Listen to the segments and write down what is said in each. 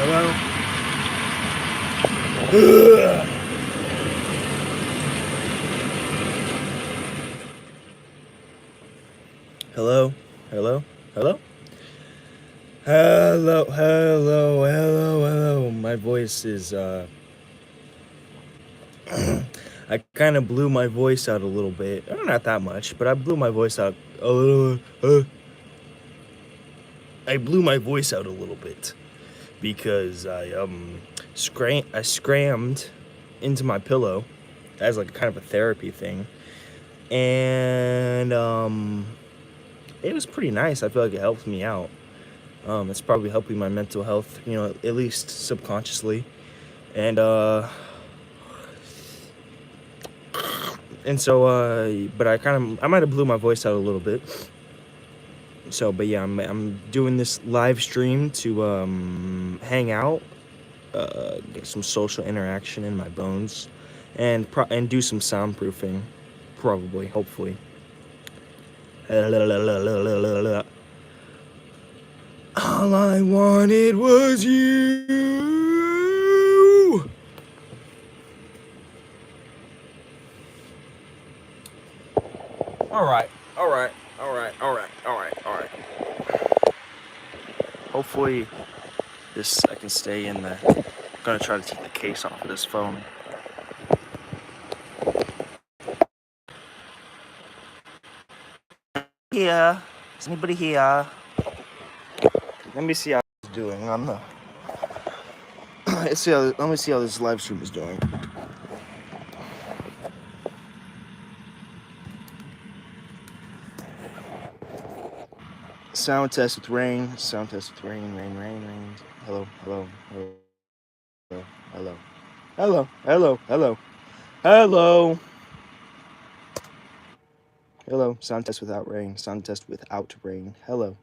Hello? Hello? Hello? Hello? Hello. My voice is, I kind of blew my voice out a little bit. Not that much, but I blew my voice out a little, I blew my voice out a little bit because I scrammed into my pillow as like kind of a therapy thing. And, it was pretty nice. I feel like it helped me out. It's probably helping my mental health, at least subconsciously. And but I might have blew my voice out a little bit. So, but yeah, I'm doing this live stream to hang out, get some social interaction in my bones, and do some soundproofing, probably, hopefully. All I wanted was you. All right. Hopefully, I can stay in the. I'm gonna try to take the case off of this phone. Here, is anybody here? Let me see how it's doing on the. Let me see how this live stream is doing. Sound test with rain. Rain. Hello. Hello. Sound test without rain. Sound test without rain. Hello.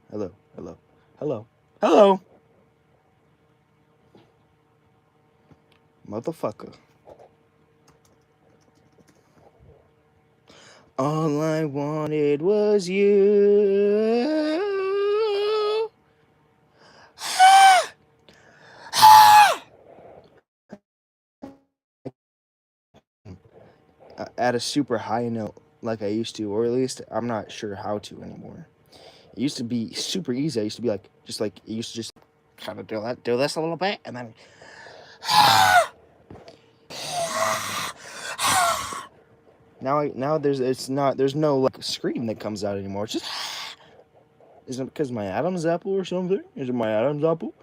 Motherfucker. All I wanted was you. At a super high note like I used to, or at least I'm not sure how to anymore. It used to be super easy. I used to be like, it used to just kind of do this a little bit, and then now there's no like scream that comes out anymore. It's just is it because my Adam's apple or something? Is it my Adam's apple?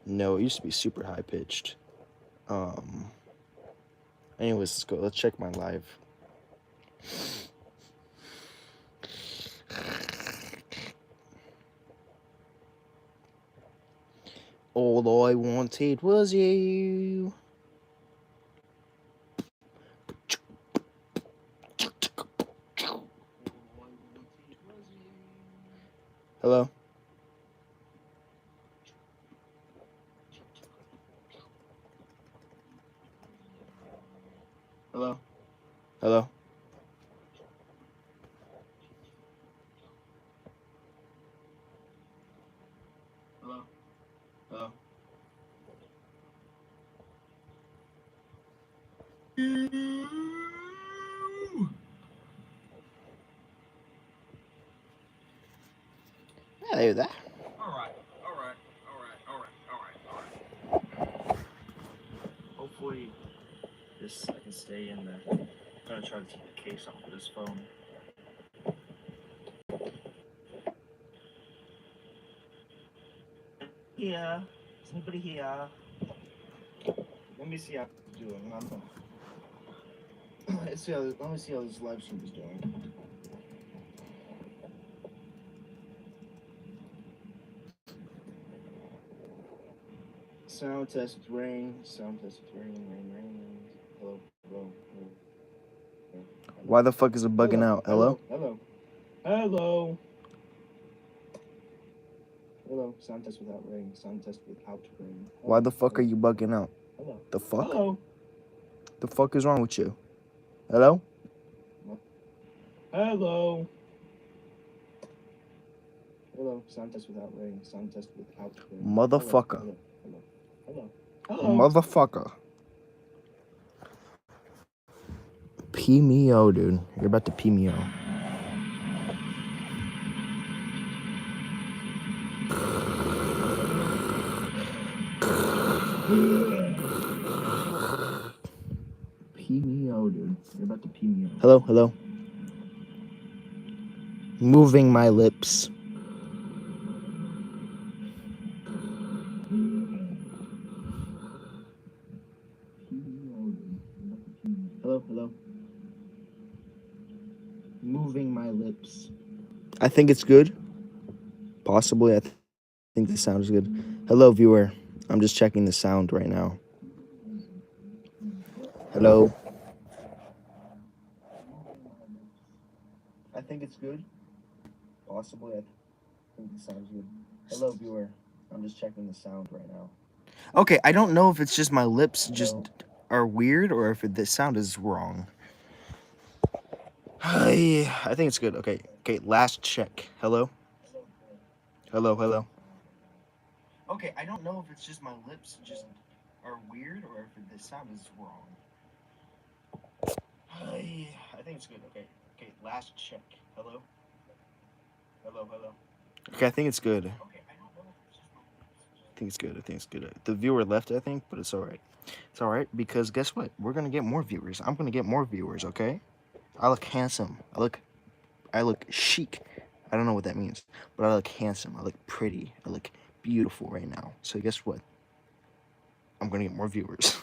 No, it used to be super high pitched. Anyways, let's go. Let's check my live. All I wanted was you. Hello? Hello? Hello? Hello? Hello? Yeah, there that. All right. Hopefully, I can stay in the. I'm gonna try to take the case off of this phone. Yeah. Is anybody here? Let me see how it's doing. Let me see how this live stream is doing. Sound test with rain. Rain. Hello. Why the fuck is it bugging out? Hello? Hello. Sound test without rain. Sound test without rain. Why the fuck are you bugging out? Hello. The fuck? Hello. The fuck is wrong with you? Hello? Hello. Sound test without rain. Sound test without rain. Motherfucker. Hello. Motherfucker. Pee me o, dude. You're about to pee me o. Pee me o, dude. You're about to pee me o. Hello, hello. Moving my lips. Hello, hello. Moving my lips. I think it's good. Possibly. I think the sound is good. Hello, viewer. I'm just checking the sound right now. Hello. I think it's good. Possibly. I think the sound is good. Hello, viewer. I'm just checking the sound right now. Okay, I don't know if it's just my lips just are weird or if the sound is wrong. I think it's good. Okay, last check. Hello? Hello, hello. Okay, I don't know if it's just my lips just are weird or if the sound is wrong. I think it's good. Okay, last check. Hello? Hello, hello. Okay, I think it's good. Okay, I don't know if it's just my lips. I think it's good. I think it's good. The viewer left, I think, but it's all right. It's all right because guess what? We're gonna get more viewers. I'm gonna get more viewers. Okay? I look handsome. I look chic. I don't know what that means, but I look handsome. I look pretty. I look beautiful right now. So guess what? I'm gonna get more viewers.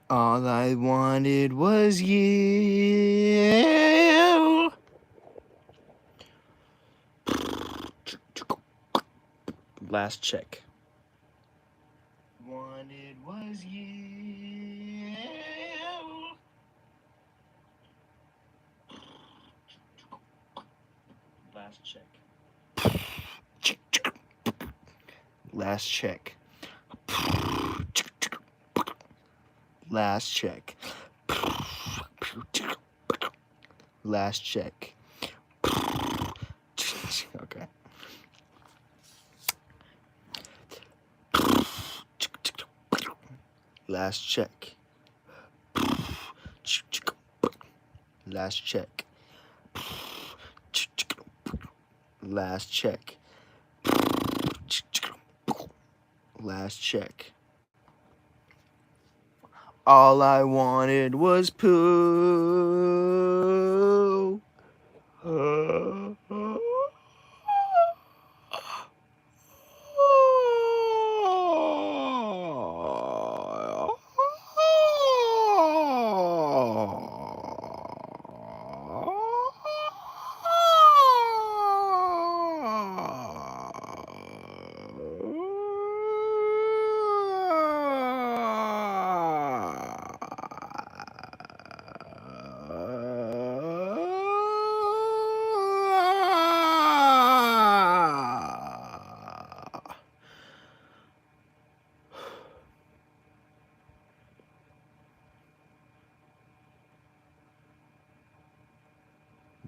All I wanted was you. Last check. Wanted was you. Last check. Last check. Last check. Last check. Okay. Last check. Last check. Last check. Last check. All I wanted was poo.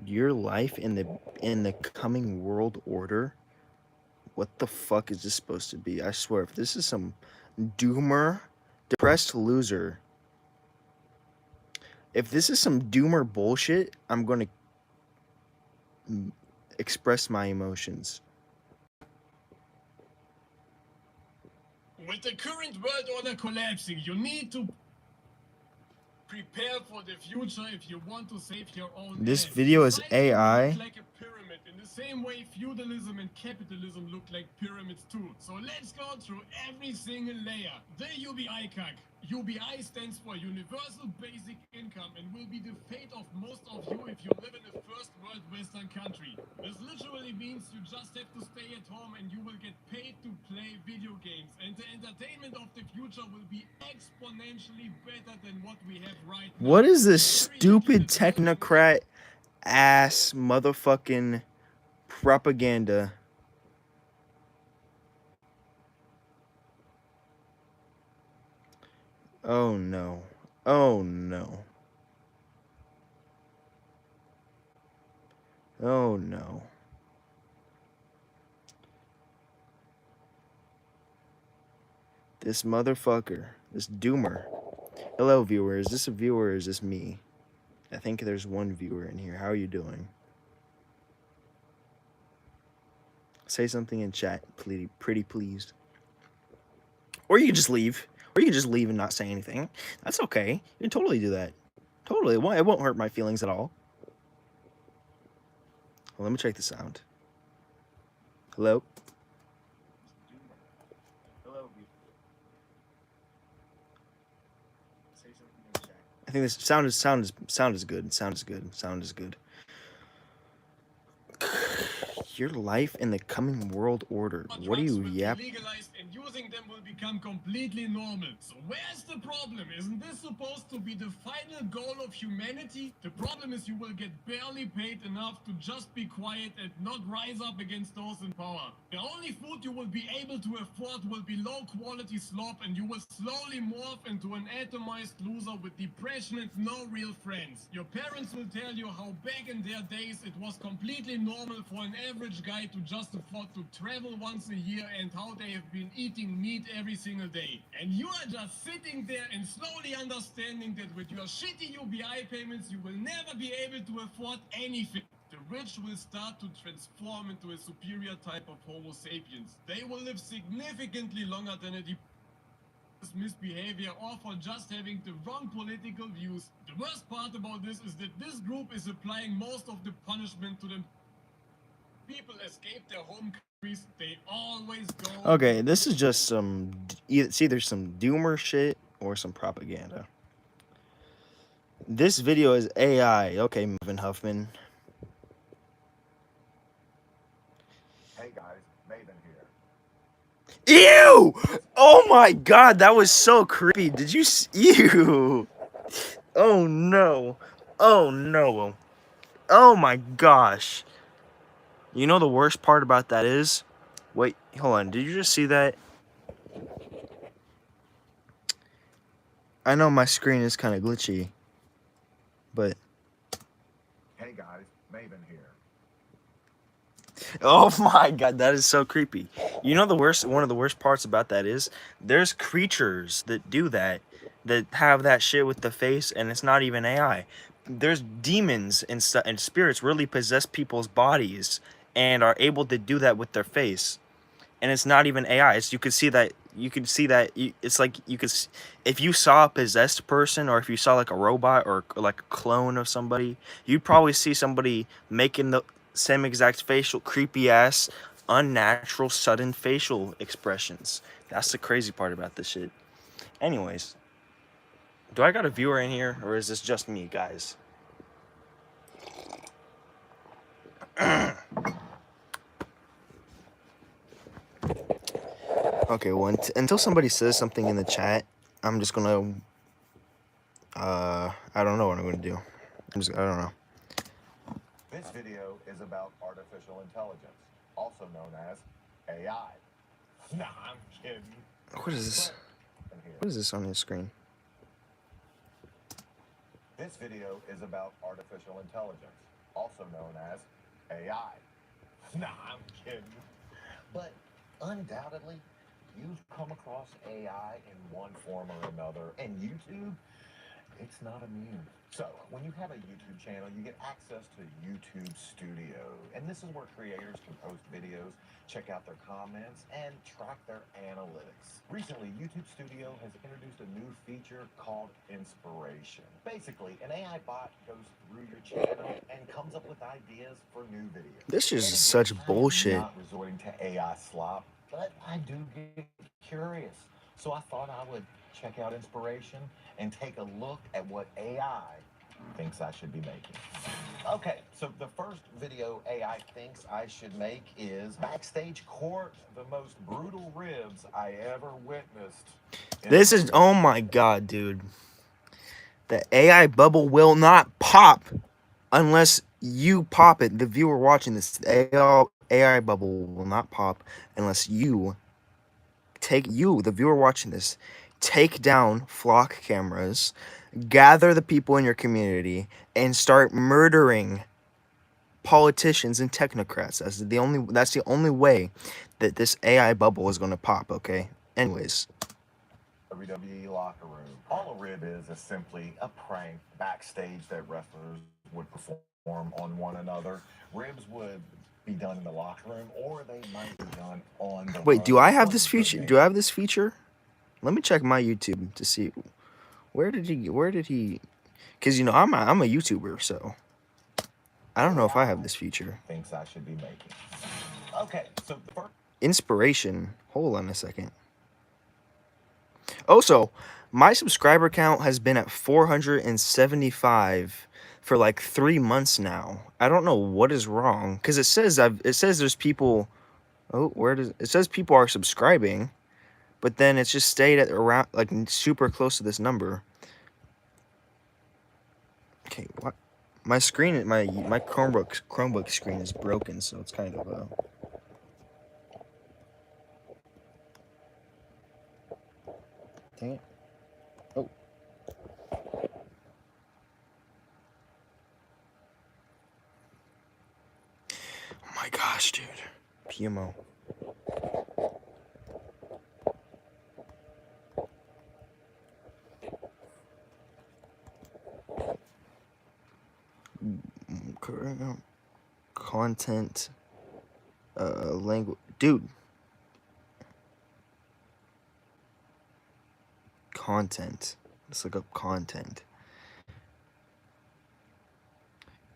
Your life in the coming world order? What the fuck is this supposed to be? I swear, if this is some doomer, depressed loser, if this is some doomer bullshit, I'm gonna express my emotions. With the current world order collapsing, you need to Prepare for the future if you want to save your own This ass. video is Society will AI. look like a pyramid in the same way feudalism and capitalism look like pyramids too. So let's go through every single layer. The UBI. UBI stands for Universal Basic Income and will be the fate of most of you if you live in a first world Western country. This literally means you just have to stay at home and you will get paid to play video games. And the entertainment of the future will be exponentially better than what we have right now. What is this stupid technocrat ass motherfucking propaganda? Oh no. Oh no. Oh no. This motherfucker. This doomer. Hello, viewer. Is this a viewer or is this me? I think there's one viewer in here. How are you doing? Say something in chat, pretty please. Or you can just leave. Or you can just leave and not say anything. That's okay. You can totally do that. Totally. It won't hurt my feelings at all. Well, let me check the sound. Hello? Hello. Say something in chat. I think this sound is good. Sound is good. Your life in the coming world order. What do you legalized and using them will become completely normal. So where's the problem? Isn't this supposed to be the final goal of humanity? The problem is you will get barely paid enough to just be quiet and not rise up against those in power. The only food you will be able to afford will be low quality slop and you will slowly morph into an atomized loser with depression and no real friends. Your parents will tell you how back in their days it was completely normal for an average guy to just afford to travel once a year and how they have been eating meat every single day. And you are just sitting there and slowly understanding that with your shitty UBI payments you will never be able to afford anything. The rich will start to transform into a superior type of Homo sapiens. They will live significantly longer than a misbehavior or for just having the wrong political views. The worst part about this is that this group is applying most of the punishment to them. People escape their home countries, they always go. Okay, this is just some. It's either some doomer shit or some propaganda. This video is AI. Okay, Marvin Huffman. Hey guys, Maven here. Ew! Oh my god, that was so creepy. Did you ew? Oh no. Oh no. Oh my gosh. You know the worst part about that is? Wait, hold on. Did you just see that? I know my screen is kind of glitchy, but... Hey guys, Maven here. Oh my god, that is so creepy. You know one of the worst parts about that is there's creatures that do that have that shit with the face and it's not even AI. There's demons and spirits really possess people's bodies and are able to do that with their face. And it's not even AI. It's it's like you could, if you saw a possessed person or if you saw like a robot or like a clone of somebody, you'd probably see somebody making the same exact facial, creepy ass, unnatural, sudden facial expressions. That's the crazy part about this shit. Anyways, do I got a viewer in here or is this just me, guys? Okay, well, until somebody says something in the chat, I'm just gonna, I don't know what I'm gonna do. I don't know. This video is about artificial intelligence, also known as AI. Nah, I'm kidding. What is this? What is this on your screen? This video is about artificial intelligence, also known as AI. Nah, I'm kidding. But undoubtedly, you've come across AI in one form or another, and YouTube it's not immune. So, when you have a YouTube channel, you get access to YouTube Studio. And this is where creators can post videos, check out their comments, and track their analytics. Recently, YouTube Studio has introduced a new feature called Inspiration. Basically, an AI bot goes through your channel and comes up with ideas for new videos. This is And again, such I am bullshit. not resorting to AI slop, but I do get curious. So I thought I would check out Inspiration and take a look at what AI thinks I should be making. Okay, so the first video AI thinks I should make is Backstage Court, the most brutal ribs I ever witnessed. This is, oh my god, dude. The AI bubble will not pop unless you pop it. The viewer watching this, the AI bubble will not pop unless the viewer watching this, take down flock cameras, gather the people in your community, and start murdering politicians and technocrats. That's the only way that this AI bubble is going to pop, okay? Anyways. WWE locker room. All a rib is simply a prank backstage that wrestlers would perform on one another. Ribs would be done in the locker room, or they might be done on the Wait, do I have this ring. feature? Do I have this feature? Let me check my YouTube to see where did he because you know I'm a YouTuber, so I don't know if I have this feature. Thinks I should be making. Okay, so the first Inspiration. Hold on a second. Also, my subscriber count has been at 475 for like 3 months now. I don't know what is wrong because it says there's people. Oh, it says people are subscribing, but then it's just stayed at around like super close to this number. Okay, what? My screen, my Chromebook screen is broken, so it's kind of dang it. Oh. Oh my gosh, dude. PMO. Content. Language. Dude. Content. Let's look up content.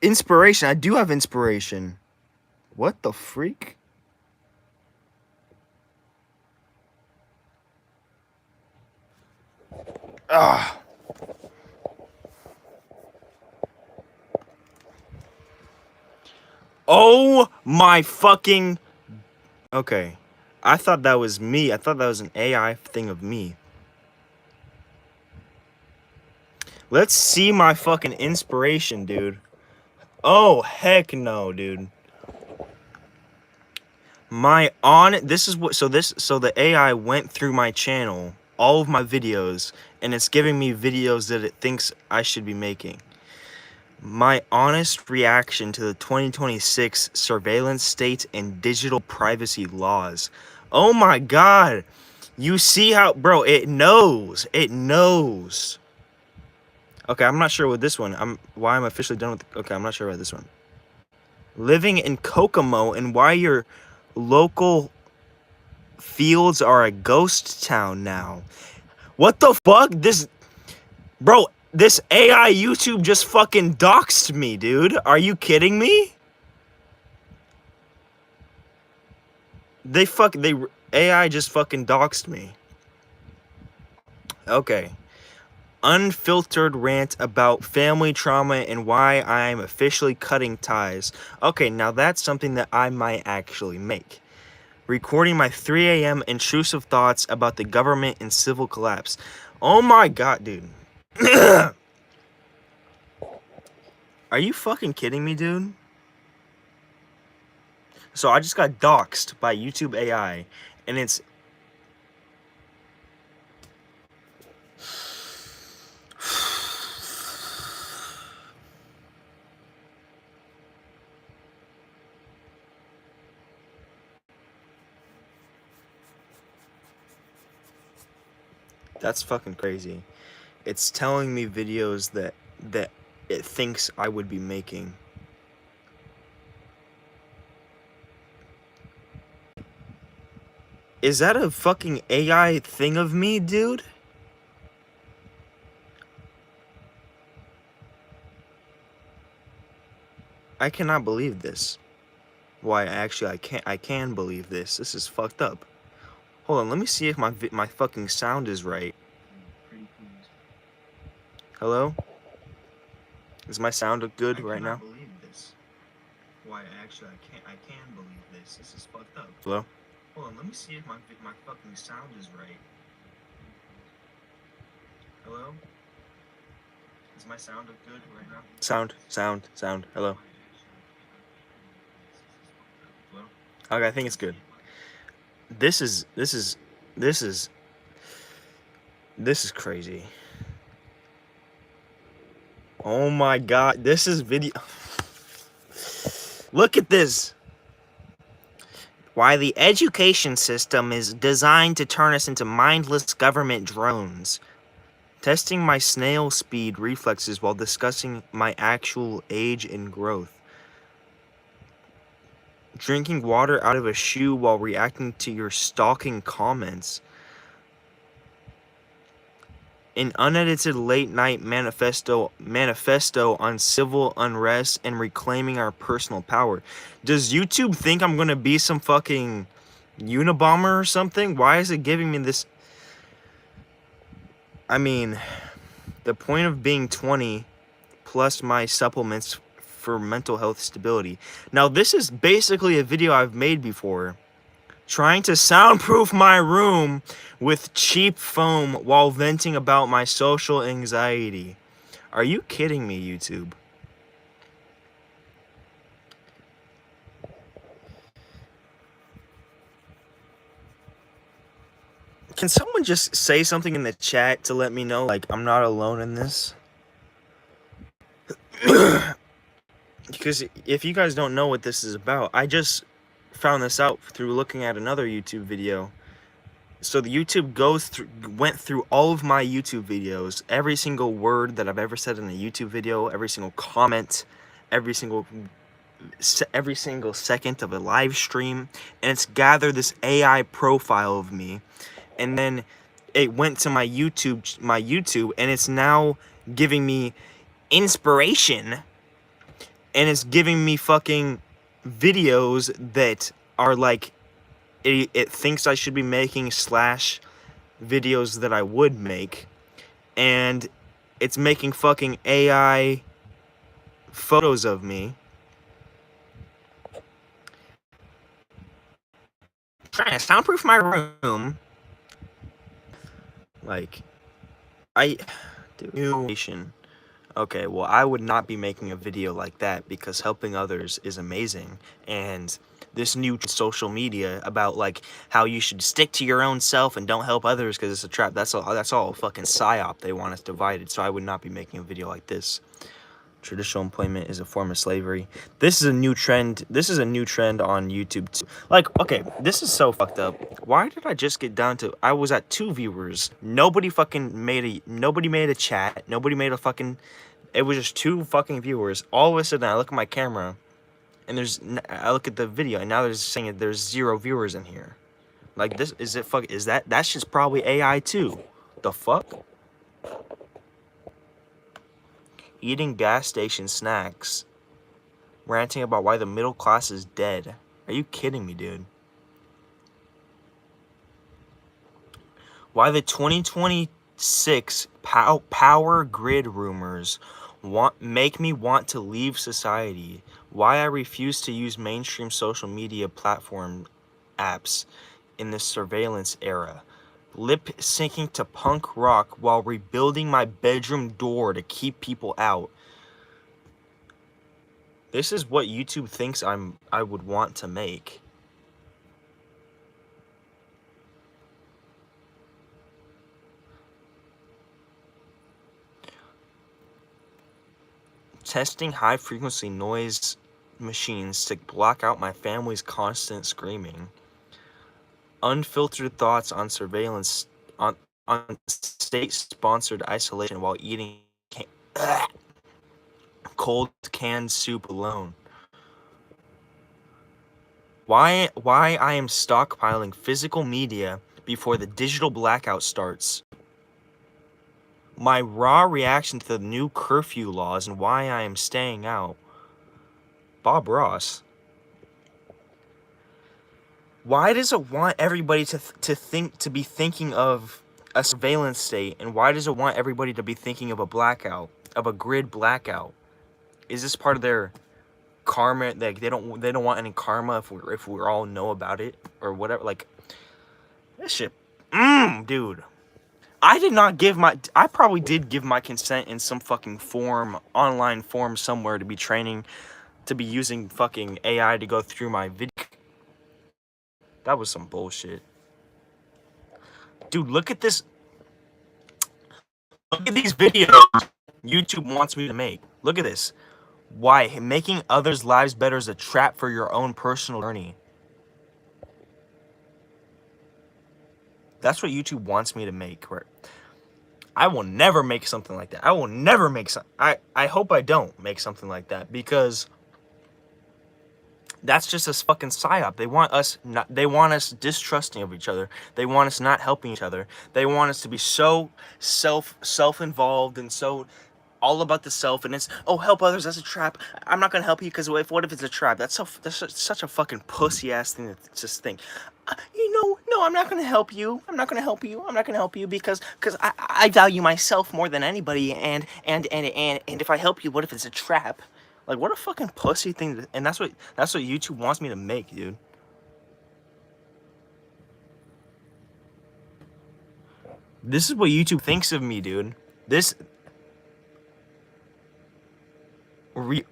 Inspiration. I do have inspiration. What the freak? Ah. Oh my fucking. Okay. I thought that was me. I thought that was an AI thing of me. Let's see my fucking inspiration, dude. Oh, heck no, dude. So the AI went through my channel, all of my videos, and it's giving me videos that it thinks I should be making. My honest reaction to the 2026 surveillance state and digital privacy laws. Oh my god. You see how, bro, it knows. It knows. Okay, I'm not sure with this one. Why I'm officially done with. Okay, I'm not sure about this one. Living in Kokomo and why your local fields are a ghost town now. What the fuck? This AI YouTube just fucking doxed me, dude. Are you kidding me? AI just fucking doxed me. Okay. Unfiltered rant about family trauma and why I'm officially cutting ties. Okay, now that's something that I might actually make. Recording my 3 a.m. intrusive thoughts about the government and civil collapse. Oh my god, dude. Are you fucking kidding me, dude? So I just got doxed by YouTube AI, and it's... That's fucking crazy. It's telling me videos that it thinks I would be making. Is that a fucking AI thing of me, dude? I cannot believe this. Why, actually, I can believe this. This is fucked up. Hold on, let me see if my fucking sound is right. Hello? Is my sound good right now? I cannot believe this. Why, actually, I can believe this. This is fucked up. Hello? Hold on, let me see if my fucking sound is right. Hello? Is my sound good right now? Sound. Hello? Hello? Okay, I think it's good. This is crazy. Oh my god, this is video. Look at this. Why the education system is designed to turn us into mindless government drones. Testing my snail speed reflexes while discussing my actual age and growth. Drinking water out of a shoe while reacting to your stalking comments. An unedited late-night manifesto on civil unrest and reclaiming our personal power. Does YouTube think I'm gonna be some fucking Unabomber or something? Why is it giving me this? I mean, the point of being 20 plus my supplements for mental health stability. Now, this is basically a video I've made before. Trying to soundproof my room with cheap foam while venting about my social anxiety. Are you kidding me, YouTube? Can someone just say something in the chat to let me know, like, I'm not alone in this? Because if you guys don't know what this is about, I just found this out through looking at another YouTube video. So the YouTube went through all of my YouTube videos, every single word that I've ever said in a YouTube video, every single comment, every single second of a live stream, and it's gathered this AI profile of me, and then it went to my YouTube, and it's now giving me inspiration, and it's giving me fucking videos that are like, it thinks I should be making / videos that I would make, and it's making fucking AI photos of me. Trying to soundproof my room. Like, okay, well, I would not be making a video like that because helping others is amazing, and this new social media about like how you should stick to your own self and don't help others because it's a trap. That's all a fucking psyop. They want us divided. So I would not be making a video like this. Traditional employment is a form of slavery. This is a new trend. This is a new trend on YouTube too. Like, okay, this is so fucked up. Why did I just get down to? I was at 2 viewers. Nobody made a chat. Nobody made a fucking. It was just 2 fucking viewers. All of a sudden, I look at my camera, and I look at the video, and now there's saying there's 0 viewers in here. Like, this is it? That's just probably AI too. The fuck? Eating gas station snacks. Ranting about why the middle class is dead. Are you kidding me, dude? Why the 2026 power grid rumors make me want to leave society. Why I refuse to use mainstream social media platform apps in this surveillance era. Lip syncing to punk rock while rebuilding my bedroom door to keep people out. This is what YouTube thinks I would want to make. Testing high-frequency noise machines to block out my family's constant screaming. Unfiltered thoughts on surveillance on state-sponsored isolation while eating cold canned soup alone. Why I am stockpiling physical media before the digital blackout starts. My raw reaction to the new curfew laws and why I am staying out. Bob Ross. Why does it want everybody to be thinking of a surveillance state, and why does it want everybody to be thinking of a blackout, of a grid blackout? Is this part of their karma? Like they don't want any karma if we all know about it or whatever. Like this shit, dude. I probably did give my consent in some fucking form, online form somewhere to be using fucking AI to go through my video. That was some bullshit. Dude, look at this. Look at these videos YouTube wants me to make. Look at this. Why making others' lives better is a trap for your own personal journey. That's what YouTube wants me to make. Right? I will never make something like that. I will never make some. I hope I don't make something like that because that's just a fucking psyop. They want us distrusting of each other. They want us not helping each other. They want us to be so self-involved and so all about the self, and it's, oh, help others, that's a trap. I'm not gonna help you because what if it's a trap? That's such a fucking pussy ass thing to just think. No, I'm not gonna help you. I'm not gonna help you because I value myself more than anybody, and if I help you, what if it's a trap? Like, what a fucking pussy thing to, and that's what YouTube wants me to make, dude. This is what YouTube thinks of me, dude.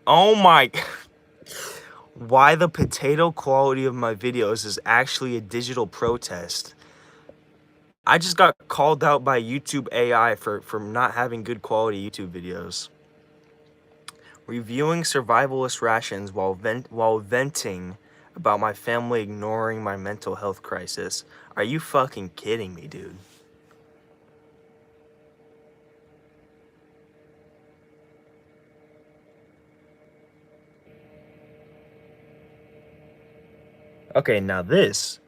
Oh my. Why the potato quality of my videos is actually a digital protest. I just got called out by YouTube AI for not having good quality YouTube videos. Reviewing survivalist rations while venting about my family ignoring my mental health crisis. Are you fucking kidding me, dude? Okay, now this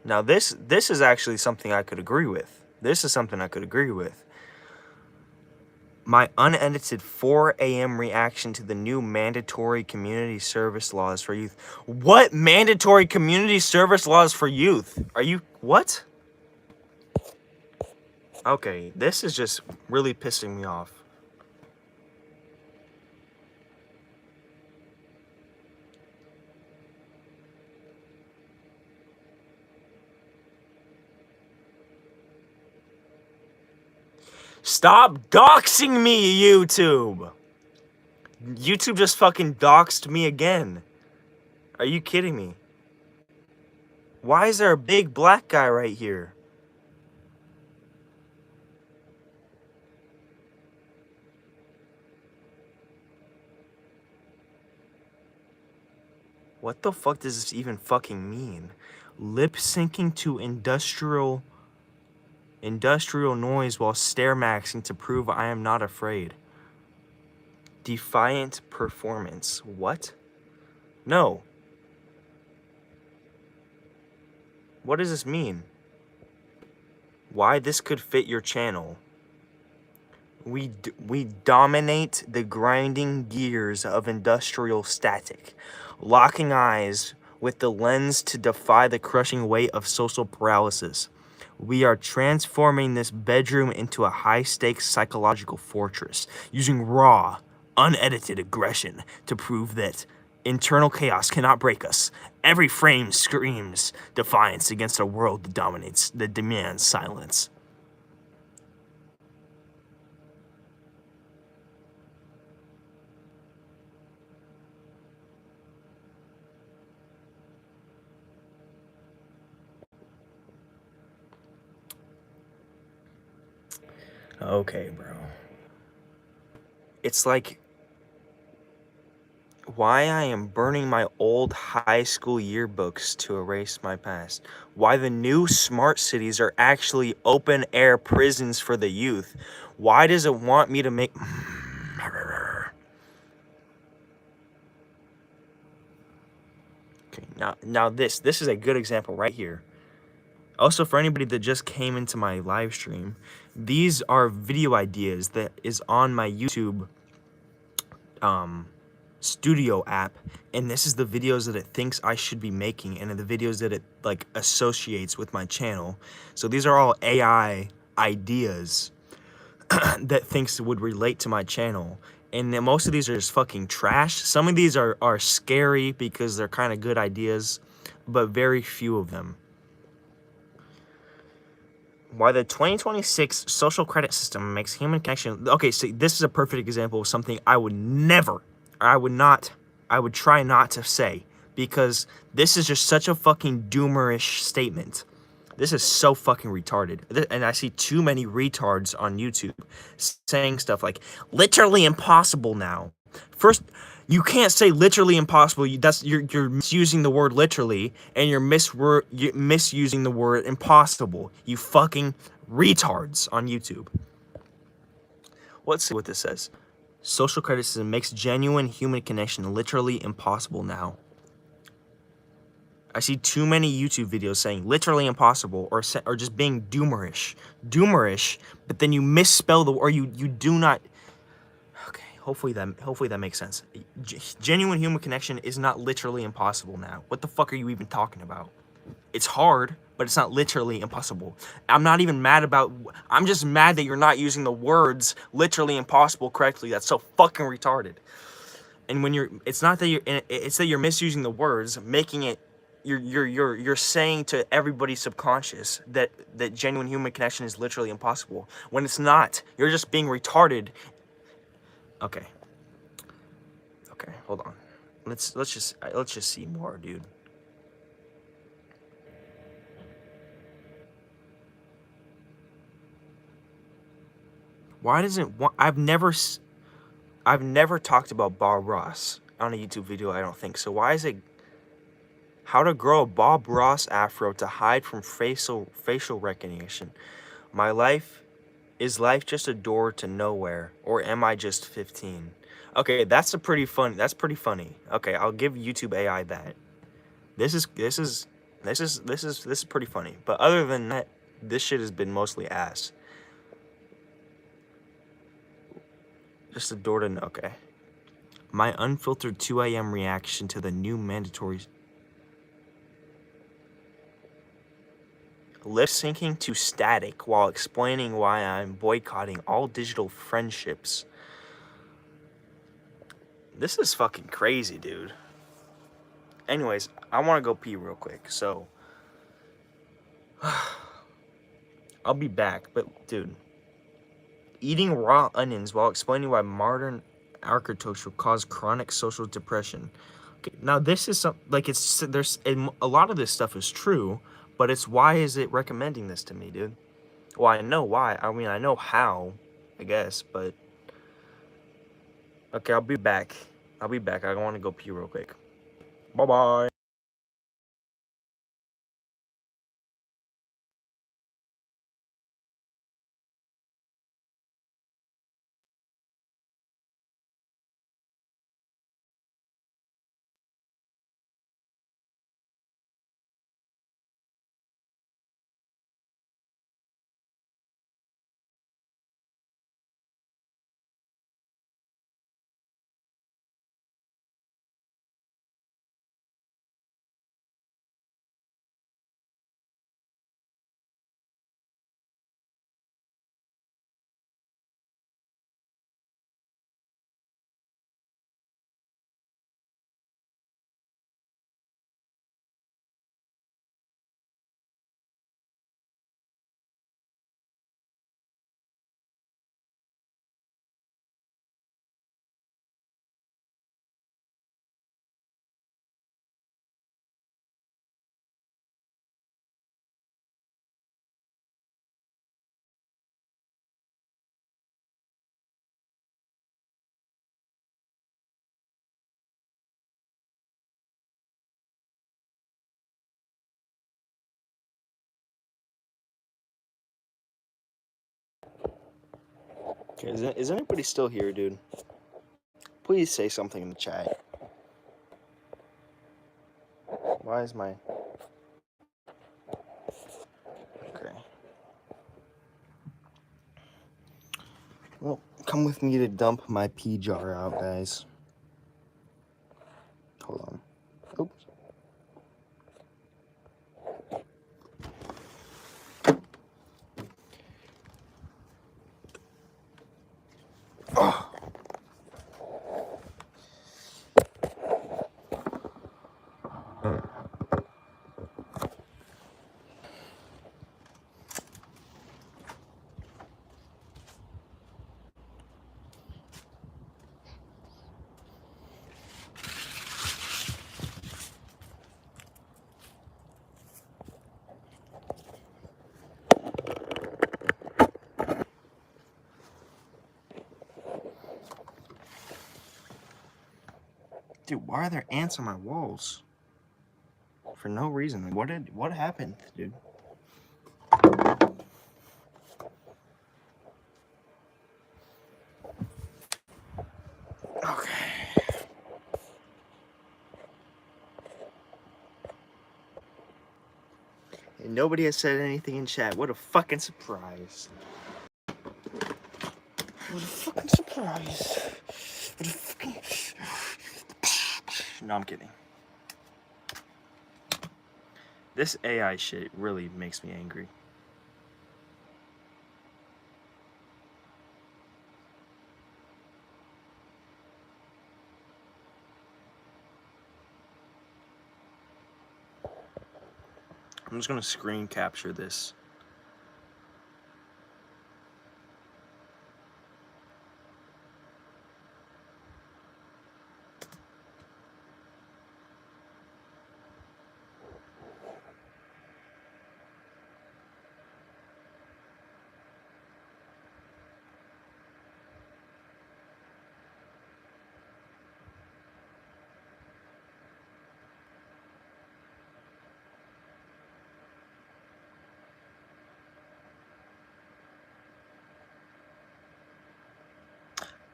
is actually something I could agree with. This is something I could agree with. My unedited 4 a.m. reaction to the new mandatory community service laws for youth. What mandatory community service laws for youth? Are you, what? Okay, this is just really pissing me off. Stop doxing me, YouTube! YouTube just fucking doxed me again. Are you kidding me? Why is there a big black guy right here? What the fuck does this even fucking mean? Lip syncing to industrial noise while stare maxing to prove I am not afraid. Defiant performance. What? No. What does this mean? Why this could fit your channel. We dominate the grinding gears of industrial static, locking eyes with the lens to defy the crushing weight of social paralysis. We are transforming this bedroom into a high-stakes psychological fortress, using raw, unedited aggression to prove that internal chaos cannot break us. Every frame screams defiance against a world that demands silence. Okay, bro. It's like, Why I am burning my old high school yearbooks to erase my past. Why the new smart cities are actually open air prisons for the youth. Why does it want me to make... Okay, now this is a good example right here. Also, for anybody that just came into my live stream, these are video ideas that is on my YouTube studio app, and this is the videos that it thinks I should be making and the videos that it like associates with my channel. So these are all AI ideas that thinks would relate to my channel. And then most of these are just fucking trash. Some of these are scary because they're kind of good ideas, but very few of them. Why the 2026 social credit system makes human connection... Okay, so this is a perfect example of something I would try not to say, because this is just such a fucking doomerish statement. This is so fucking retarded. And I see too many retards on YouTube saying stuff like, literally impossible now. First, you can't say literally impossible. You're misusing the word literally, and you're misusing the word impossible. You fucking retards on YouTube. Let's see what this says. Social credit system makes genuine human connection literally impossible now. I see too many YouTube videos saying literally impossible, or just being doomerish, but then you misspell or you do not. Okay, hopefully that makes sense. Genuine human connection is not literally impossible now. What the fuck are you even talking about? It's hard, but it's not literally impossible. I'm not even mad about... I'm just mad that you're not using the words literally impossible correctly. That's so fucking retarded. And when it's not that it's that you're misusing the words, making it... You're saying to everybody's subconscious that genuine human connection is literally impossible, when it's not. You're just being retarded. Okay, hold on. Let's just see more, dude. Why doesn't... I've never talked about Bob Ross on a YouTube video, I don't think. So why is it... How to grow a Bob Ross afro to hide from facial recognition. Is life just a door to nowhere, or am I just 15? Okay, that's pretty funny. Okay, I'll give YouTube AI that. This is pretty funny. But other than that, this shit has been mostly ass. Just a door to... Okay. My unfiltered 2 a.m. reaction to the new mandatory... Lip syncing to static while explaining why I'm boycotting all digital friendships. This is fucking crazy, dude. Anyways, I want to go pee real quick, so... I'll be back, but dude... Eating raw onions while explaining why modern architecture cause chronic social depression. Okay, now this is a lot of this stuff is true, but it's why is it recommending this to me, dude? Well, I know why. I mean, I know how, I guess, but... Okay, I'll be back. I want to go pee real quick. Bye-bye. Okay, is anybody still here, dude? Please say something in the chat. Why is my... Okay. Well, come with me to dump my pee jar out, guys. Hold on. Oops. Oh. Dude, why are there ants on my walls? For no reason. What happened, dude? Okay. And nobody has said anything in chat. What a fucking surprise. What a fucking surprise. What a fucking... No, I'm kidding. This AI shit really makes me angry. I'm just gonna screen capture this.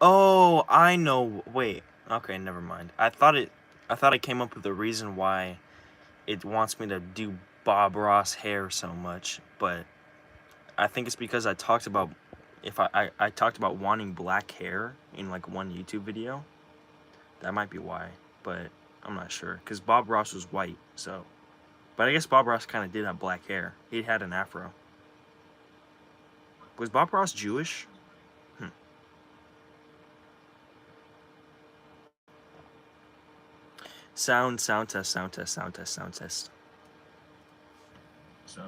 Oh, I know. Wait. Okay, never mind. I thought I came up with the reason why it wants me to do Bob Ross hair so much, but I think it's because I talked about I talked about wanting black hair in like one YouTube video. That might be why, but I'm not sure because Bob Ross was white, so. But I guess Bob Ross kind of did have black hair. He had an afro. Was Bob Ross Jewish? Sound test. So,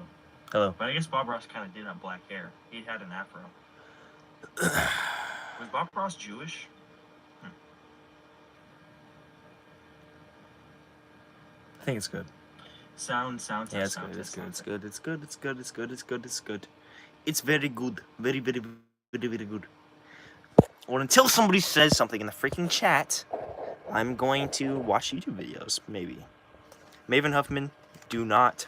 hello. But I guess Bob Ross kind of did have black hair. He had an afro. Was Bob Ross Jewish? I think it's good. Sound test. Yeah, it's good. It's good. It's very good. Very good. Well, until somebody says something in the freaking chat, I'm going to watch YouTube videos, maybe. Maven Huffman, do not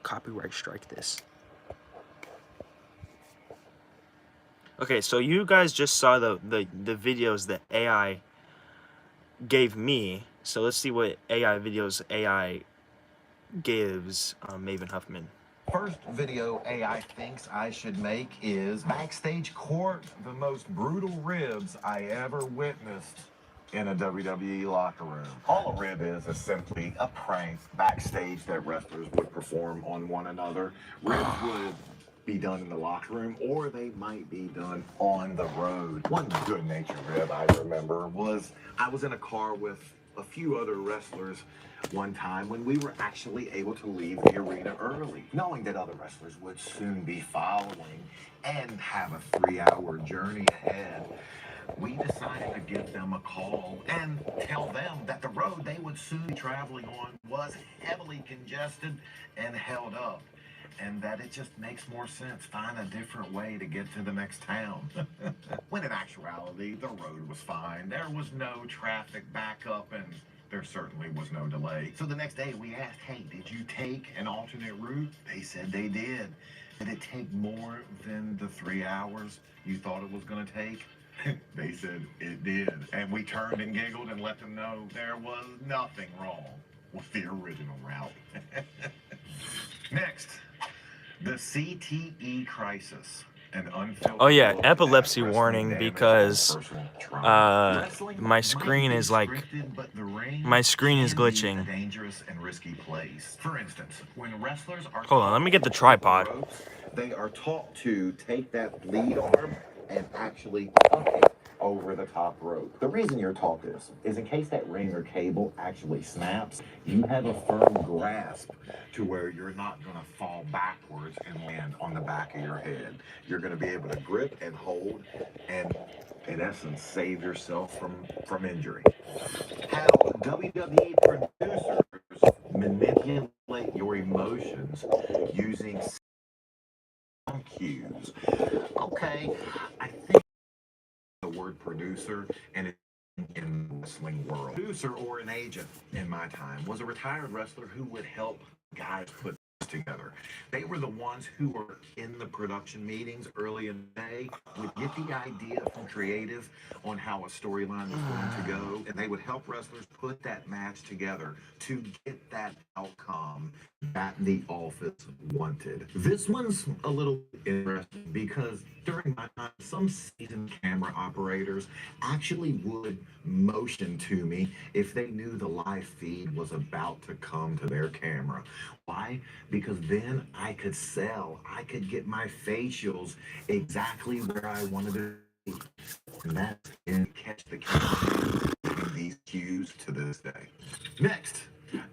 copyright strike this. Okay, so you guys just saw the videos that AI gave me. So let's see what AI videos AI gives Maven Huffman. First video AI thinks I should make is backstage court, the most brutal ribs I ever witnessed in a WWE locker room. All a rib is simply a prank backstage that wrestlers would perform on one another. Ribs would be done in the locker room, or they might be done on the road. One good-natured rib I remember was I was in a car with a few other wrestlers one time when we were actually able to leave the arena early, knowing that other wrestlers would soon be following and have a 3-hour journey ahead. We decided to give them a call and tell them that the road they would soon be traveling on was heavily congested and held up, and that it just makes more sense, find a different way to get to the next town. When in actuality, the road was fine. There was no traffic backup, and there certainly was no delay. So the next day we asked, hey, did you take an alternate route? They said they did. Did it take more than the 3 hours you thought it was going to take? They said it did. And we turned and giggled and let them know there was nothing wrong with the original route. Next, the CTE crisis. An unfiltered Oh yeah, look at epilepsy wrestling warning damage because and personal trauma. Wrestling my might screen be is like scripted, but the ring my screen is can be a glitching. dangerous and risky place. For instance, when wrestlers are Hold on, let taught me get the to hold the tripod. ropes, they are taught to take that lead arm and actually tuck it over the top rope. The reason you're taught this is in case that ring or cable actually snaps, you have a firm grasp to where you're not going to fall backwards and land on the back of your head. You're going to be able to grip and hold and, in essence, save yourself from injury. How WWE producers manipulate your emotions using sound cues. Okay, I think the word producer and it in the wrestling world. Producer or an agent in my time was a retired wrestler who would help guys put together. They were the ones who were in the production meetings early in the day, would get the idea from creative on how a storyline was going to go, and they would help wrestlers put that match together to get that outcome that the office wanted. This one's a little interesting because during my time, some seasoned camera operators actually would motion to me if they knew the live feed was about to come to their camera. Why? Because then I could sell. I could get my facials exactly where I wanted to be. And that's in catch the camera these cues to this day. Next,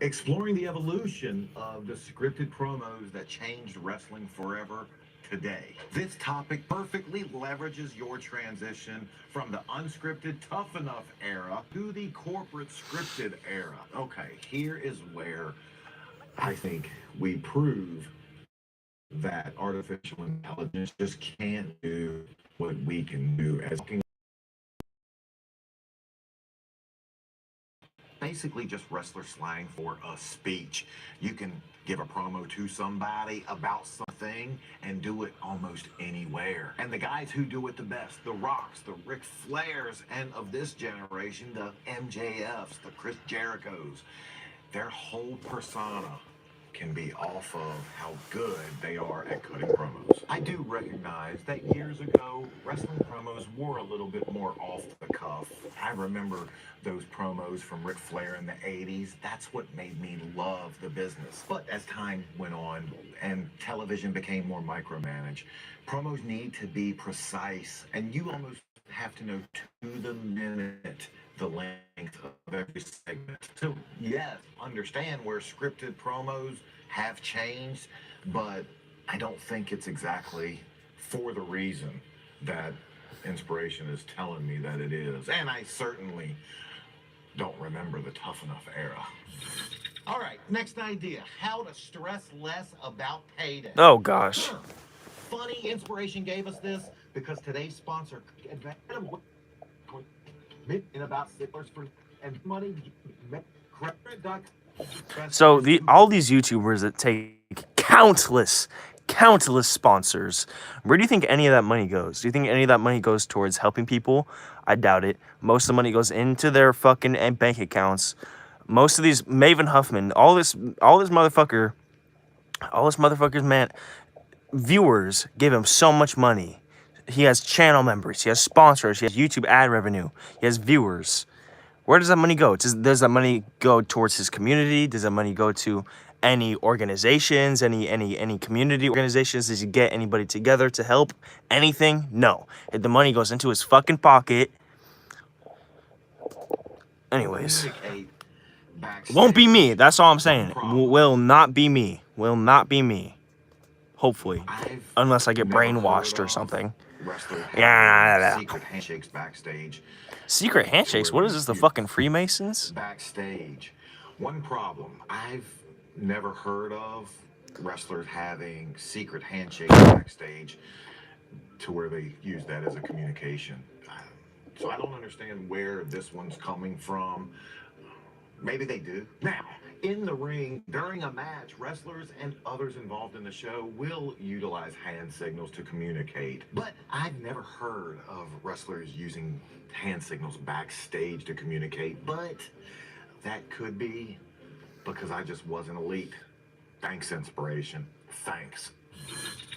exploring the evolution of the scripted promos that changed wrestling forever today. This topic perfectly leverages your transition from the unscripted tough enough era to the corporate scripted era. Okay, here is where I think we prove that artificial intelligence just can't do what we can do as basically just wrestler slang for a speech. You can give a promo to somebody about something and do it almost anywhere. And the guys who do it the best, the Rocks, the Ric Flairs, and of this generation, the MJFs, the Chris Jerichos, their whole persona can be off of how good they are at cutting promos. I do recognize that years ago, wrestling promos were a little bit more off the cuff. I remember those promos from Ric Flair in the 80s. That's what made me love the business. But as time went on and television became more micromanaged, promos need to be precise, and you almost have to know to the minute the length of every segment. So, yes, understand where scripted promos have changed, but I don't think it's exactly for the reason that inspiration is telling me that it is. And I certainly don't remember the Tough Enough era. All right, next idea. How to stress less about payday. Oh gosh. Funny Inspiration gave us this because today's sponsor in about sticklers for and money credit. So all these YouTubers that take countless sponsors, where do you think any of that money goes? Do you think any of that money goes towards helping people? I doubt it. Most of the money goes into their fucking bank accounts. Most of these Maven Huffman, all this motherfuckers, man, viewers give him so much money. He has channel members, he has sponsors, he has YouTube ad revenue, he has viewers. Where does that money go? Does that money go towards his community? Does that money go to any organizations, any community organizations? Does he get anybody together to help? Anything? No. The money goes into his fucking pocket. Anyways, won't be me. That's all I'm saying. Will not be me. Will not be me. Hopefully, unless I get brainwashed or something. Yeah. Secret handshakes backstage. Secret handshakes? What is this? The fucking Freemasons? Backstage. One problem I've never heard of wrestlers having secret handshakes backstage to where they use that as a communication. So I don't understand where this one's coming from. Maybe they do. Now, In the ring, during a match, wrestlers and others involved in the show will utilize hand signals to communicate. But I've never heard of wrestlers using hand signals backstage to communicate, but that could be because I just wasn't elite. Thanks, inspiration. Thanks.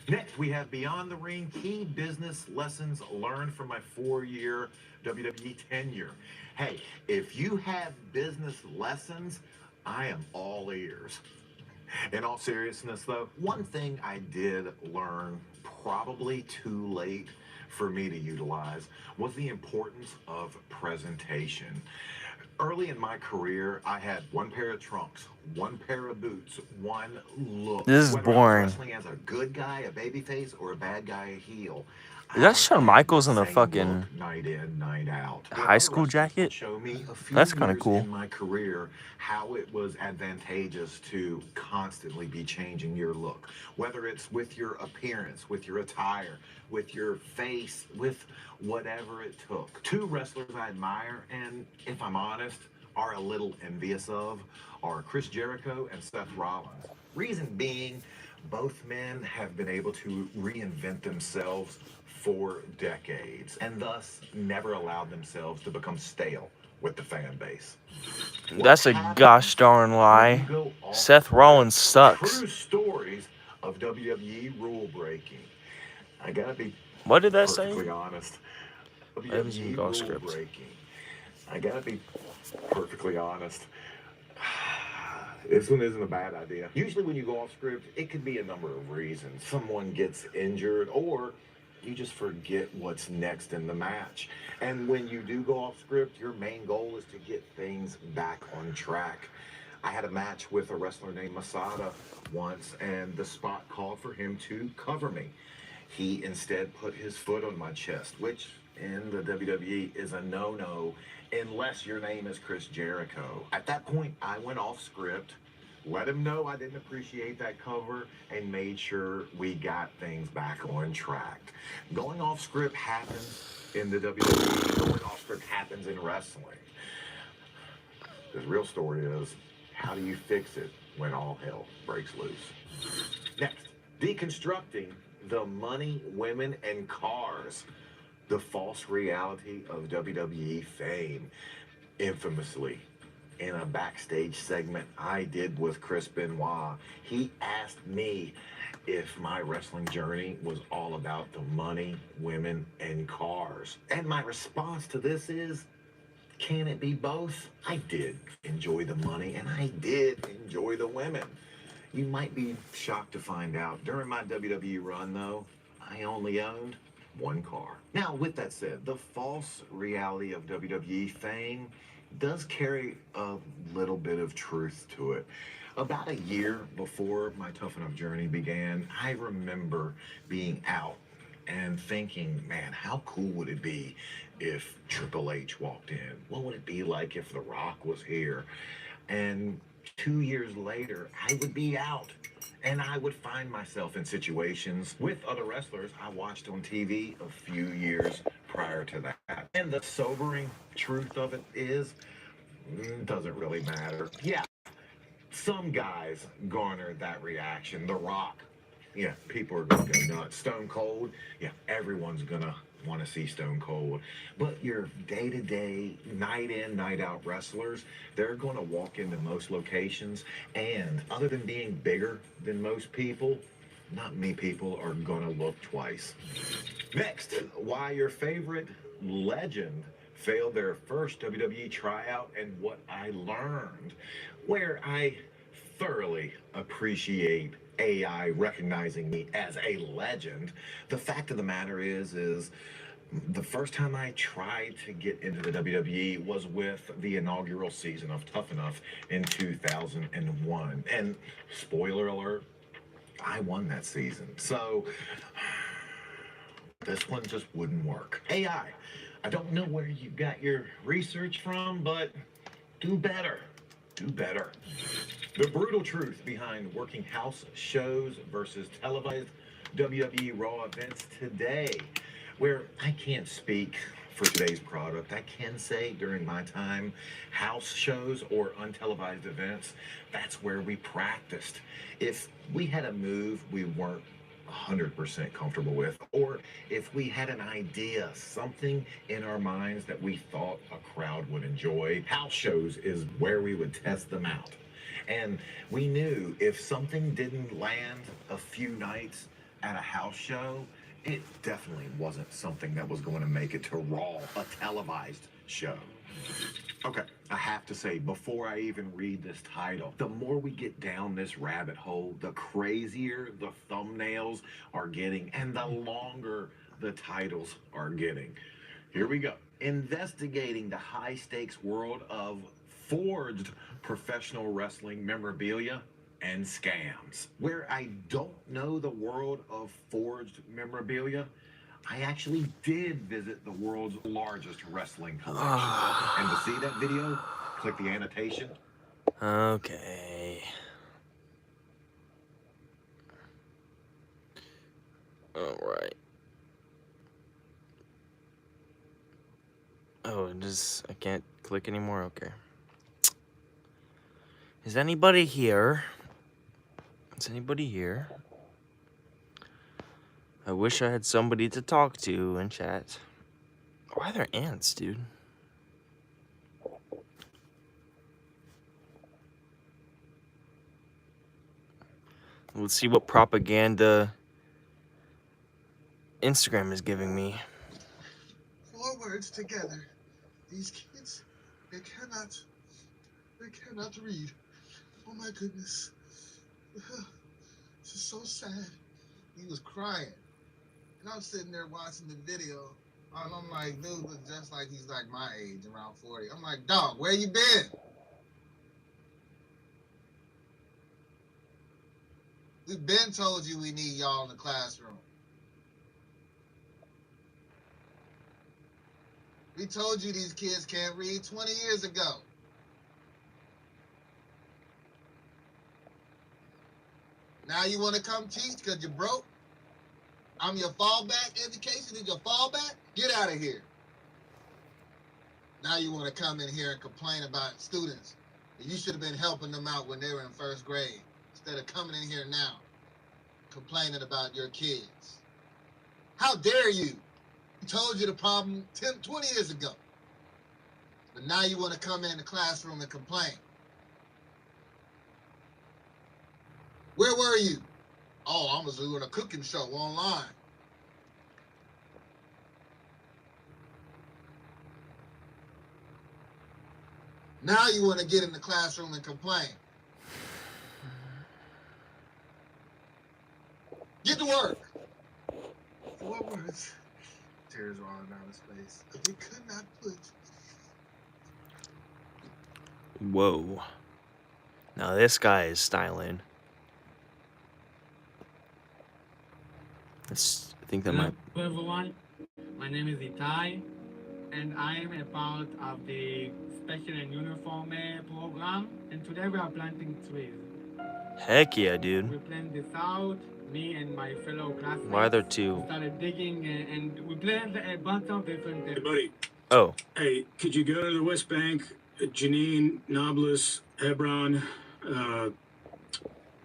Next, we have Beyond the Ring, key business lessons learned from my 4-year WWE tenure. Hey, if you have business lessons, I am all ears. In all seriousness, though, one thing I did learn, probably too late for me to utilize, was the importance of presentation. Early in my career, I had one pair of trunks, one pair of boots, one look. This is Whether I was boring. wrestling as a good guy, a babyface, or a bad guy, a heel, Is that I Shawn had Michaels the in a same fucking look night in, night out. But high other school wrestlers would jacket? show me a few That's kind of years cool. in my career how it was advantageous to constantly be changing your look, whether it's with your appearance, with your attire, with your face, with whatever it took. Two wrestlers I admire, and if I'm honest, are a little envious of, are Chris Jericho and Seth Rollins. Reason being, both men have been able to reinvent themselves for decades and thus never allowed themselves to become stale with the fan base. That's a gosh darn lie. Seth Rollins sucks. True stories of WWE rule breaking. I gotta be What did that say? perfectly honest. I haven't seen WWE the golf rule script. breaking. I gotta be perfectly honest. This one isn't a bad idea. Usually when you go off script, it could be a number of reasons. Someone gets injured or you just forget what's next in the match. And when you do go off script, your main goal is to get things back on track. I had a match with a wrestler named Masada once, and the spot called for him to cover me. He instead put his foot on my chest, which in the WWE is a no-no unless your name is Chris Jericho. At that point, I went off script, let him know I didn't appreciate that cover, and made sure we got things back on track. Going off script happens in the WWE. Going off script happens in wrestling. The real story is, how do you fix it when all hell breaks loose? Next, deconstructing the money, women, and cars. The false reality of WWE fame. Infamously, in a backstage segment I did with Chris Benoit, he asked me if my wrestling journey was all about the money, women, and cars. And my response to this is, can it be both? I did enjoy the money, and I did enjoy the women. You might be shocked to find out, during my WWE run, though, I only owned one car. Now, with that said, the false reality of WWE fame does carry a little bit of truth to it. About a year before my Tough Enough journey began, I remember being out and thinking, man, how cool would it be if Triple H walked in? What would it be like if The Rock was here? And 2 years later, I would be out and I would find myself in situations with other wrestlers I watched on TV a few years prior to that. And the sobering truth of it is, it doesn't really matter. Yeah, some guys garnered that reaction. The Rock, yeah, people are gonna go nuts. Stone Cold, yeah, everyone's gonna want to see Stone Cold. But your day-to-day, night in, night out wrestlers, they're gonna walk into most locations, and other than being bigger than most people, not many people are gonna look twice. Next, why your favorite legend failed their first WWE tryout and what I learned, where I thoroughly appreciate AI recognizing me as a legend. The fact of the matter is the first time I tried to get into the WWE was with the inaugural season of Tough Enough in 2001. And spoiler alert, I won that season. So this one just wouldn't work. AI, I don't know where you got your research from, but do better. Do better. The brutal truth behind working house shows versus televised WWE Raw events today, where I can't speak for today's product. I can say during my time, house shows or untelevised events, that's where we practiced. If we had a move we weren't 100% comfortable with, or if we had an idea, something in our minds that we thought a crowd would enjoy, house shows is where we would test them out. And we knew if something didn't land a few nights at a house show, it definitely wasn't something that was going to make it to Raw, a televised show. Okay, I have to say, before I even read this title, the more we get down this rabbit hole, the crazier the thumbnails are getting and the longer the titles are getting. Here we go. Investigating the high-stakes world of forged professional wrestling memorabilia and scams. Where I don't know the world of forged memorabilia, I actually did visit the world's largest wrestling collection. And to see that video, click the annotation. Okay. All right. Oh, I can't click anymore? Okay. Is anybody here? Is anybody here? I wish I had somebody to talk to in chat. Why are there ants, dude? Let's see what propaganda Instagram is giving me. 4 words together. These kids, they cannot read. Oh my goodness. This is so sad. He was crying. And I'm sitting there watching the video. And I'm like, dude looks just like he's like my age, around 40. I'm like, dog, where you been? We've been told you we need y'all in the classroom. We told you these kids can't read 20 years ago. Now you want to come teach because you're broke? I'm your fallback. Education is your fallback? Get out of here. Now you want to come in here and complain about students. You should have been helping them out when they were in first grade instead of coming in here now complaining about your kids. How dare you? We told you the problem 20 years ago. But now you want to come in the classroom and complain. Where were you? Oh, I was doing a cooking show online. Now you want to get in the classroom and complain. Get to work. 4 words. Tears rolling down his face. They could not put. Whoa. Now this guy is styling. I think that might. Hello everyone, my name is Itai, and I am a part of the Special and Uniform program, and today we are planting trees. Heck yeah, dude. We planned this out, me and my fellow classmates. Why are there two? Started digging, and we planned a bunch of different... Hey, buddy. Oh. Hey, could you go to the West Bank? Jenin, Nablus, Hebron,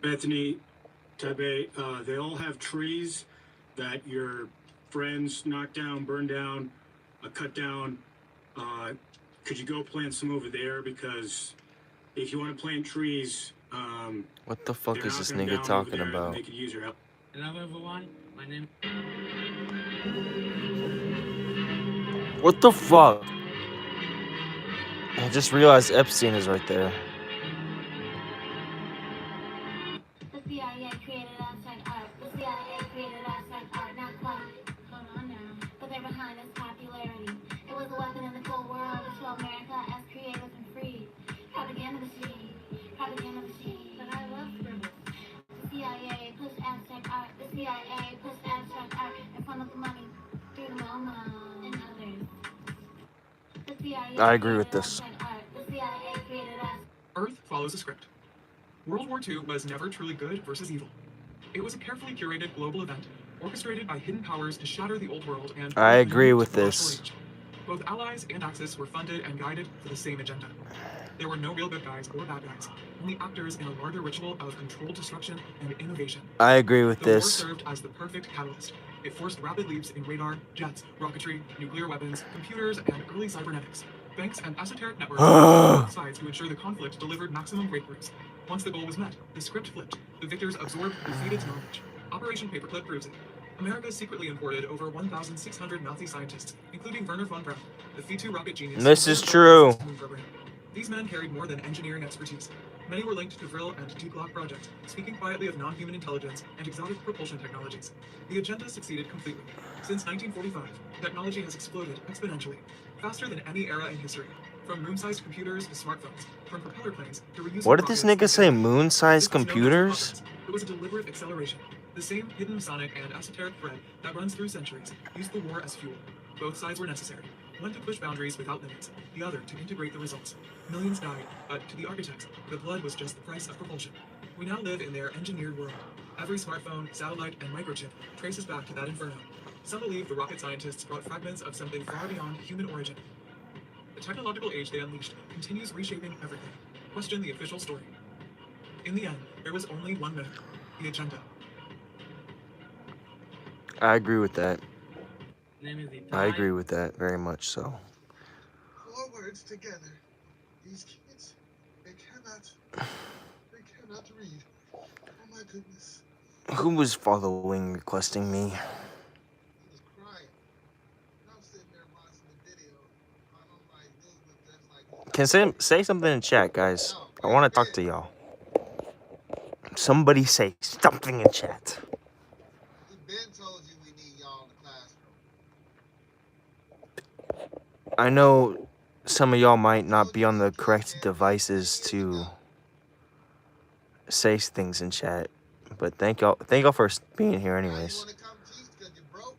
Bethany, Tebet, they all have trees that your friends knocked down, burned down, cut down. Could you go plant some over there? Because if you want to plant trees, what the fuck is this nigga talking about? They could use your help. Hello everyone, my name... What the fuck? I just realized Epstein is right there. The CIA created abstract art. The CIA created abstract art, not quite. Hold on now. But they're behind its popularity. It was a weapon in the cold world to show America as creative and free. Propaganda machine. Propaganda machine. But I love scribbles. The CIA pushed abstract art. The CIA pushed abstract art in front of the money through the MoMA and others. The CIA I agree with this. The CIA created abstract. Earth follows a script. World War II was never truly good versus evil. It was a carefully curated global event, orchestrated by hidden powers to shatter the old world and... I agree with this. Both Allies and Axis were funded and guided for the same agenda. There were no real good guys or bad guys, only actors in a larger ritual of controlled destruction and innovation. I agree with The war this. served as the perfect catalyst. It forced rapid leaps in radar, jets, rocketry, nuclear weapons, computers, and early cybernetics. Banks and esoteric networks worked on both sides to ensure the conflict delivered maximum breakthroughs. Once the goal was met, the script flipped. The victors absorbed defeated's knowledge. Operation Paperclip proves it. America secretly imported over 1,600 Nazi scientists, including Werner von Braun, the V-2 rocket genius. This is who built true. the moon program. These men carried more than engineering expertise. Many were linked to Vril and Deep Lock projects, speaking quietly of non-human intelligence and exotic propulsion technologies. The agenda succeeded completely. Since 1945, technology has exploded exponentially, faster than any era in history. From moon-sized computers to smartphones, from propeller planes to reusable What did this rockets nigga and say? aircraft. Moon-sized This was no computers? natural process. It was a deliberate acceleration. The same hidden Masonic and esoteric thread that runs through centuries used the war as fuel. Both sides were necessary. One to push boundaries without limits, the other to integrate the results. Millions died, but to the architects, the blood was just the price of propulsion. We now live in their engineered world. Every smartphone, satellite, and microchip traces back to that inferno. Some believe the rocket scientists brought fragments of something far beyond human origin. The technological age they unleashed continues reshaping everything. Question the official story. In the end, there was only one winner, the agenda. I agree with that. Name is Itai. I agree with that very much so. 4 words together. These kids, they cannot read. Oh my goodness. Who was following, requesting me? He was crying. And I'm sitting there watching the video. I'm like, dude was just like, Can say something in chat, guys. I want to talk to y'all. Somebody say something in chat. he been told you we need y'all in the classroom. I know some of y'all might not be on the correct devices to say things in chat, but thank y'all for being here Now you anyways. wanna come teach because you're broke?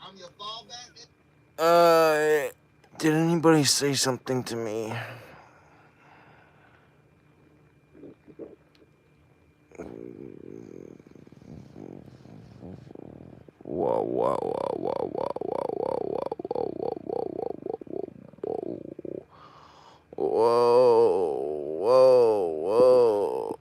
I'm your fallback. Did anybody say something to me? Whoa, whoa, whoa, whoa, whoa, whoa, whoa, whoa, whoa, whoa, whoa,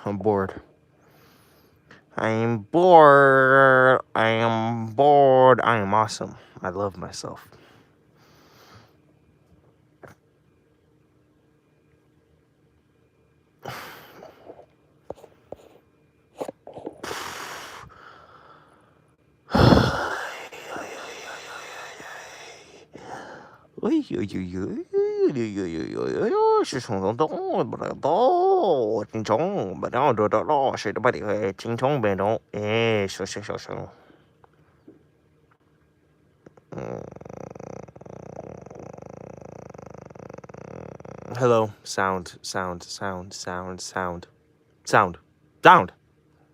I'm bored. I am bored. I am bored. I am awesome. I love myself. Hello, sound.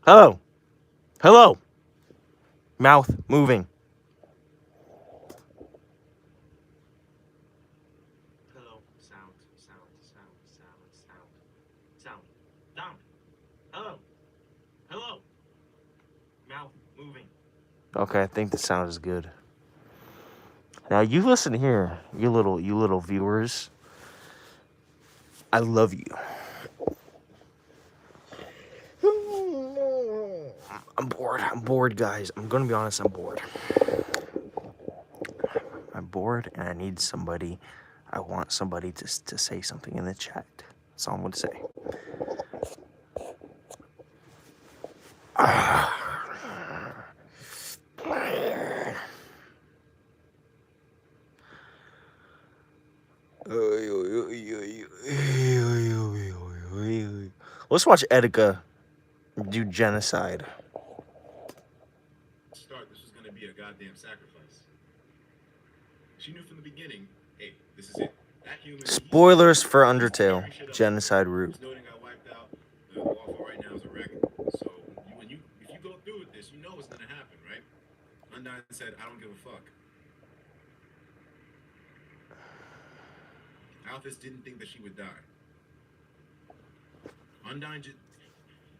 Hello. Hello. Mouth moving. Hello, sound. Down. Hello. Mouth moving. Okay, I think the sound is good. Now you listen here, you little viewers. I love you. I'm bored, guys. I'm gonna be honest, I'm bored. I'm bored and I need somebody. I want somebody to say something in the chat. That's all I'm gonna say. Let's watch Etika do genocide. Start, this was gonna be a goddamn sacrifice. She knew from the beginning, hey, this is it. That human. Spoilers for Undertale. Genocide route. Snowden got wiped out. The waffle right now is a wreck. So if you go through with this, you know what's gonna happen, right? Undyne said, I don't give a fuck. Alphys didn't think that she would die. Undyne just...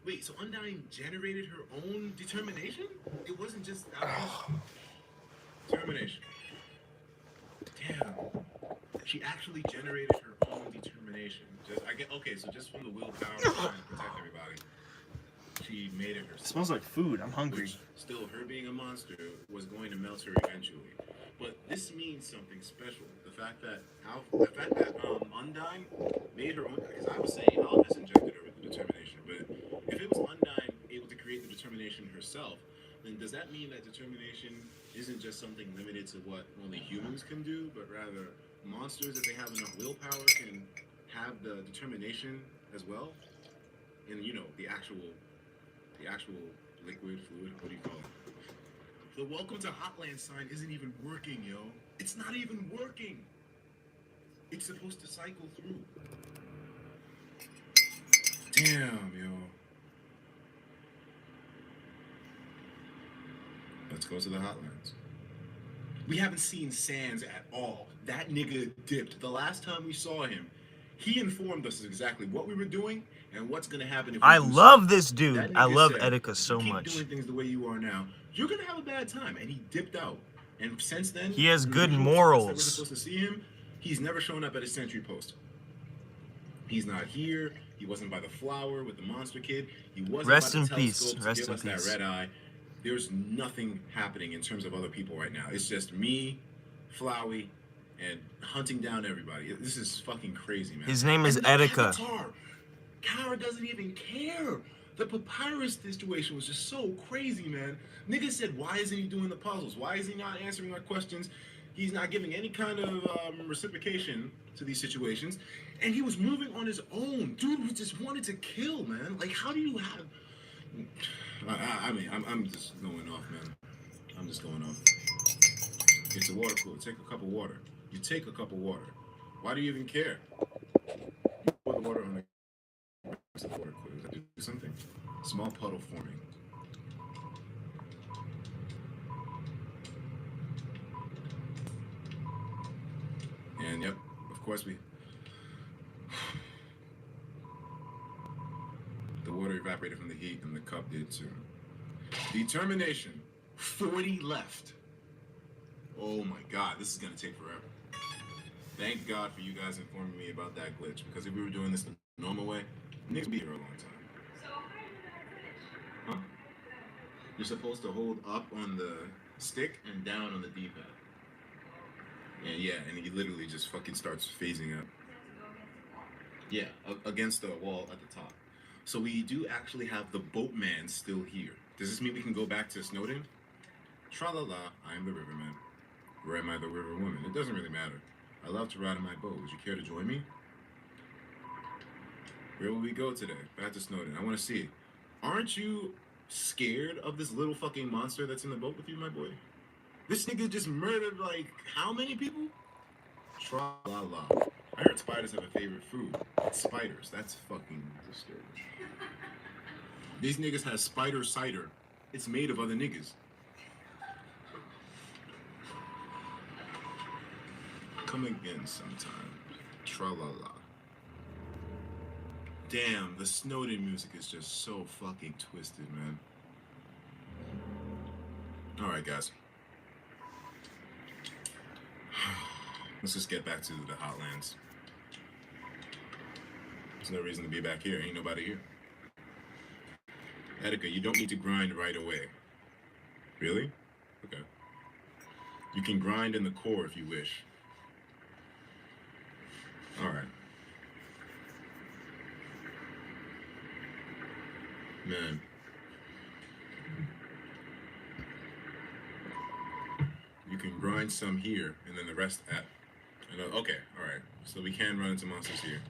Wait, so Undyne generated her own determination? It wasn't just Alphys? Determination. Damn. She actually generated her own determination. So just from the willpower of trying to protect everybody, she made it herself. It smells like food. I'm hungry. Which, still, her being a monster was going to melt her eventually. But this means something special. The fact that Undyne made her own. Because I was saying Alphys injected her with the determination, but if it was Undyne able to create the determination herself, then does that mean that determination isn't just something limited to what only humans can do, but rather monsters, if they have enough willpower, can have the determination as well? And the actual liquid, fluid, what do you call it? The welcome to Hotland sign isn't even working, yo. It's not even working. It's supposed to cycle through. Damn, yo. Let's go to the Hotlands. We haven't seen Sans at all. That nigga dipped. The last time we saw him, he informed us exactly what we were doing and what's gonna happen if we I do love something. this dude. That I nigga love said, Etika so keep much. doing things the way you are now, you're gonna have a bad time. And he dipped out. And since then, He has good That we're morals. supposed to see him. He's never shown up at his sentry post. He's not here. He wasn't by the flower with the monster kid. He wasn't Rest by the in peace. telescope to Rest give in us peace. that red eye. There's nothing happening in terms of other people right now. It's just me, Flowey, and hunting down everybody. This is fucking crazy, man. His name is And the Etika. Avatar. Kara doesn't even care. The papyrus situation was just so crazy, man. Nigga said, why isn't he doing the puzzles? Why is he not answering our questions? He's not giving any kind of reciprocation to these situations. And he was moving on his own. Dude who just wanted to kill, man. Like, how do you have... I'm just going off, man. I'm just going off. It's a water cooler. Take a cup of water. You take a cup of water. Why do you even care? You pour the water on the water cooler. Does that do something? Small puddle forming. And yep, of course we... The water evaporated from the heat and the cup did too. Determination. 40 left. Oh my god, this is gonna take forever. Thank God for you guys informing me about that glitch, because if we were doing this the normal way, niggas be here a long time. Huh? You're supposed to hold up on the stick and down on the D-pad. And yeah, and he literally just fucking starts phasing up. Yeah, against the wall at the top. So we do actually have the boatman still here. Does this mean we can go back to Snowden? Tra-la-la, I am the riverman. Or am I the river woman? It doesn't really matter. I love to ride in my boat. Would you care to join me? Where will we go today? Back to Snowden. I want to see. Aren't you scared of this little fucking monster that's in the boat with you, my boy? This nigga just murdered, like, how many people? Tra-la-la. I heard spiders have a favorite food. It's spiders. That's fucking disturbing. These niggas have spider cider. It's made of other niggas. Come again sometime. Tra-la-la. Damn, the Snowden music is just so fucking twisted, man. Alright, guys. Let's just get back to the Hotlands. There's no reason to be back here. Ain't nobody here. Etika, you don't need to grind right away. Really? Okay. You can grind in the core if you wish. Alright. Man. You can grind some here, and then the rest at... Okay, alright. So we can run into monsters here.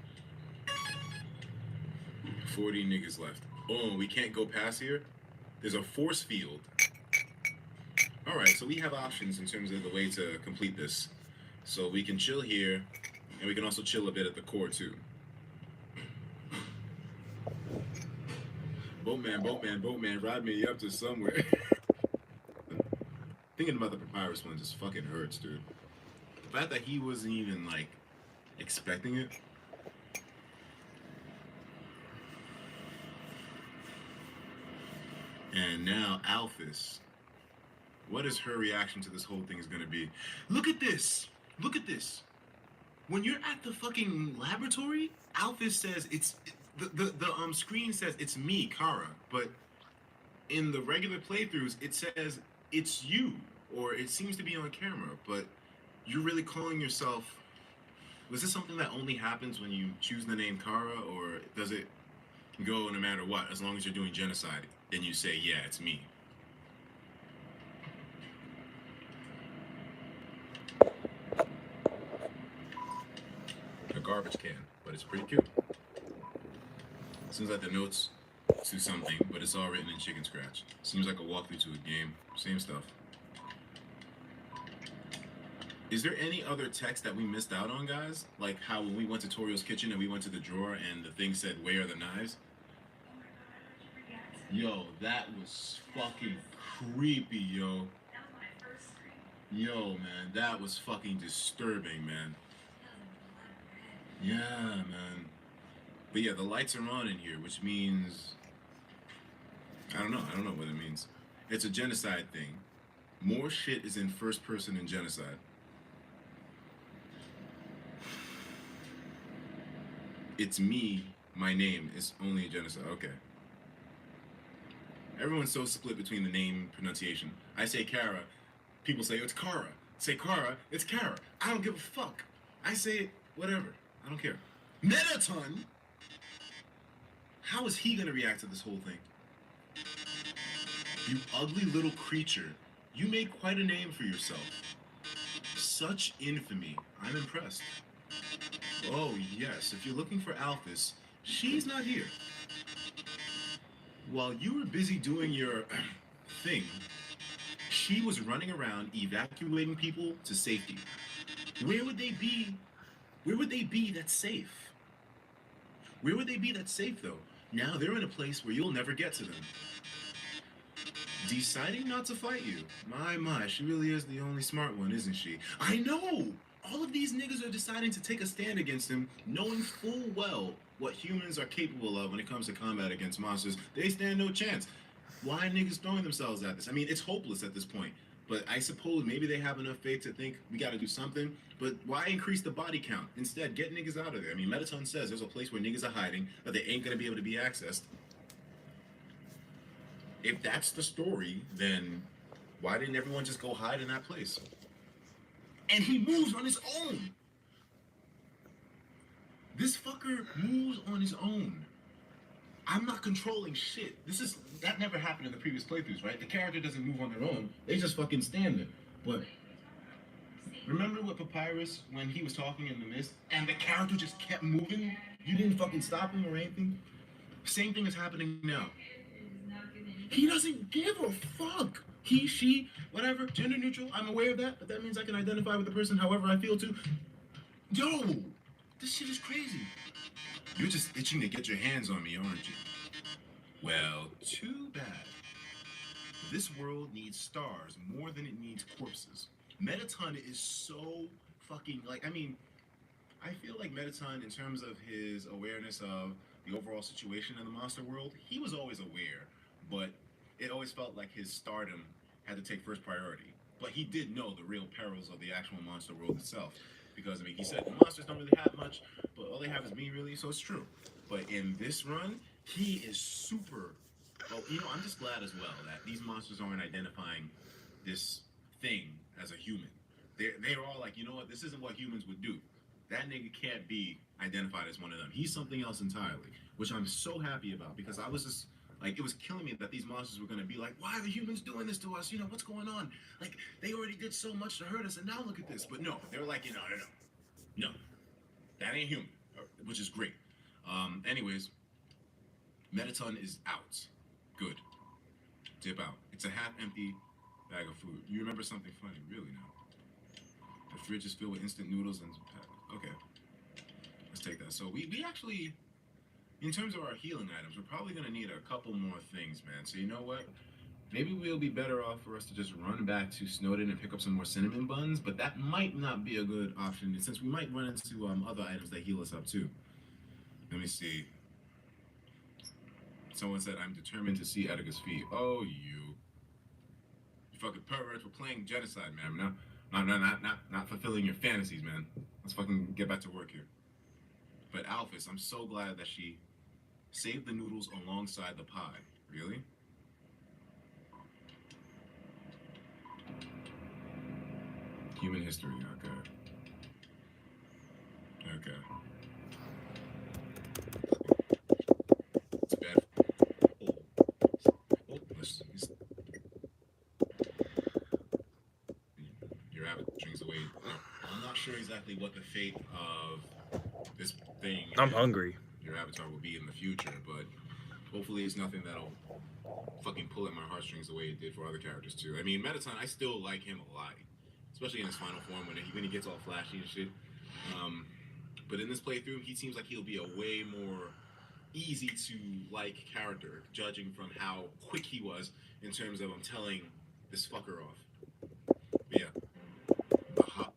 40 niggas left. Oh, we can't go past here? There's a force field. Alright, so we have options in terms of the way to complete this. So we can chill here, and we can also chill a bit at the core too. Boatman, ride me up to somewhere. Thinking about the papyrus one just fucking hurts, dude. The fact that he wasn't even, like, expecting it. And now Alphys. What is her reaction to this whole thing is gonna be? Look at this! Look at this! When you're at the fucking laboratory, Alphys says the screen says it's me, Kara, but in the regular playthroughs it says it's you, or it seems to be on camera, but you're really calling yourself. Was this something that only happens when you choose the name Kara, or does it go no matter what, as long as you're doing genocide, then you say, yeah, it's me? A garbage can, but it's pretty cute. Seems like the notes to something, but it's all written in chicken scratch. Seems like a walkthrough to a game. Same stuff. Is there any other text that we missed out on, guys? Like how when we went to Torio's kitchen and we went to the drawer and the thing said, "Where are the knives?" Yo, that was fucking creepy, yo. Yo, man, that was fucking disturbing, man. Yeah, man. But yeah, the lights are on in here, which means... I don't know what it means. It's a genocide thing. More shit is in first person in genocide. It's me, my name is only a genocide. Okay. Everyone's so split between the name pronunciation. I say Kara, people say, oh, it's Kara. Say Kara, it's Kara. I don't give a fuck. I say it, whatever. I don't care. Mettaton? How is he gonna react to this whole thing? You ugly little creature. You made quite a name for yourself. Such infamy. I'm impressed. Oh, yes, if you're looking for Alphys, she's not here. While you were busy doing your thing, she was running around evacuating people to safety. Where would they be? Where would they be that's safe? Where would they be that's safe, though? Now they're in a place where you'll never get to them. Deciding not to fight you. My, she really is the only smart one, isn't she? I know! All of these niggas are deciding to take a stand against him, knowing full well what humans are capable of when it comes to combat against monsters. They stand no chance. Why are niggas throwing themselves at this? I mean, it's hopeless at this point. But I suppose maybe they have enough faith to think we gotta do something. But why increase the body count? Instead, get niggas out of there. I mean, Mettaton says there's a place where niggas are hiding, that they ain't gonna be able to be accessed. If that's the story, then why didn't everyone just go hide in that place? And he moves on his own. This fucker moves on his own. I'm not controlling shit. That never happened in the previous playthroughs, right? The character doesn't move on their own. They just fucking stand there. But remember with Papyrus when he was talking in the mist and the character just kept moving? You didn't fucking stop him or anything? Same thing is happening now. He doesn't give a fuck. He, she, whatever, gender neutral. I'm aware of that, but that means I can identify with the person however I feel to. Yo, this shit is crazy. You're just itching to get your hands on me, aren't you? Well, too bad. This world needs stars more than it needs corpses. Mettaton is so fucking, like, I mean, I feel like Mettaton, in terms of his awareness of the overall situation in the monster world, he was always aware, but it always felt like his stardom had to take first priority. But he did know the real perils of the actual monster world itself. Because, I mean, he said the monsters don't really have much, but all they have is me, really, so it's true. But in this run, he is super... Oh, you know, I'm just glad as well that these monsters aren't identifying this thing as a human. They're all like, you know what, this isn't what humans would do. That nigga can't be identified as one of them. He's something else entirely, which I'm so happy about, because I was just... Like, it was killing me that these monsters were going to be like, why are the humans doing this to us? You know, what's going on? Like, they already did so much to hurt us, and now look at this. But no, they were like, no, that ain't human, which is great. Anyways, Metaton is out. Good. Dip out. It's a half-empty bag of food. You remember something funny, really now. The fridge is filled with instant noodles and... Okay. Let's take that. So we actually... In terms of our healing items, we're probably going to need a couple more things, man. So you know what? Maybe we'll be better off for us to just run back to Snowden and pick up some more cinnamon buns, but that might not be a good option since we might run into other items that heal us up too. Let me see. Someone said, I'm determined to see Attica's feet. Oh, you fucking perverts. We're playing genocide, man. Not fulfilling your fantasies, man. Let's fucking get back to work here. But Alphys, I'm so glad that she saved the noodles alongside the pie. Really? Human history, okay. Okay. It's bad. Your abbot drinks away. I'm not sure exactly what the fate of this thing I'm hungry. Your avatar will be in the future, but hopefully it's nothing that'll fucking pull at my heartstrings the way it did for other characters too. I mean, Metaton, I still like him a lot, especially in his final form when he gets all flashy and shit. But in this playthrough, he seems like he'll be a way more easy to like character, judging from how quick he was in terms of telling this fucker off. But yeah, the hot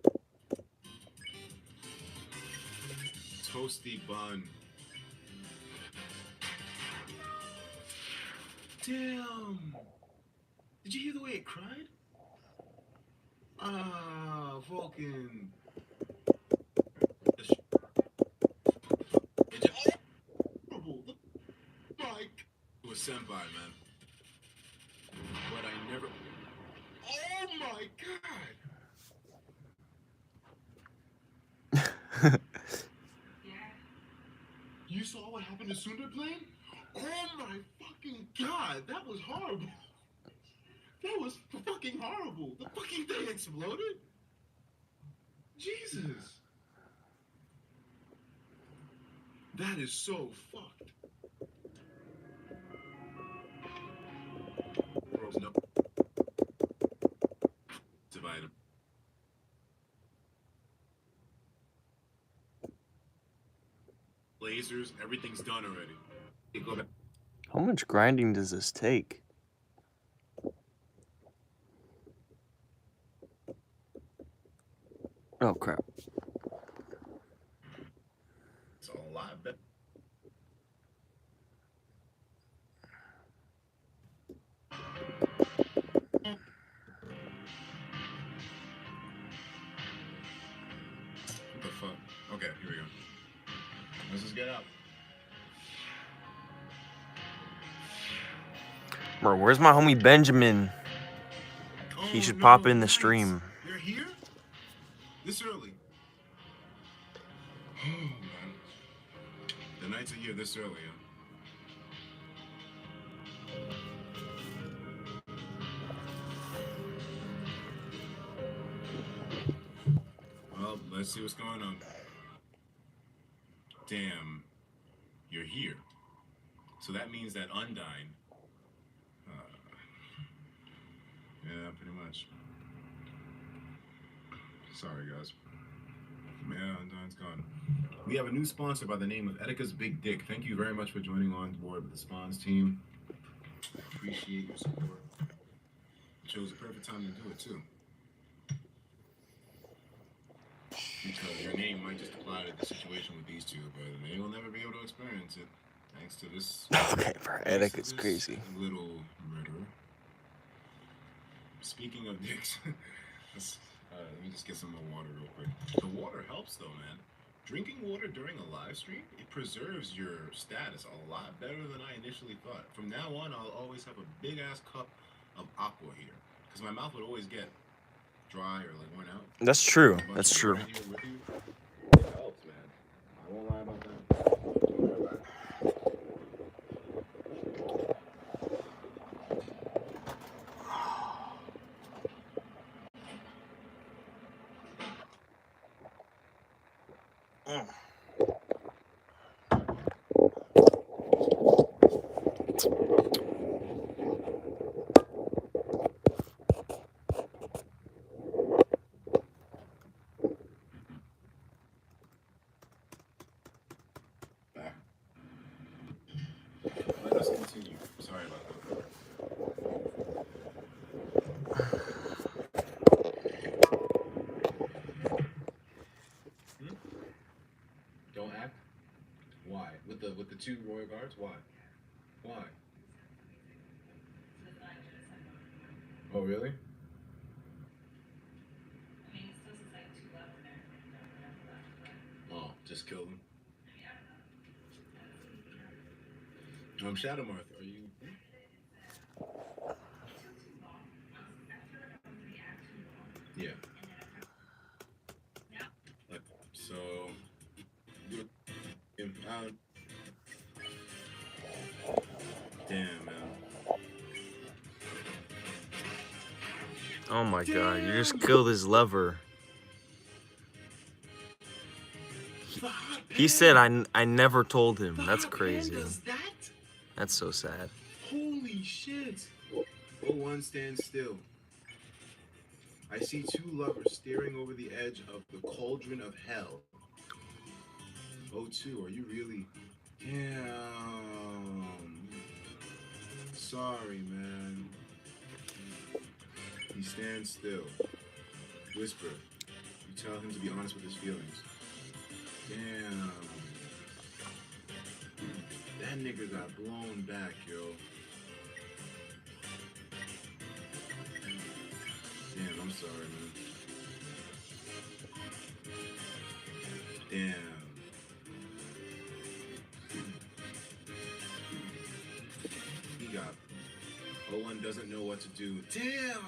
toasty bun. Damn! Did you hear the way it cried? Ah, Vulcan. It just horrible. Mike was senpai, man. But I never. Oh my god! You saw what happened to Sundar plane? Oh my fucking god! That was horrible. That was fucking horrible. The fucking thing exploded. Jesus. That is so fucked. No. Divide him. Lasers, everything's done already. You go back. How much grinding does this take? Oh crap. It's a lot better. What the fuck? Okay, here we go. Let's just get up. Bro, where's my homie Benjamin? He should pop in the Knights. stream. You're here? This early? Oh, man. The Knights are here this early, huh? Well, let's see what's going on. Damn, you're here. So that means that Undyne... yeah, pretty much. Sorry, guys. Yeah, Undyne's gone. We have a new sponsor by the name of Attica's Big Dick. Thank you very much for joining on board with the Spawns team. Appreciate your support. Chose the perfect time to do it, too. Because your name might just apply to the situation with these two, but they will never be able to experience it. Thanks to this... Okay, for Attica's crazy. Little murderer. Speaking of dicks, let me just get some more water real quick. The water helps though, man. Drinking water during a live stream, it preserves your status a lot better than I initially thought. From now on, I'll always have a big ass cup of aqua here, because my mouth would always get dry or like worn out. That's true. That's true. It helps, man. I won't lie about that. Let's continue. Sorry about that. Don't act? Why? With the two royal guards? Why? Why? Oh really? Oh, just kill them. Shadow Martha, are you? Yeah. Like, so. Damn, man. Oh my god, you just killed his lover. He said I never told him. That's crazy. That's so sad. Holy shit. O1 stands still. I see two lovers staring over the edge of the cauldron of hell. O2, are you really? Damn. Sorry, man. He stands still. Whisper. You tell him to be honest with his feelings. Damn. That nigga got blown back, yo. Damn, I'm sorry, man. Damn. He got. O1 doesn't know what to do. Damn!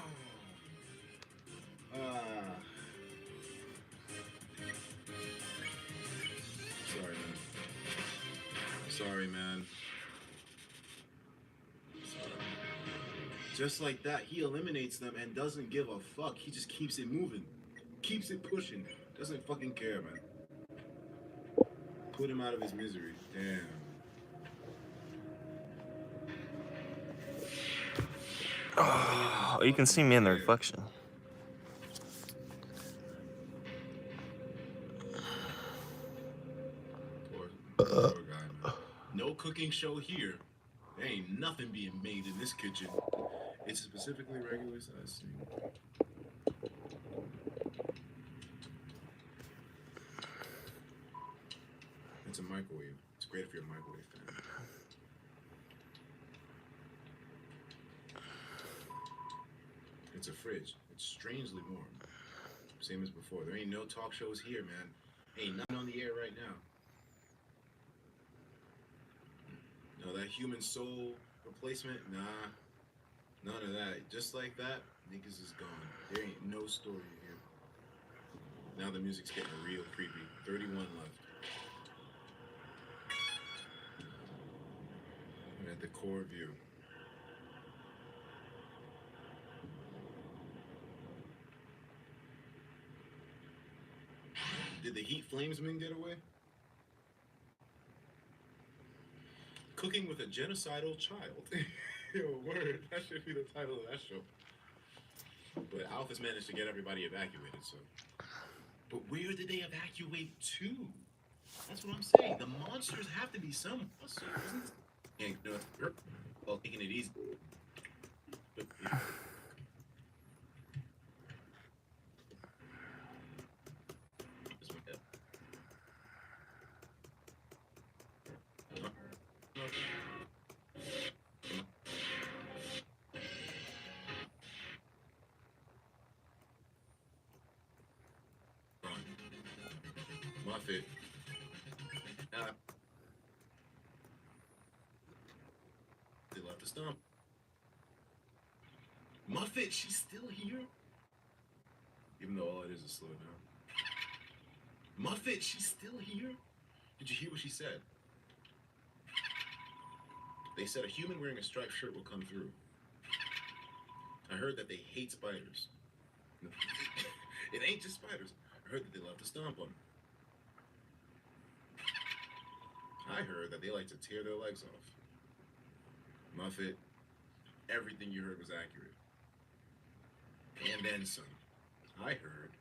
Sorry, man. Sorry, man. Sorry. Just like that, he eliminates them and doesn't give a fuck. He just keeps it moving. Keeps it pushing. Doesn't fucking care, man. Put him out of his misery. Damn. Oh, you can see me in the reflection. Poor guy, man. No cooking show here. There ain't nothing being made in this kitchen. It's a specifically regular size thing. It's a microwave. It's great if you're a microwave fan. It's a fridge. It's strangely warm. Same as before. There ain't no talk shows here, man. Ain't nothing on the air right now. No, that human soul replacement, nah. None of that. Just like that, niggas is gone. There ain't no story here. Now the music's getting real creepy. 31 left. We're at the core view. Did the Heat Flamesmen get away? Cooking with a genocidal child. Yo, word. That should be the title of that show. But Alphas managed to get everybody evacuated, so. But where did they evacuate to? That's what I'm saying. The monsters have to be somewhere. So isn't it? Well, taking it easy. But, Muffet. They left the stump. Muffet, she's still here? Even though all it is slow down. Muffet, she's still here? Did you hear what she said? They said a human wearing a striped shirt will come through. I heard that they hate spiders. It ain't just spiders. I heard that they love to stomp on them. I heard that they like to tear their legs off. Muffet, everything you heard was accurate. And then some. I heard.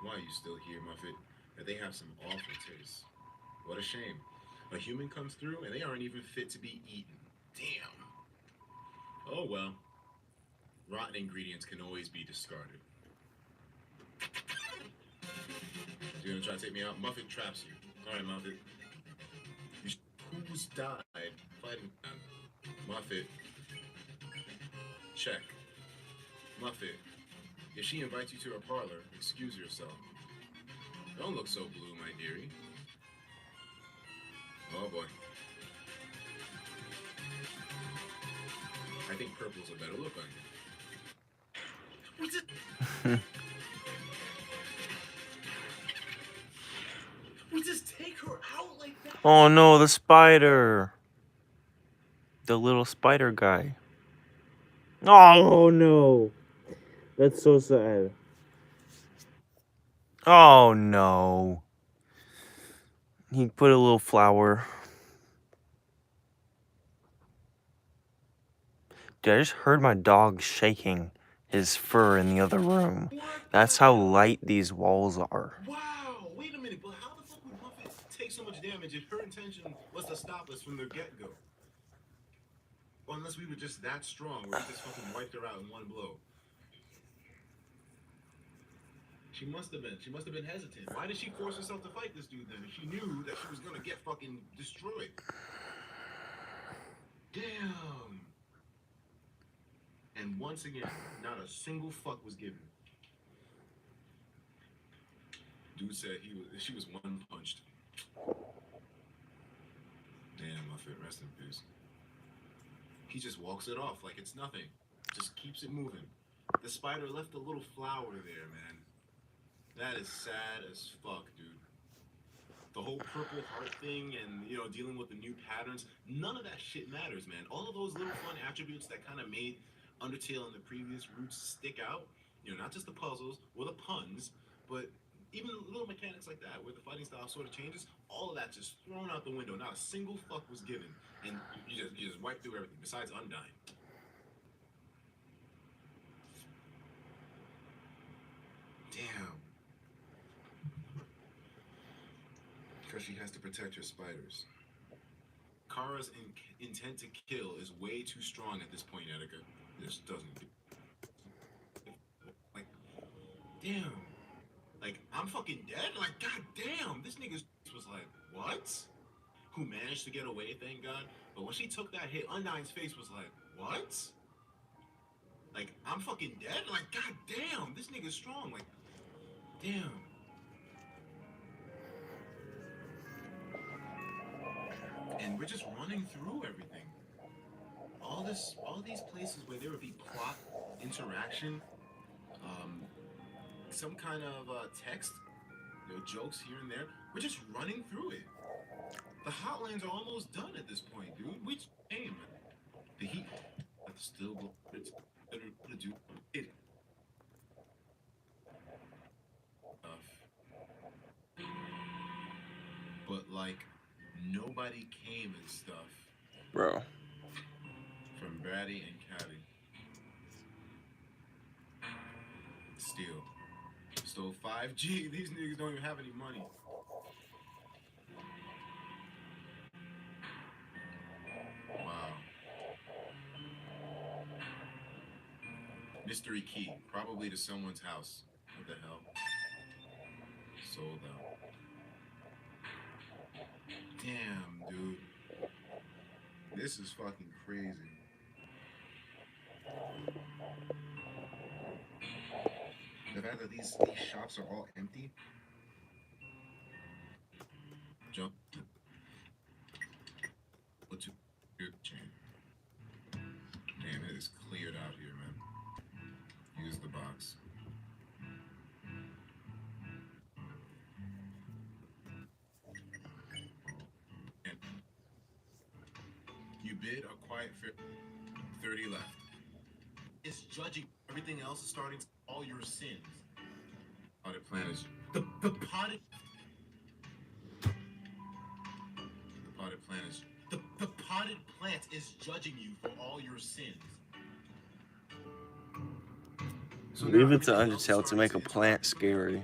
Why are you still here, Muffet? That they have some awful taste. What a shame. A human comes through and they aren't even fit to be eaten. Damn. Oh well. Rotten ingredients can always be discarded. So you're gonna try to take me out? Muffet traps you. Alright, Muffet. Who's died fighting them? Muffet. Check. Muffet. If she invites you to her parlor, excuse yourself. Don't look so blue, my dearie. Oh boy. I think purple's a better look on you. What's it? We just take her out like that? Oh no, the spider. The little spider guy. Oh no. That's so sad. Oh no. He put a little flower. Dude, I just heard my dog shaking his fur in the other room. That's how light these walls are. Wow, wait a minute, but how the fuck would Muffet take so much damage if her intention was to stop us from the get-go? Well, unless we were just that strong, where we just fucking wiped her out in one blow. She must have been hesitant. Why did she force herself to fight this dude then if she knew that she was gonna get fucking destroyed? Damn. And once again, not a single fuck was given. Dude said she was one punched. Damn, Muffet, rest in peace. He just walks it off like it's nothing. Just keeps it moving. The spider left a little flower there, man. That is sad as fuck, dude. The whole purple heart thing and, you know, dealing with the new patterns, none of that shit matters, man. All of those little fun attributes that kind of made Undertale and the previous roots stick out, you know, not just the puzzles or the puns, but even little mechanics like that, where the fighting style sort of changes, all of that just thrown out the window. Not a single fuck was given, and you just wipe through everything, besides Undyne. Damn. Because she has to protect her spiders. Kara's intent to kill is way too strong at this point, Etika. This doesn't... Like, damn. Like, I'm fucking dead? Like, goddamn, this nigga was like, what? Who managed to get away, thank God. But when she took that hit, Undyne's face was like, what? Like, I'm fucking dead? Like, goddamn, this nigga's strong. Like, damn. And we're just running through everything. All these places where there would be plot, interaction, some kind of text, you know, jokes here and there. We're just running through it. The Hotlands are almost done at this point, dude. We came. The heat still it's better to do it. But like nobody came and stuff. Bro. From Bratty and Caddy. Stole 5G. These niggas don't even have any money. Wow. Mystery key, probably to someone's house. What the hell? Sold out. Damn, dude. This is fucking crazy. The fact that these shops are all empty. Jump. What's your chain? Damn, it is cleared out here, man. Use the box. And you bid a quiet fair. 30 left. It's judging. Everything else is starting to all your sins. Potted plant is the potted. The potted plant is the potted plant is judging you for all your sins. So Leave it to Undertale to make a plant scary.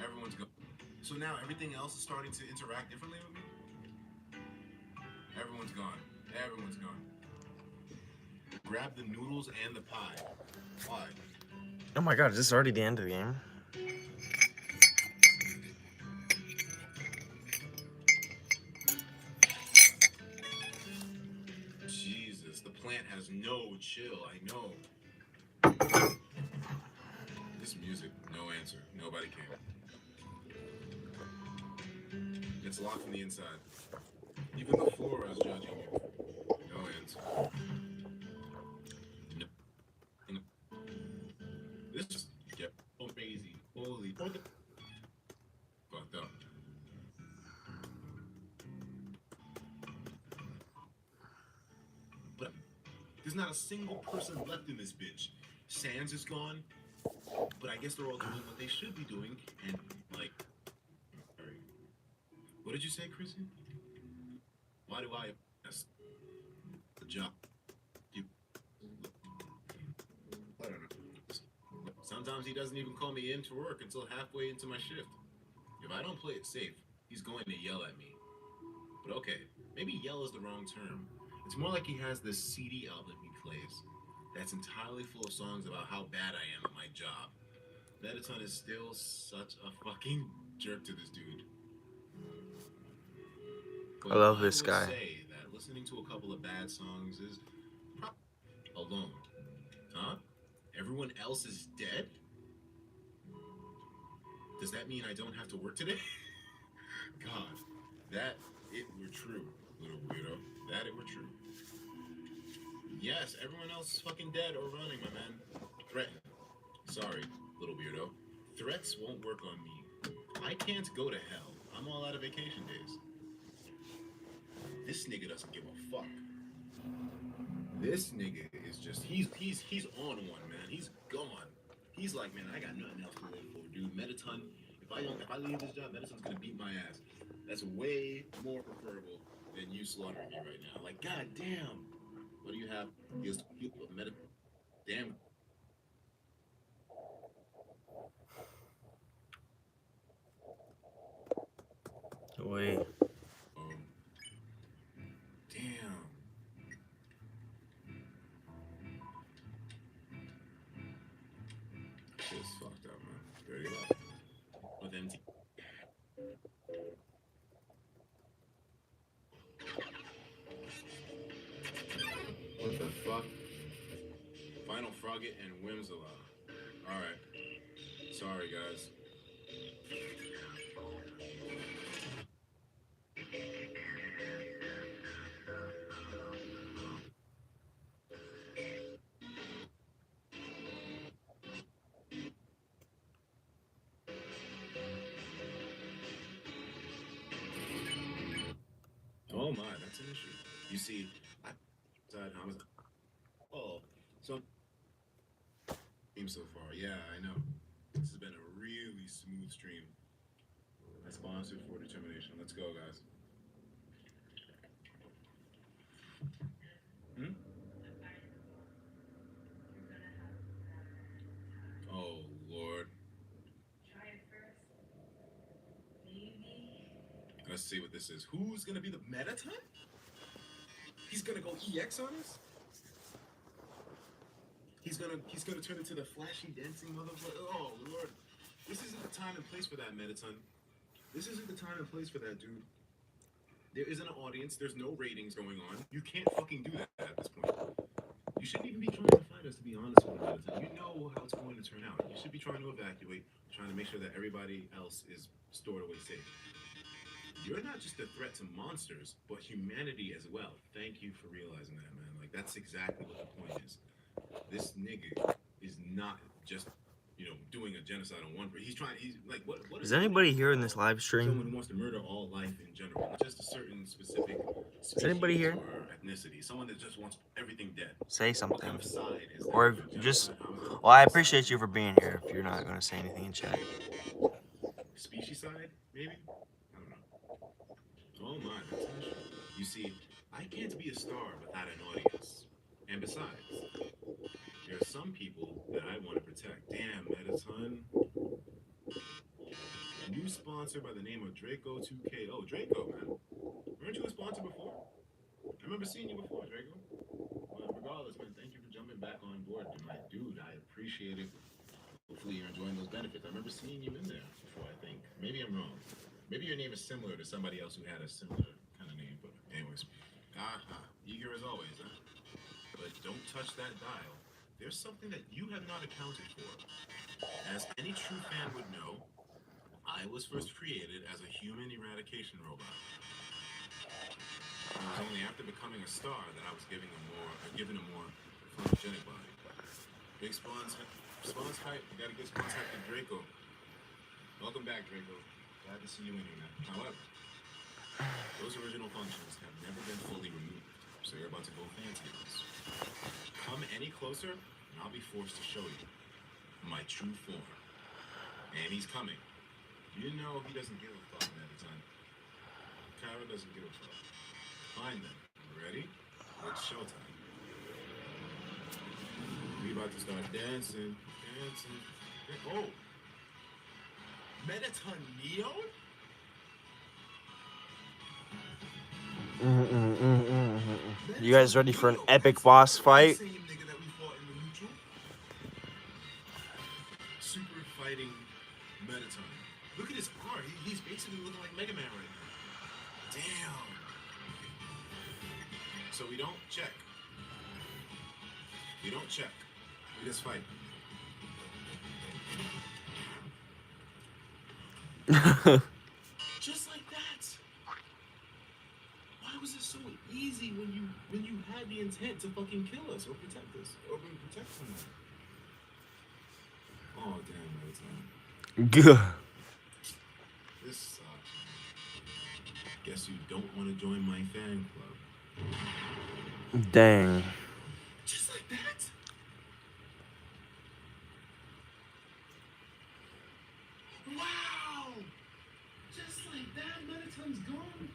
Everyone's going. So So now everything else is starting to interact differently with me? Everyone's gone. Everyone's gone. Grab the noodles and the pie. Why? Oh my god, is this already the end of the game? Jesus, the plant has no chill, I know. This music, no answer. Nobody came. It's locked from the inside. Even the floor is judging you. No answer. No. No. This just get crazy. Holy fucked up. But there's not a single person left in this bitch. Sans is gone, but I guess they're all doing what they should be doing, and like, sorry. What did you say, Chrissy? Why do I? That's the job. You. I don't know. Sometimes he doesn't even call me in to work until halfway into my shift. If I don't play it safe, he's going to yell at me. But okay, maybe yell is the wrong term. It's more like he has this CD album he plays that's entirely full of songs about how bad I am at my job. Metaton is still such a fucking jerk to this dude. But I love this I will guy. say that listening to a couple of bad songs is alone. Huh? Everyone else is dead? Does that mean I don't have to work today? God, that it were true, little weirdo. That it were true. Yes, everyone else is fucking dead or running, my man. Threaten. Sorry, little weirdo. Threats won't work on me. I can't go to hell. I'm all out of vacation days. This nigga doesn't give a fuck. This nigga is just he's on one, man. He's gone. He's like, man, I got nothing else to live for, dude. Metaton, if I leave this job, Metaton's gonna beat my ass. That's way more preferable than you slaughtering me right now. Like, god damn. What do you have? He's Metaton. Damn. Wait. Damn. Shit's fucked up, man. Very well. With empty. What the fuck? Final Frogget and Whimsala. Alright. Sorry, guys. Oh my, that's an issue. You see, I was. Oh, so so far. Yeah, I know. This has been a really smooth stream. I sponsored for determination. Let's go, guys. Hmm? Oh Lord. Let's see what this is. Who's gonna be the Metaton? He's gonna go EX on us? He's gonna turn into the flashy dancing motherfucker. Oh Lord. This isn't the time and place for that, Metaton. This isn't the time and place for that, dude. There isn't an audience. There's no ratings going on. You can't fucking do that at this point. You shouldn't even be trying to fight us, to be honest with you, Metaton. You know how it's going to turn out. You should be trying to evacuate, trying to make sure that everybody else is stored away safe. You're not just a threat to monsters, but humanity as well. Thank you for realizing that, man. Like, that's exactly what the point is. This nigga is not just, doing a genocide on one person. He's like, what Is anybody here in this live someone stream? who wants to murder all life in general, not just a certain specific Is anybody species here? or ethnicity. Someone that just wants everything dead. Say What something. kind of side is that? Or just, well, I appreciate you for being here if you're not going to say anything in chat. Species side, maybe? I don't know. Oh my, that's an issue. You see, I can't be a star without an audience. And besides, there are some people that I want to protect. Damn, Metaton. New sponsor by the name of Draco 2K. Oh, Draco, man. Weren't you a sponsor before? I remember seeing you before, Draco. Well, regardless, man, thank you for jumping back on board, my dude. I appreciate it. Hopefully you're enjoying those benefits. I remember seeing you in there before, I think. Maybe I'm wrong. Maybe your name is similar to somebody else who had a similar kind of name, but anyways. Eager as always, huh? But don't touch that dial. There's something that you have not accounted for. As any true fan would know, I was first created as a human eradication robot. It was only after becoming a star that I was given a more photogenic body. Big Spawn's hype. You gotta get Spawn's hype to Draco. Welcome back, Draco. Glad to see you in here, man. However, those original functions have never been fully removed, so you're about to go fancy with this. Come any closer, and I'll be forced to show you my true form. And he's coming. You know he doesn't give a fuck at the time. Kyra doesn't give a fuck. Fine then. Ready? It's showtime. We about to start dancing. Oh! Mettaton Neo? You guys ready for an epic boss fight? Same nigga that we fought in the neutral. Super fighting Mettaton. Look at his arm. He's basically looking like Mega Man right now. Damn. So we don't check. We just fight. Just like that. Why was it so easy when you had the intent to fucking kill us or protect us or protect someone? Oh damn, Mettaton. Good. This sucks. Guess you don't want to join my fan club. Dang. Just like that? Wow! Just like that, Mettaton's gone.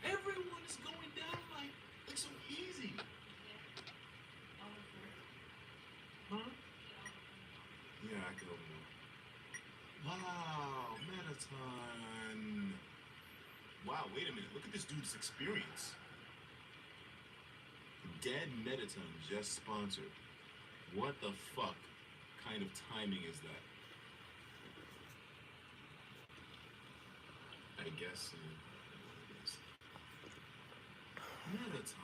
Everyone is going down like so easy. Huh? Yeah, I killed him. Wow, Mettaton. Wow, wait a minute. Look at this dude's experience. Dead Mettaton just sponsored. What the fuck kind of timing is that? I guess. Mettaton.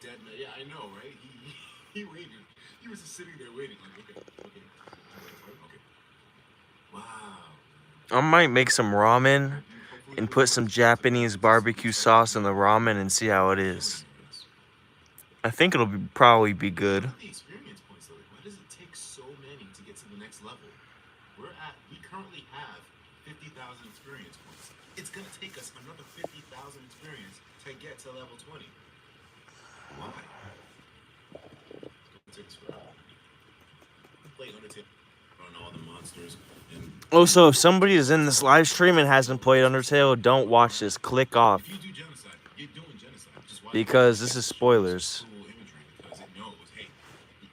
Dead man. Yeah, I know, right? He waited. He was just sitting there waiting. Like, okay. Wow. I might make some ramen and put some Japanese barbecue sauce in the ramen and see how it is. I think it'll probably be good. The experience points, though. Why does it take so many to get to the next level? We currently have 50,000 experience points. It's gonna take us another 50,000 experience to get to level 20. Why? It's gonna take us forever. Play Undertale on all the monsters and. Also, if somebody is in this live stream and hasn't played Undertale, don't watch this. Click off. If you do genocide, you're doing genocide. Just watch Because this is spoilers. cool imagery because it knows, hey,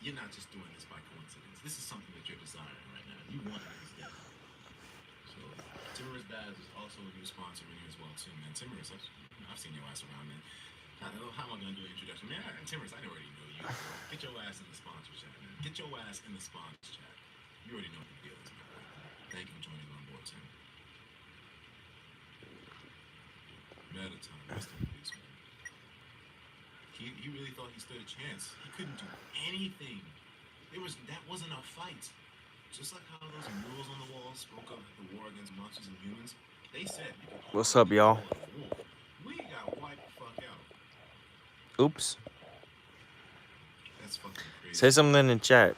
you're not just doing this by coincidence. This is something that you're desiring right now. You want this dead. So, Timorous Bads is also a new sponsor in here as well too, man. Timorous, I've seen your ass around, man. How am I gonna do an introduction, man? Timorous, I already know you. Get your ass in the sponsor chat, man. Get your ass in the sponsor chat. You already know what the deal is, man. Thank you for joining on board, Tim. Mettaton, rest in peace, man. He really thought he stood a chance. He couldn't do anything. That wasn't a fight. Just like how those murals on the wall spoke of the war against monsters and humans, they said. What's up, y'all? We got wiped the fuck out. Oops. That's fucking crazy. Say something in chat.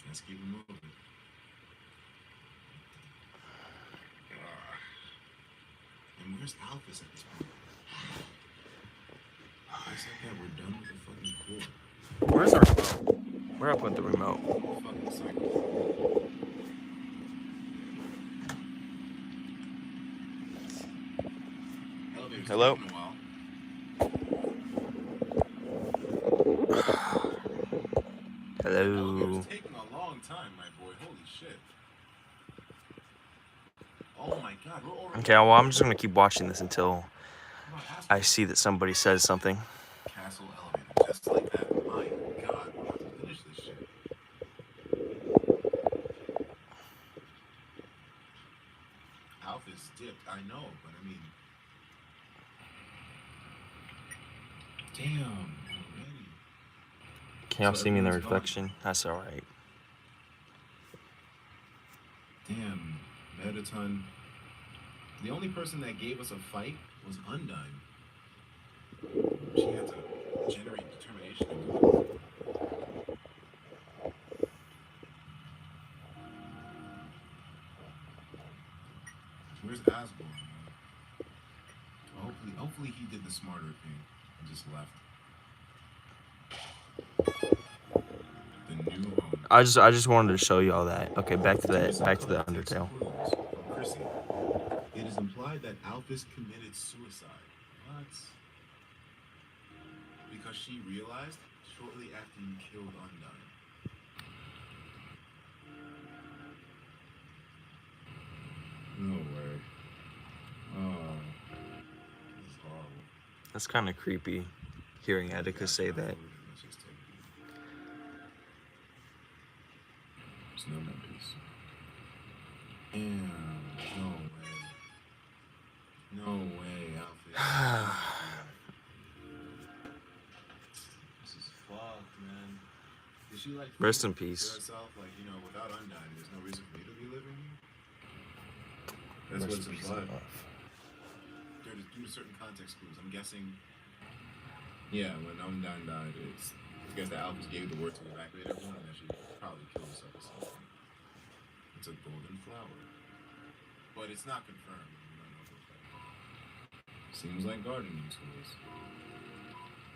Let's keep it moving. And where's Alphys at this point? It's like that we're done with the fucking core. Where's our remote? Where I put the remote? Fucking cycle. Elevator's Hello? taking a while. Hello. Elevator's taking a long long time, my boy. Holy shit. Oh my god, we're over. Okay, well, I'm just gonna keep watching this until Come on, ask I me. see that somebody says something. Castle elevator, just like that. My god, we're about to finish this shit. Alpha is dipped, I know, but I mean, damn, already. Can y'all So see me in the everyone's gone. reflection? That's all right. Damn, Metaton. The only person that gave us a fight was Undyne. She had to generate determination to do it. Where's Asgore? Hopefully he did the smarter thing and just left. The new home. I just wanted to show y'all that. Okay, back to the Undertale. From Chrissy. It is implied that Alphys committed suicide. What? Because she realized shortly after you killed Undyne. No way. Oh, this is horrible. That's kind of creepy, hearing Atticus say that. Let's just take it. There's no memories. And no way. No way, Alphys. This is fucked, man. Did she like Rest in feel peace. herself, like, you know, without Undyne, there's no reason for me to be living here? That's Rest what's in peace, implied. love. Due to certain context clues, I'm guessing. Yeah, when Undyne died, it's I guess the Alphys gave the word to evacuate everyone, and then she probably killed herself or something. It's a golden flower, but it's not confirmed. We don't know for a fact. Seems like gardening tools.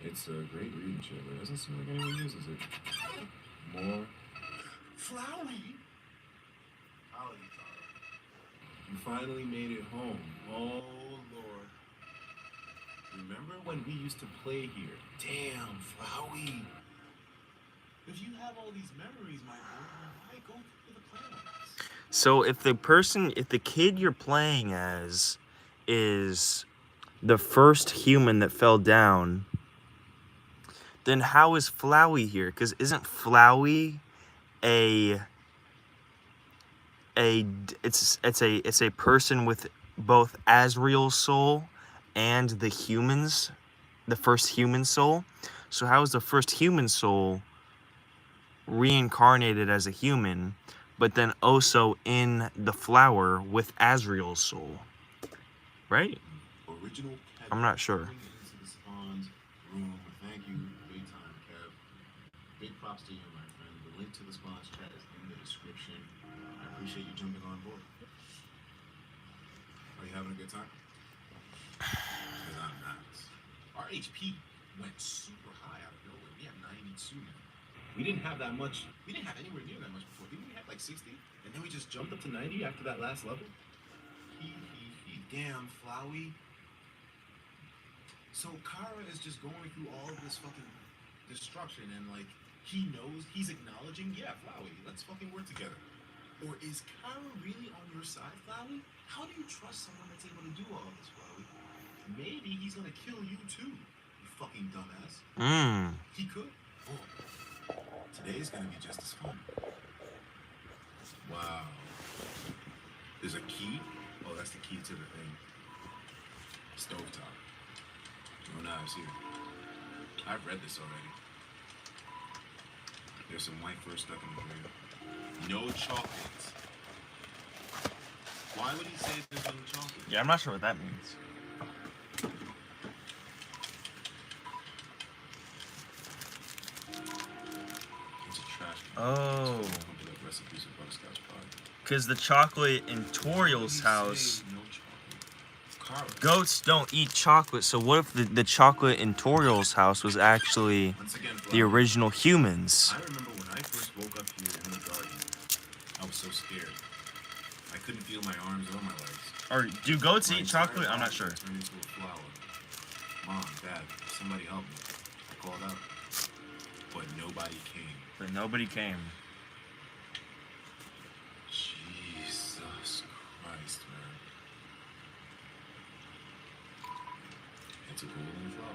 It's a great reading chip, but it doesn't seem like anyone uses it. More flowery. Howdy, Tara. You finally made it home. Oh Lord. Remember when we used to play here? Damn, Flowey. If you have all these memories, my boy, why go through the planets? So if the kid you're playing as is the first human that fell down, then how is Flowey here? Because isn't Flowey it's a person with both Asriel's soul and the first human soul? So how is the first human soul reincarnated as a human, but then also in the flower with Asriel's soul? Right? Original I'm not sure. Into the spawn's room. Thank you, big time, Kev. Big props to you, my friend. The link to the spawn's chat is in the description. I appreciate you jumping on board. Are you having a good time? Because I'm not. Our HP went super high out of nowhere. We have 92 now. We didn't have that much. We didn't have anywhere near that much before. Didn't we have like 60? And then we just jumped up to 90 after that last level? Damn, Flowey. So Kara is just going through all of this fucking destruction and like he knows, he's acknowledging, yeah, Flowey, let's fucking work together. Or is Kara really on your side, Flowey? How do you trust someone that's able to do all of this, Flowey? Maybe he's gonna kill you too, you fucking dumbass. He could. Oh, today's gonna be just as fun. Wow. There's a key? Oh, that's the key to the thing. Stovetop. No knives here. I've read this already. There's some white fur stuck in the grave. No chocolates. Why would he say there's no chocolate? Yeah, I'm not sure what that means. It's a trash can. Oh. Recipes of butterscotch pie. Because the chocolate in Toriel's house, goats don't eat chocolate. So what if the chocolate in Toriel's house was actually the original humans? I remember when I first woke up here in the garden, I was so scared. I couldn't feel my arms or my legs. Or do goats My eat chocolate? entire I'm not body sure. Turned into a flower. Mom, Dad, somebody help me. I called out, but nobody came. But nobody came. It's a golden flower.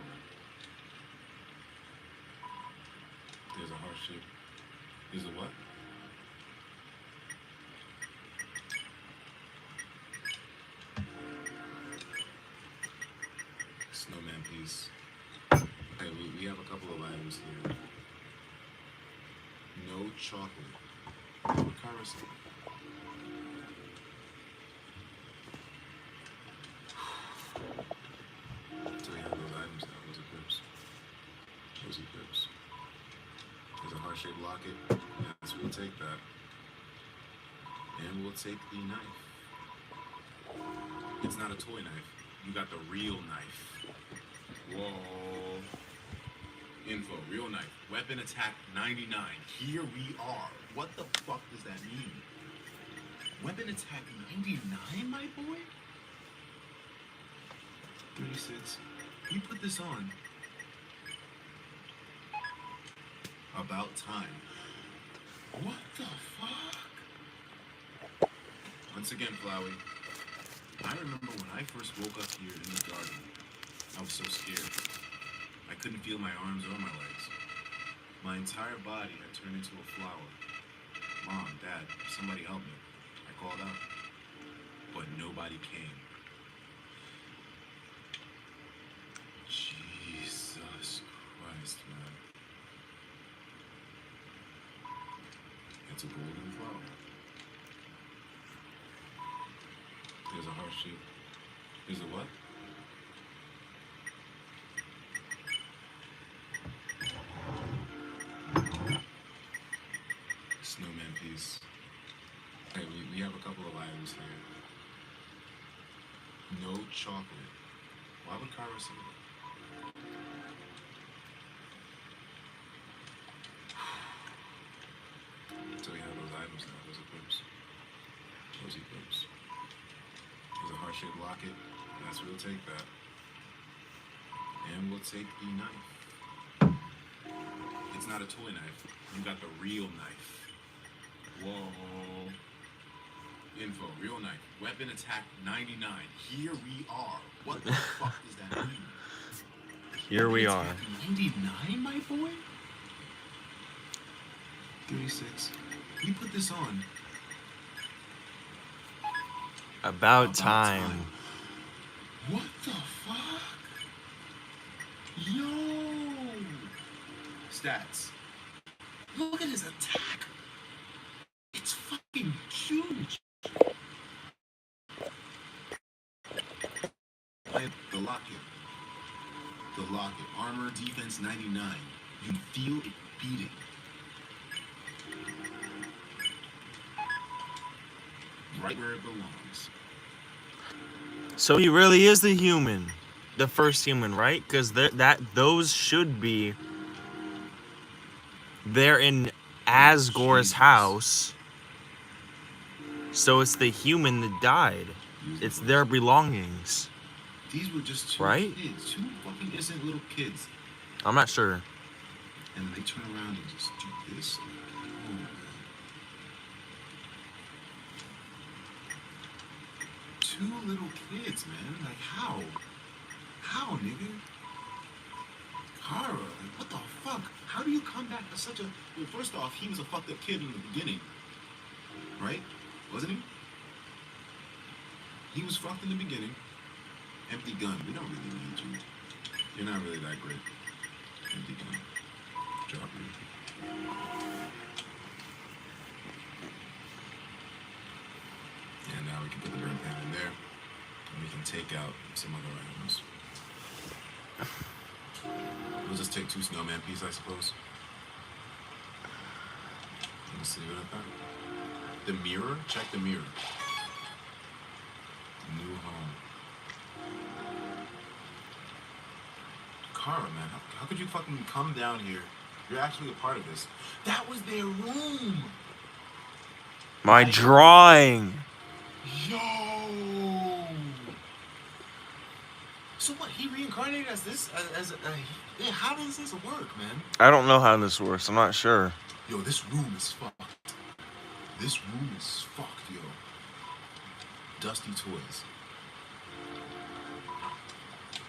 There's a heart shape. There's a what? Snowman piece. Okay, we have a couple of items here. No chocolate. Carousel. So we have those items now. Those are clips. Those are clips. There's a heart-shaped locket. Yes, we'll take that. And we'll take the knife. It's not a toy knife. You got the real knife. Whoa. Info, real knife. Weapon attack 99. Here we are. What the fuck does that mean? Weapon attack 99, my boy? 36. You put this on. About time. What the fuck? Once again, Flowey. I remember when I first woke up here in the garden. I was so scared. I couldn't feel my arms or my legs. My entire body had turned into a flower. Mom, Dad, somebody help me. I called out. But nobody came. Jesus Christ, man. It's a golden flower. There's a heart shape. There's a what? Snowman piece. Okay, we have a couple of items here. No chocolate. Why would Kyra say that? So we have those items now. Those are clips. Those are clips. There's a heart-shaped locket. Yes, we'll take that. And we'll take the knife. It's not a toy knife. You got the real knife. Whoa. Info, real knife. Weapon attack 99. Here we are. What the fuck does that mean? Here we are. 99, my boy? 36. You put this on. About time. What the fuck? Yo! Stats. Look at his attack. It's fucking huge. The locket. The locket. Armor, defense 99. You feel it beating. Right where it belongs. So he really is the human, the first human, right? Because those should be. They're in Asgore's house, so it's the human that died. It's their belongings. These were just two kids, two fucking innocent little kids. I'm not sure. And they turn around and just do this. Oh, man. Two little kids, man. Like, how? How, nigga? Kara, like, what the fuck? How do you come back to such a... Well, first off, he was a fucked up kid in the beginning. Right? Wasn't he? He was fucked in the beginning. Empty gun. We don't really need you. You're not really that great. Empty gun. Drop you. And now we can put the burn pan in there. And we can take out some other items. We'll just take two snowman pieces, I suppose. Let me see what I thought. The mirror? Check the mirror. New home. Kara, man, how could you fucking come down here? You're actually a part of this. That was their room. My drawing. Yo. So what? He reincarnated as this? Yeah, how does this work, man? I don't know how this works. I'm not sure. Yo, this room is fucked. This room is fucked, yo. Dusty toys.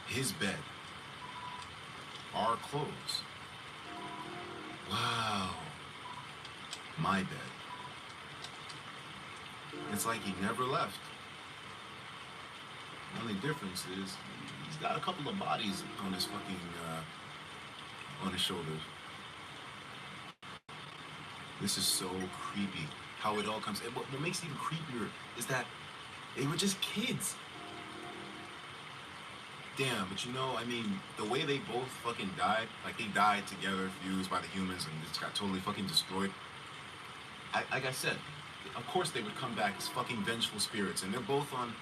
His bed. our clothes. Wow. My bed. It's like he never left. The only difference is he's got a couple of bodies on his fucking, on his shoulders. This is so creepy. How it all comes. And what makes it even creepier is that they were just kids. Damn, but you know, I mean, the way they both fucking died, like they died together, fused by the humans, and just got totally fucking destroyed. Like I said, of course they would come back as fucking vengeful spirits, and they're both on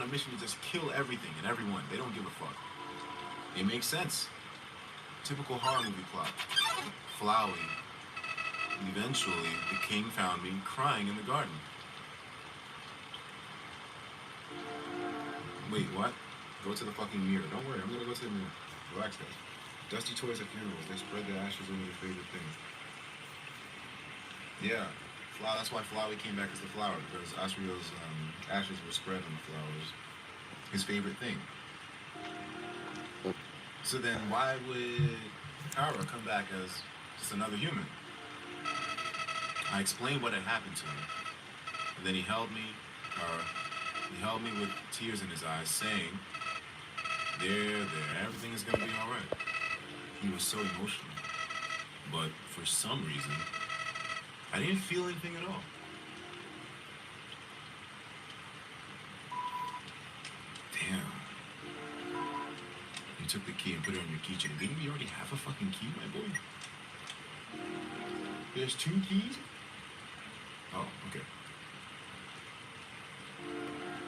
a mission to just kill everything and everyone. They don't give a fuck. It makes sense. Typical horror movie plot. Flowey. Eventually, the king found me crying in the garden. Wait, what? Go to the fucking mirror. Don't worry, I'm gonna go to the mirror. Relax, guys. Dusty toys at funerals. They spread their ashes over their favorite thing. Yeah, that's why Flowey came back as the flower, because Asriel's ashes were spread on the flowers. His favorite thing. So then why would Kara come back as just another human? I explained what had happened to him. And then he held me with tears in his eyes, saying, there, everything is gonna be alright. He was so emotional. But for some reason, I didn't feel anything at all. Damn. You took the key and put it on your keychain. Didn't we already have a fucking key, my boy? There's 2 keys? Oh, okay.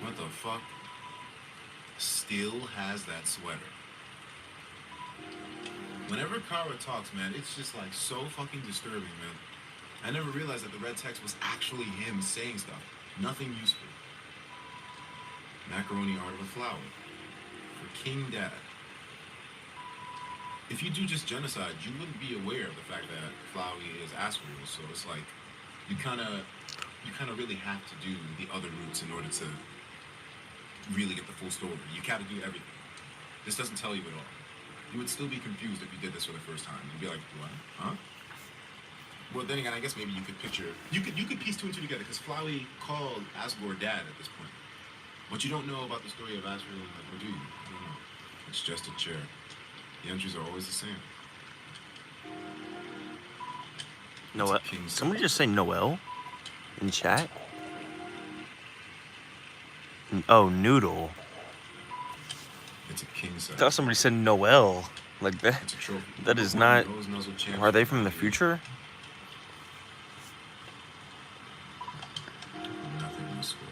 What the fuck? Still has that sweater. Whenever Kara talks, man, it's just like so fucking disturbing, man. I never realized that the red text was actually him saying stuff. Nothing useful. Macaroni art of a flower. For King Dad. If you do just genocide, you wouldn't be aware of the fact that Flowey is Asriel, so it's like you kind of really have to do the other routes in order to really get the full story. You gotta do everything. This doesn't tell you at all. You would still be confused if you did this for the first time. You'd be like, what? Huh? Well, then again, I guess maybe you could picture, you could piece 2 and 2 together, because Flowey called Asgore Dad at this point. What you don't know about the story of Asriel, or do you? I don't know. It's just a chair. The entries are always the same. Noel. Somebody just say Noel in chat. Oh, Noodle. It's a king size. I thought somebody said Noel. Like that. It's a trophy. That is not. Are they from the future? Nothing useful.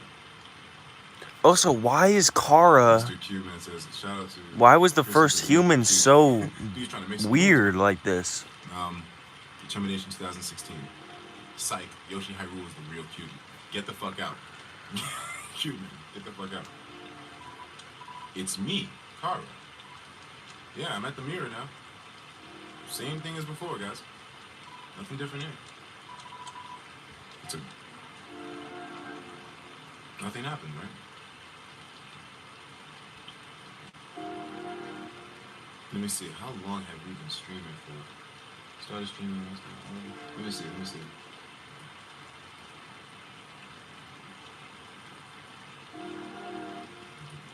Also, why is Kara? Mr. Cuban says, shout out to Why was the first human so weird like this? Determination 2016. Psych. Yoshi Hyrule is the real cutie. Get the fuck out. Cuban, get the fuck out. It's me, Kara. Yeah, I'm at the mirror now. Same thing as before, guys. Nothing different here. Nothing happened, right? Let me see. How long have we been streaming for? Started streaming last night. Let me see.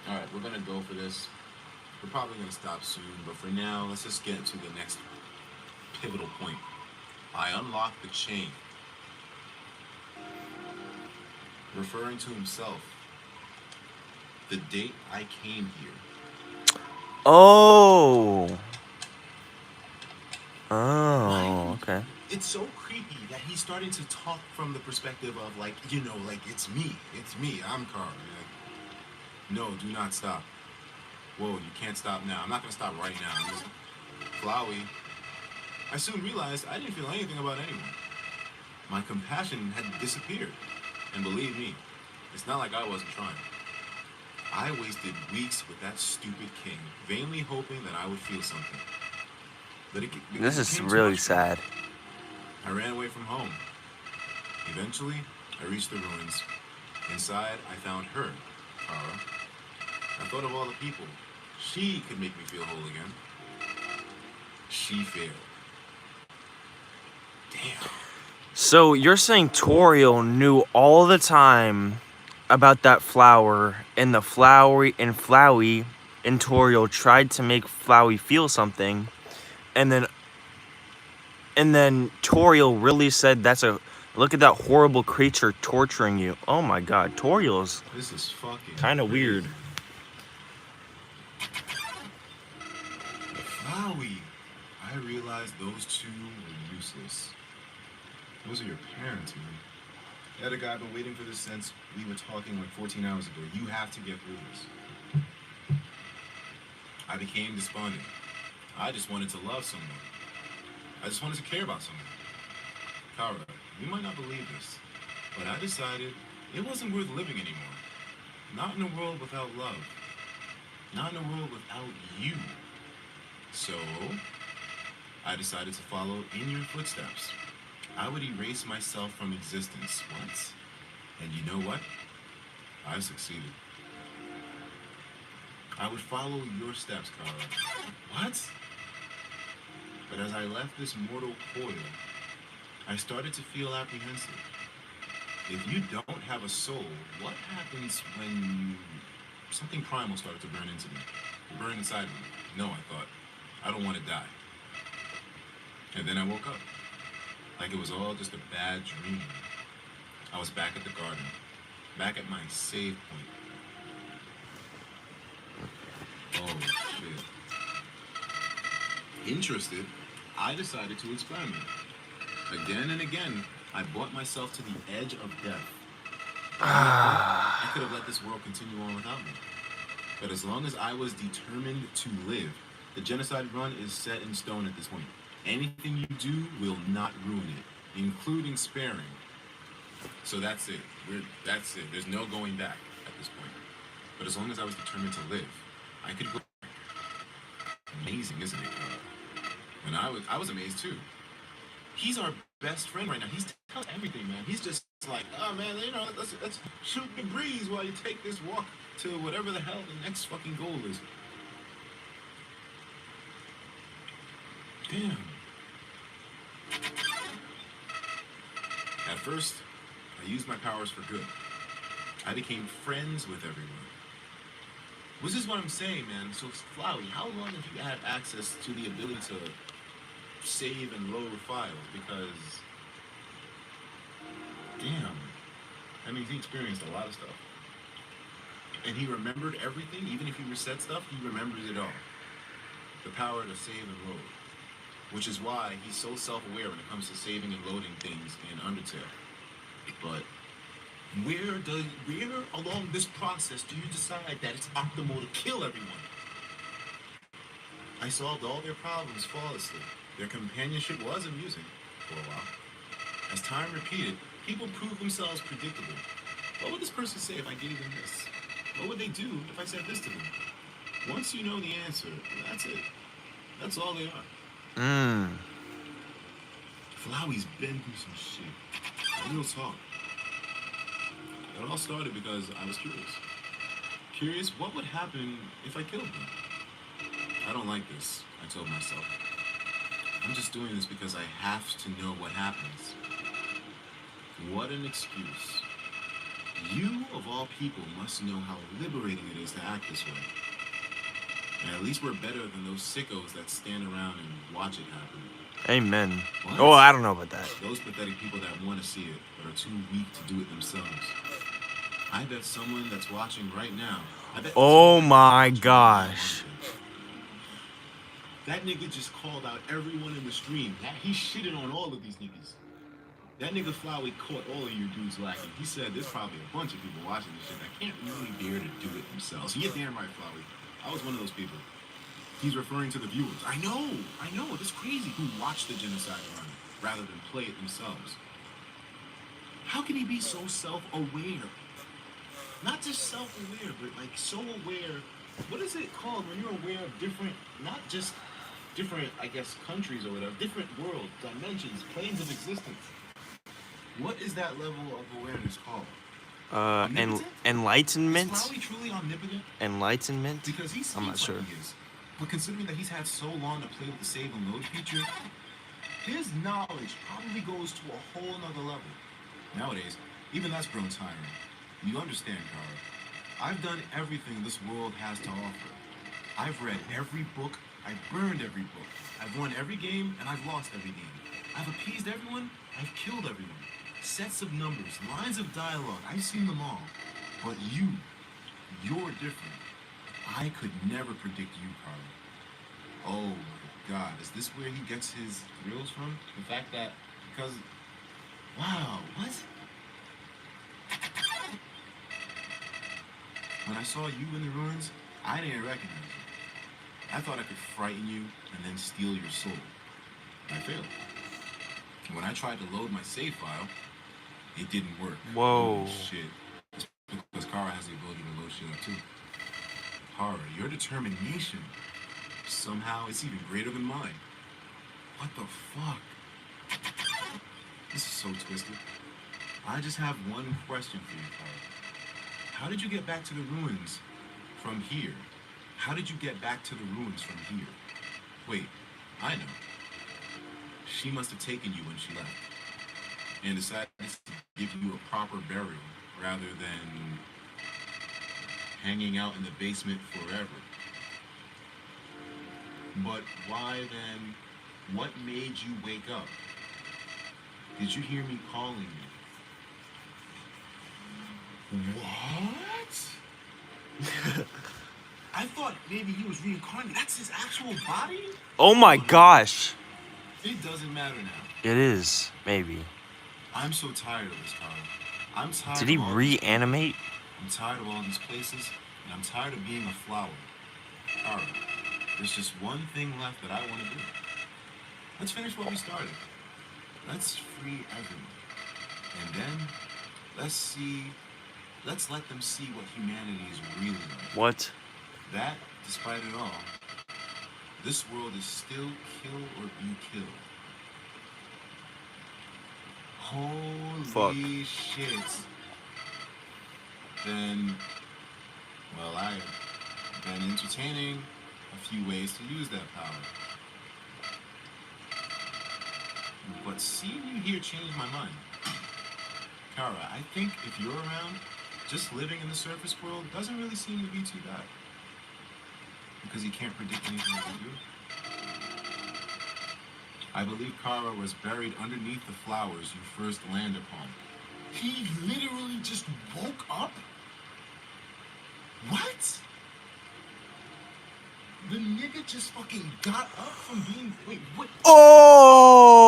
Alright, we're gonna go for this. We're probably gonna stop soon, but for now, let's just get to the next pivotal point. I unlocked the chain. Referring to himself. The date I came here. Oh. Oh, okay. It's so creepy that he's starting to talk from the perspective of like, you know, like it's me, I'm Carl. Like, no, do not stop. Whoa, you can't stop now. I'm not gonna stop right now. I'm just Flowey. I soon realized I didn't feel anything about anyone. My compassion had disappeared. And believe me, it's not like I wasn't trying. I wasted weeks with that stupid king, vainly hoping that I would feel something. But this is really sad. I ran away from home. Eventually, I reached the ruins. Inside, I found her, Kara. I thought of all the people. She could make me feel whole again. she failed. Damn. So you're saying Toriel knew all the time about that flower, and the Flowey and Toriel tried to make Flowey feel something, and then Toriel really said, "That's a look at that horrible creature torturing you." Oh my God, Toriel's This is fucking kind of weird. Flowey. I realized those two were useless. Those are your parents, man. The other guy, I've been waiting for this since we were talking like 14 hours ago. You have to get through this. I became despondent. I just wanted to love someone. I just wanted to care about someone. Kara, you might not believe this, but I decided it wasn't worth living anymore. Not in a world without love. Not in a world without you. So, I decided to follow in your footsteps. I would erase myself from existence once. And you know what? I succeeded. I would follow your steps, Kara. What? But as I left this mortal coil, I started to feel apprehensive. If you don't have a soul, what happens when something primal started to burn into me? Burn inside me? No, I thought. I don't want to die. And then I woke up. Like it was all just a bad dream. I was back at the garden. Back at my save point. Oh, shit. Interested, I decided to experiment. Again and again, I brought myself to the edge of death. I could have let this world continue on without me. But as long as I was determined to live, the genocide run is set in stone at this point. Anything you do will not ruin it, including sparing. So that's it. That's it. There's no going back at this point. But as long as I was determined to live, I could go back. Amazing, isn't it? And I was amazed too. He's our best friend right now. He's telling everything, man. He's just like, oh man, you know, let's shoot the breeze while you take this walk to whatever the hell the next fucking goal is. Damn. At first, I used my powers for good. I became friends with everyone. This is what I'm saying, man. So, Flowey, how long have you had access to the ability to save and load files? Because, damn. I mean, he experienced a lot of stuff. And he remembered everything, even if he reset stuff, he remembers it all. The power to save and load. Which is why he's so self-aware when it comes to saving and loading things in Undertale. But where along this process do you decide that it's optimal to kill everyone? I solved all their problems flawlessly. Their companionship was amusing for a while. As time repeated, people proved themselves predictable. What would this person say if I gave them this? What would they do if I said this to them? Once you know the answer, that's it. That's all they are. Flowey's been through some shit. Real talk. It all started because I was curious. Curious what would happen if I killed him. I don't like this, I told myself. I'm just doing this because I have to know what happens. What an excuse. You, of all people, must know how liberating it is to act this way. And at least we're better than those sickos that stand around and watch it happen. Amen. What? Oh, I don't know about that. Those pathetic people that want to see it, but are too weak to do it themselves. I bet someone that's watching right now. Oh my gosh. That nigga just called out everyone in the stream. He shitted on all of these niggas. That nigga Flowey caught all of you dudes lacking. He said there's probably a bunch of people watching this shit that can't really dare to do it themselves. You're damn right, Flowey. I was one of those people. He's referring to the viewers. I know. It's crazy who watch the genocide run rather than play it themselves. How can he be so self-aware? Not just self-aware, but like so aware. What is it called when you're aware of different, not just different, I guess, countries or whatever, different worlds, dimensions, planes of existence? What is that level of awareness called? Enlightenment? Is Flowey truly omnipotent? Enlightenment? Because he I'm not speaks sure. like he is. But considering that he's had so long to play with the save and load feature, his knowledge probably goes to a whole nother level. Nowadays, even that's grown tiring. You understand, Kara. I've done everything this world has to offer. I've read every book, I've burned every book. I've won every game, and I've lost every game. I've appeased everyone, I've killed everyone. Sets of numbers, lines of dialogue, I've seen them all. But you're different. I could never predict you, Kara. Oh my God, is this where he gets his thrills from? The fact that, because, wow, what? When I saw you in the ruins, I didn't recognize you. I thought I could frighten you and then steal your soul. I failed. When I tried to load my save file, it didn't work. Whoa. Holy shit. Because Kara has the ability to load shit up too. Kara, your determination, somehow it's even greater than mine. What the fuck? This is so twisted. I just have one question for you, Kara. How did you get back to the ruins from here? How did you get back to the ruins from here? Wait, I know. She must have taken you when she left and decided to give you a proper burial rather than hanging out in the basement forever. But why then, what made you wake up? Did you hear me calling you? What? I thought maybe he was reincarnated. That's his actual body? Oh my gosh. It doesn't matter now. It is, maybe. I'm so tired of this, Kara. I'm tired. Did he of all these reanimate? people. I'm tired of all these places, and I'm tired of being a flower. Kara, there's just one thing left that I want to do. Let's finish what we started. Let's free everyone. And then, let's let them see what humanity is really like. What? That, despite it all, this world is still kill or be killed. Holy Fuck. shit. Then, well, I've been entertaining a few ways to use that power. But seeing you here changed my mind. Kara, I think if you're around, just living in the surface world doesn't really seem to be too bad. Because you can't predict anything about you. I believe Kara was buried underneath the flowers you first land upon. He literally just woke up? What? The nigga just fucking got up from being... Wait, what? Oh!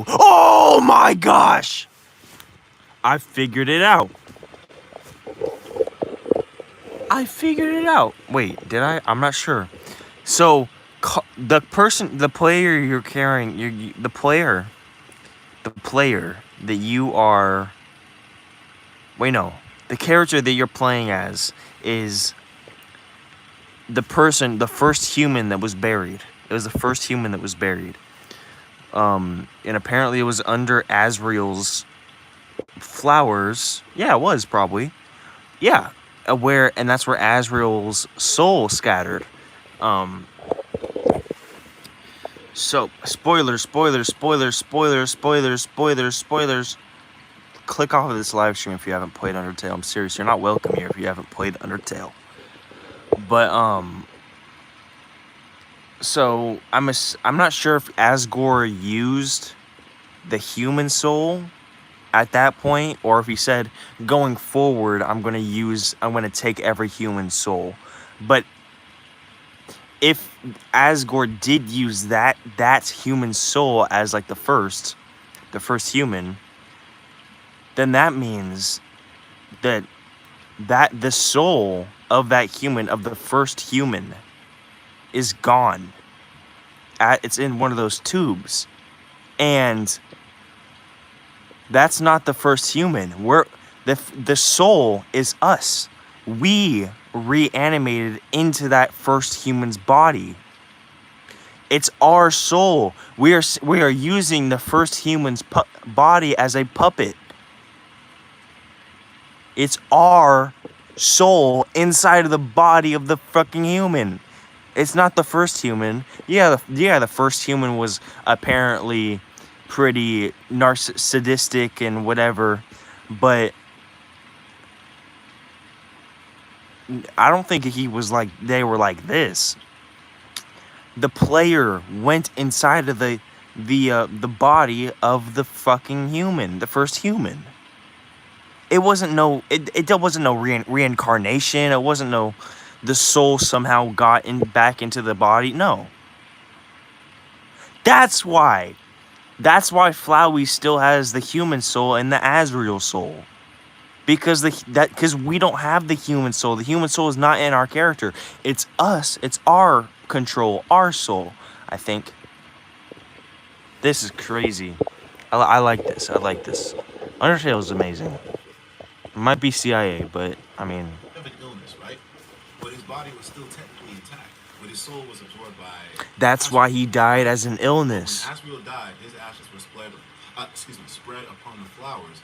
Oh my gosh! I figured it out. Wait, did I? I'm not sure. So, the player you're carrying, the player that you are... Wait, no. The character that you're playing as is the first human that was buried. It was the first human that was buried. And apparently it was under Azrael's flowers. Yeah, it was probably. Yeah. And that's where Azrael's soul scattered. So, spoilers. Click off of this live stream if you haven't played Undertale. I'm serious, you're not welcome here if you haven't played Undertale. But, so, I'm not sure if Asgore used the human soul at that point, or if he said, going forward, I'm going to take every human soul. But if Asgore did use that human soul as like the first human, then that means that the soul of that human, of the first human, is gone. It's in one of those tubes. And that's not the first human. The soul is us. We reanimated into that first human's body. It's our soul. We are using the first human's body as a puppet. It's our soul inside of the body of the fucking human. It's not the first human. Yeah, the first human was apparently pretty sadistic and whatever, but I don't think he was like they were like this. The player went inside of the body of the fucking human, the first human. It wasn't no reincarnation. It wasn't no the soul somehow got back into the body. No. That's why Flowey still has the human soul and the Azrael soul. Because we don't have the human soul. The human soul is not in our character. It's us. It's our control, our soul, I think. This is crazy. I like this. I like this. Undertale is amazing. It might be CIA, but I mean, Of an illness, right? But his body was still technically intact. But his soul was absorbed by. that's why he died as an When illness. Asriel died, his ashes were spread upon the flowers.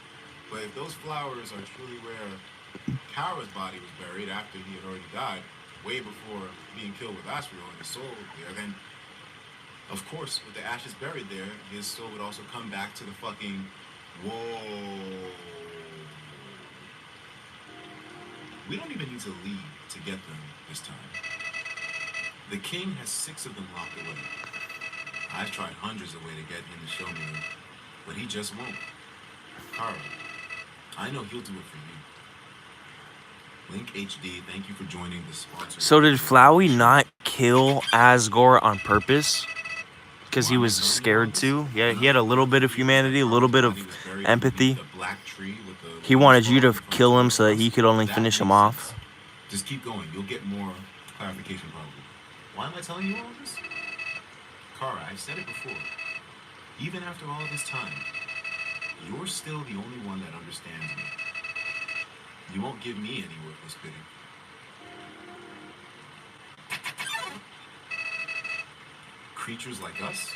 But if those flowers are truly where Kara's body was buried after he had already died, way before being killed with Asriel and his soul there, then of course, with the ashes buried there, his soul would also come back to the fucking whoa. We don't even need to leave to get them this time. The king has 6 of them locked away. I've tried hundreds of ways to get him to show me them, but he just won't. Kara, I know he'll do it for you. Link HD, thank you for joining the sponsor. So did Flowey not kill Asgore on purpose? Because he was scared to? Yeah, he had a little bit of humanity, a little bit of empathy. He wanted you to kill him so that he could only finish him off. Just keep going. You'll get more clarification probably. Why am I telling you all this? Kara, I've said it before. Even after all this time, you're still the only one that understands me. You won't give me any worthless pity. Creatures like us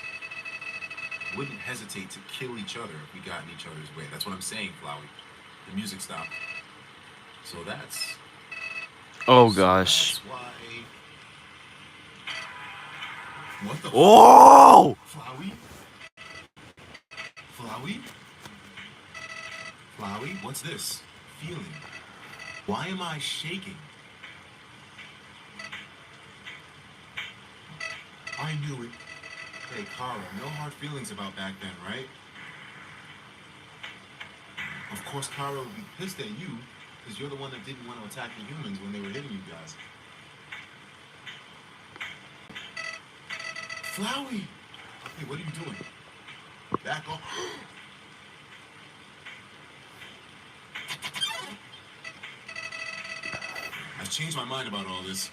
wouldn't hesitate to kill each other if we got in each other's way. That's what I'm saying, Flowey. The music stopped. So that's... Oh, gosh. That's why... What the Oh! Flowey? Flowey? Flowey? What's this? Feeling. Why am I shaking? I knew it. Hey, Kara, no hard feelings about back then, right? Of course, Kara would be pissed at you because you're the one that didn't want to attack the humans when they were hitting you guys. Flowey! Hey, what are you doing? Back off. I've changed my mind about all this.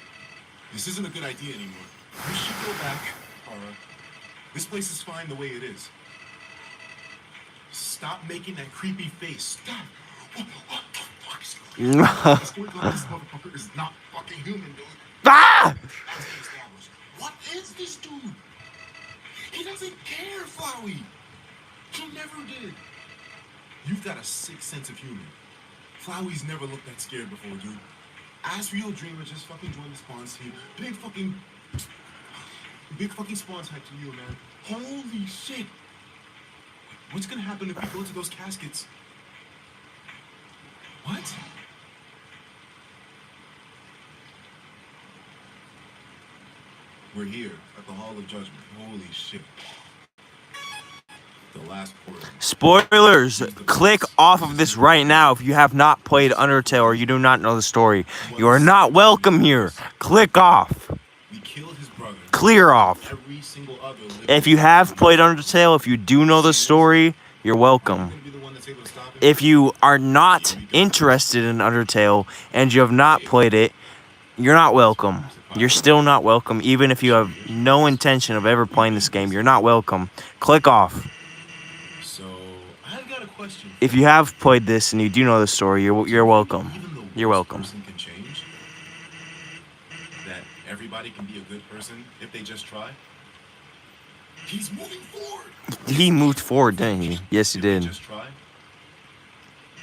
This isn't a good idea anymore. We should go back, Kara. This place is fine the way it is. Stop making that creepy face. Stop. What the fuck is going on? This motherfucker is not fucking human, dude. Ah! What is this dude? He doesn't care, Flowey. He never did. You've got a sick sense of humor. Flowey's never looked that scared before, dude. Asriel Dreamer just fucking joined the Spawns team. Big fucking Spawns hype to you, man. Holy shit. What's gonna happen if we go to those caskets? What? We're here at the Hall of Judgment. Holy shit. The last portal. Spoilers! Click off of this right now if you have not played Undertale or you do not know the story. You are not welcome here. Click off. We killed his brother. Clear off. Every single other If you have played Undertale, if you do know the story, you're welcome. If you are not interested in Undertale and you have not played it, you're not welcome. You're still not welcome, even if you have no intention of ever playing this game. You're not welcome. Click off. So, I've got a question. If you have played this and you do know the story, you're welcome. You're welcome. Person can change. That everybody can be a good person if they just try. He's moving forward. He moved forward, didn't he? Yes, he If they did. just try.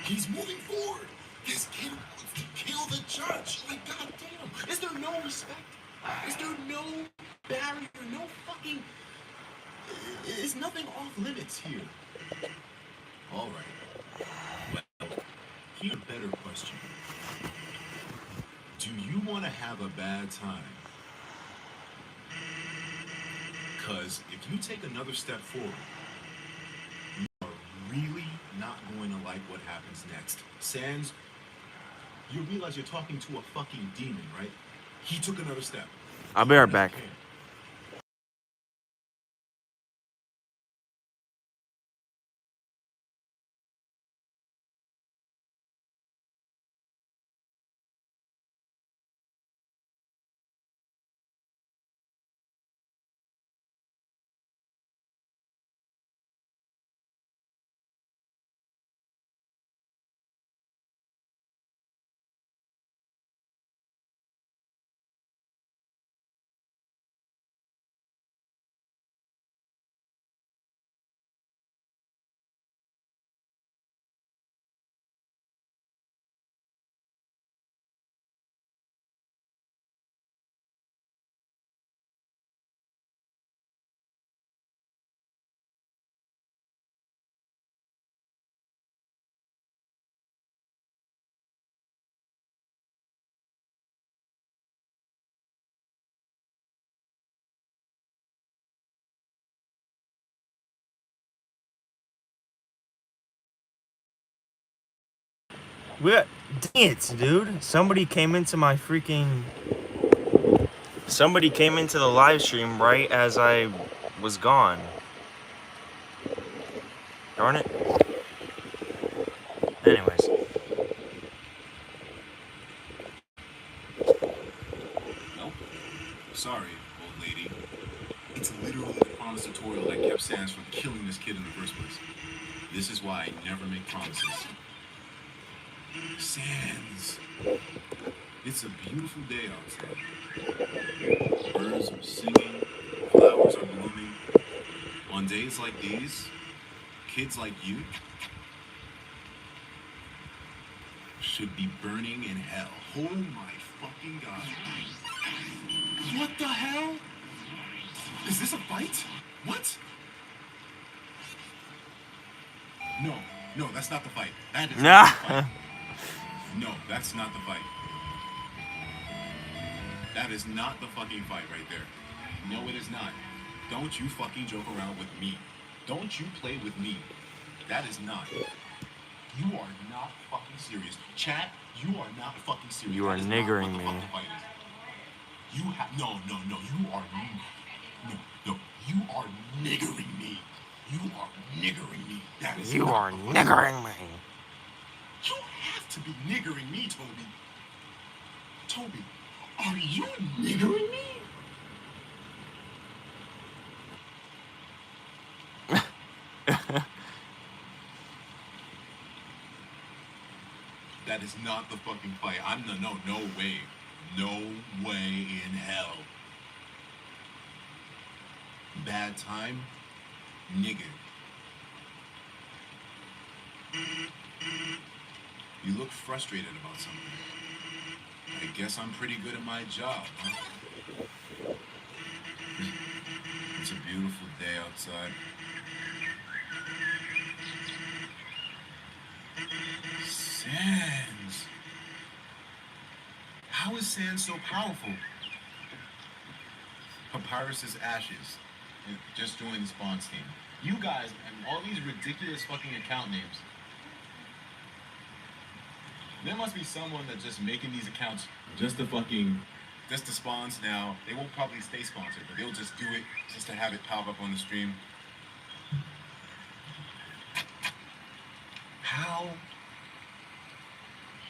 He's moving forward. This kid wants to kill the judge. Like, goddamn. Is there no respect? Is there no barrier? No fucking... Is nothing off limits here? All right. Well, here's a better question. Do you want to have a bad time? Because if you take another step forward, you are really not going to like what happens next. Sans, you realize you're talking to a fucking demon, right? He took another step. I'll be right back. Dang it, dude. Somebody came into the live stream right as I was gone. Darn it. Anyways. Nope. Sorry, old lady. It's literally the promise tutorial that kept Sans from killing this kid in the first place. This is why I never make promises. Sans. It's a beautiful day outside. Birds are singing, flowers are blooming. On days like these, kids like you should be burning in hell. Oh my fucking god. What the hell? Is this a fight? What? No, that's not the fight. That is not the fight. No, that's not the fight. That is not the fucking fight right there. No, it is not. Don't you fucking joke around with me. Don't you play with me. That is not. You are not fucking serious. Chat, you are not fucking serious. You are niggering me. You have no. You are no. You are niggering me. You are niggering me. That is. You are niggering me. You have to be niggering me, Toby. Toby, are you niggering me? That is not the fucking fight. No way. No way in hell. Bad time? Nigga. You look frustrated about something. I guess I'm pretty good at my job, huh? It's a beautiful day outside. Sans. How is Sans so powerful? Papyrus's ashes. Just joined the spawns team. You guys and all these ridiculous fucking account names. There must be someone that's just making these accounts just to spawns now. They won't probably stay sponsored, but they'll just do it just to have it pop up on the stream. How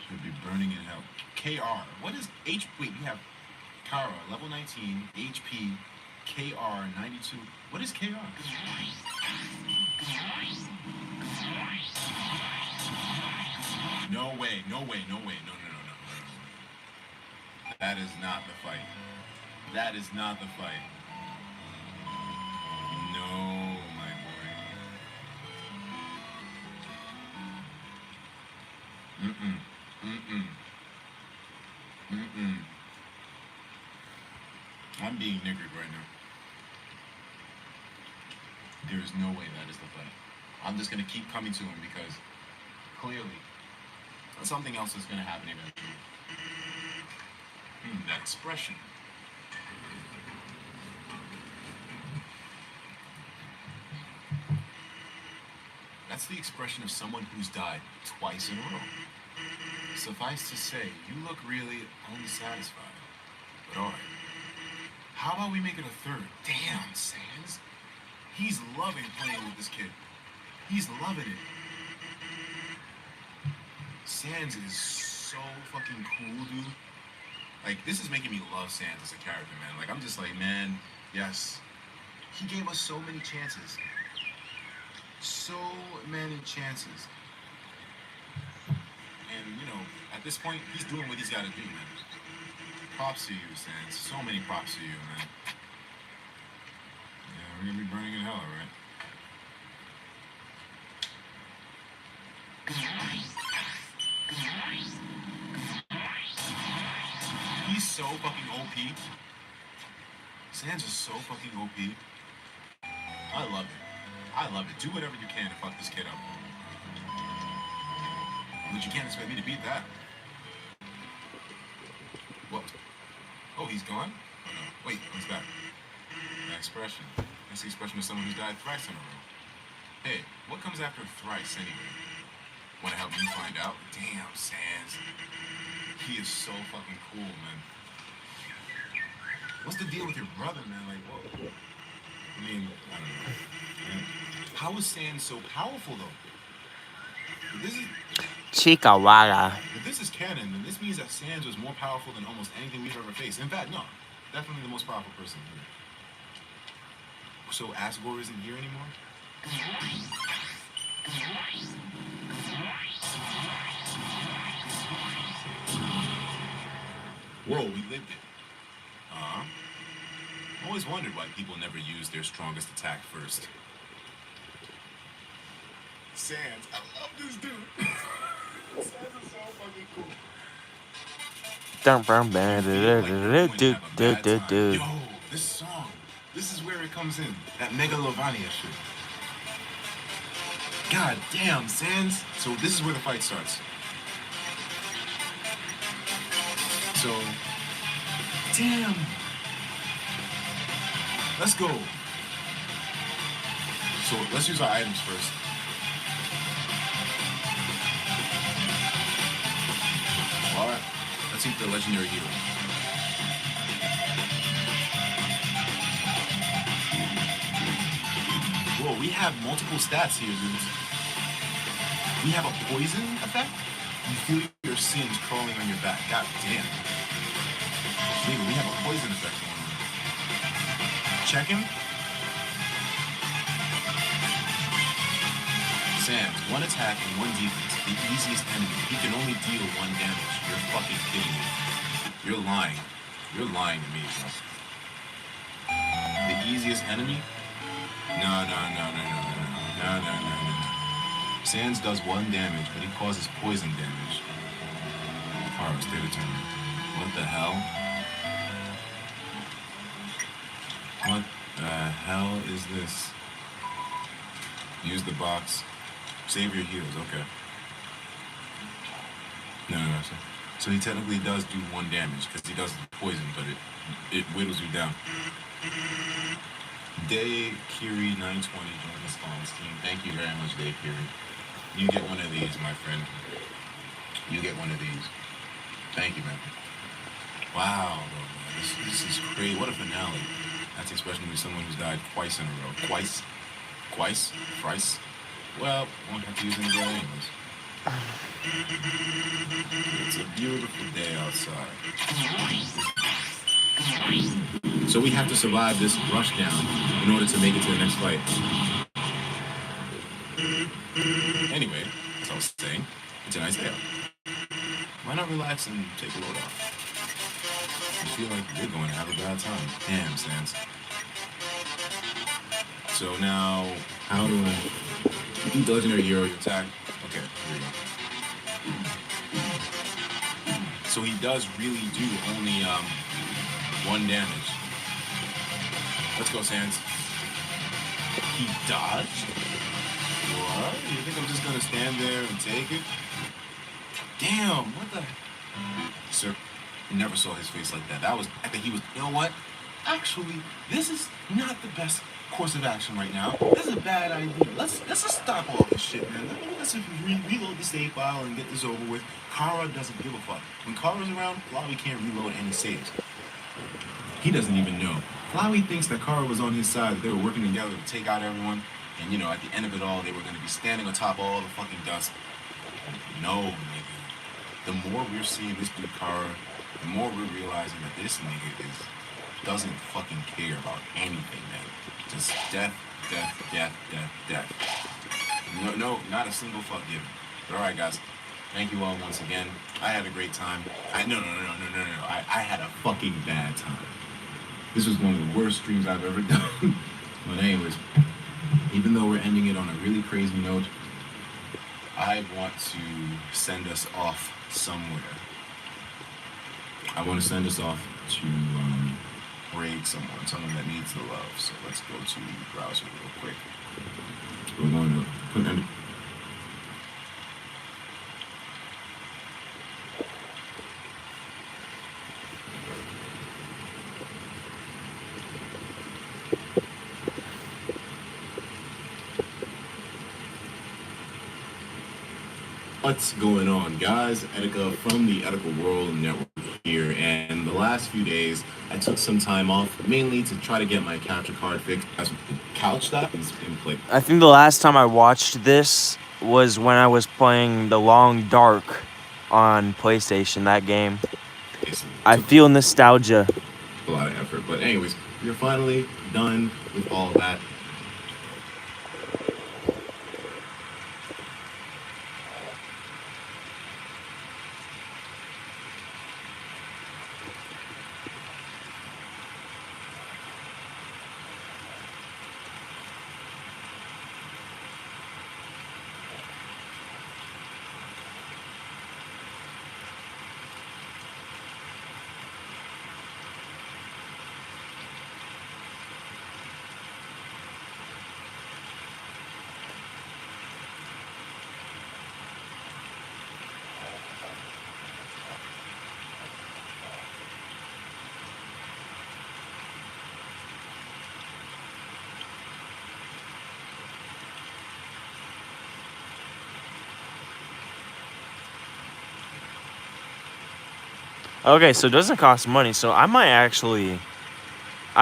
should be burning in hell? KR. What is H? Wait, you have Kara, level 19, HP, KR 92. What is KR? No way. No. That is not the fight. That is not the fight. No, my boy. I'm being niggered right now. There is no way that is the fight. I'm just gonna keep coming to him because clearly something else is gonna happen eventually. That expression. That's the expression of someone who's died twice in a row. Suffice to say, you look really unsatisfied. But alright. How about we make it a third? Damn, Sans. He's loving playing with this kid. He's loving it. Sans is so fucking cool, dude. Like, this is making me love Sans as a character, man. Like, I'm just like, man, yes. He gave us so many chances. So many chances. And, you know, at this point, he's doing what he's got to do, man. Props to you, Sans. So many props to you, man. Yeah, we're going to be burning in hell, right? He's so fucking OP. Sans is so fucking OP. I love it. I love it. Do whatever you can to fuck this kid up. But you can't expect me to beat that. What? Oh, he's gone? Oh no. Wait, he's back. That expression. That's the expression of someone who's died thrice in a row. Hey, what comes after thrice anyway? Wanna help me find out? Damn, Sans. He is so fucking cool, man. What's the deal with your brother, man? Like, whoa. I mean, I don't know. Man. How is Sans so powerful, though? If this is canon, then this means that Sans was more powerful than almost anything we've ever faced. In fact, no. Definitely the most powerful person here. So Asgore isn't here anymore? Whoa, we lived it. I always wondered why people never use their strongest attack first. Sans, I love this dude. Sans is so fucking cool. Yo, this song. This is where it comes in. That Megalovania shit. God damn, Sans. So this is where the fight starts. So, damn. Let's go. So let's use our items first. Alright, let's eat the legendary hero. Whoa, we have multiple stats here, dudes. We have a poison effect? You feel your sins crawling on your back. God damn. Nigga, we have a poison effect going on. Check him. Sans, one attack and one defense. The easiest enemy. He can only deal one damage. You're fucking kidding me. You're lying. You're lying to me, bro. The easiest enemy? No. Sans does one damage, but he causes poison damage. Alright, stay determined. What the hell? What the hell is this? Use the box. Save your heals, okay. No. So he technically does do one damage, because he does poison, but it whittles you down. Day Kiri 920 joined the Spawns team. Thank you very much, Day Kiri. You get one of these, my friend. You get one of these. Thank you, man. Wow, bro, man. This is crazy. What a finale. That's the expression of someone who's died twice in a row. Twice? Thrice? Well, won't have to use any more anyways. It's a beautiful day outside. So we have to survive this rushdown in order to make it to the next fight. Anyway, as I was saying, it's a nice day out. Why not relax and take a load off? I feel like you're going to have a bad time. Damn, Sans. So now, how do I... Eat the legendary hero, you attack. Okay, here we go. So he does really do only 1 damage. Let's go, Sans. He dodged? What? You think I'm just gonna stand there and take it? Damn, what the? Sir, never saw his face like that. I think he was, you know what? Actually, this is not the best course of action right now. This is a bad idea. Let's just stop all this shit, man. Let's reload the save file and get this over with. Kara doesn't give a fuck. When Kara's around, Flowey can't reload any saves. He doesn't even know. Flowey thinks that Kara was on his side, that they were working together to take out everyone, and you know, at the end of it all, they were going to be standing on top of all the fucking dust. No, nigga. The more we're seeing this dude Kara, the more we're realizing that this nigga doesn't fucking care about anything, man. Just death, death, death, death, death. No, not a single fuck given. But alright, guys. Thank you all once again. I had a great time. No. I had a fucking bad time. This was one of the worst streams I've ever done. But anyways, even though we're ending it on a really crazy note, I want to send us off somewhere. I want to send us off to raid someone that needs the love. So let's go to the browser real quick. We're going to put in. What's going on, guys? Etika from the Ethical World Network here, and the last few days I took some time off, mainly to try to get my capture card fixed. As couch stuff is in play. I think the last time I watched this was when I was playing The Long Dark on PlayStation, that game. I feel nostalgia. A lot of effort, but anyways, we're finally done with all of that. Okay, so it doesn't cost money, so I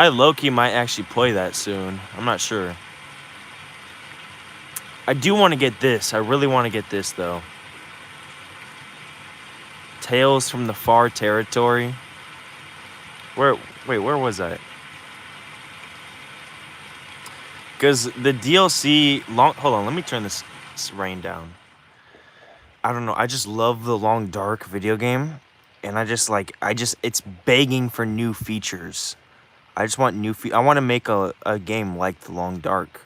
low-key might actually play that soon. I'm not sure. I do want to get this. I really want to get this, though. Tales from the Far Territory. Wait, where was I? Because the DLC... Hold on, let me turn this rain down. I don't know, I just love the Long Dark video game. And it's begging for new features. I just want I want to make a game like The Long Dark.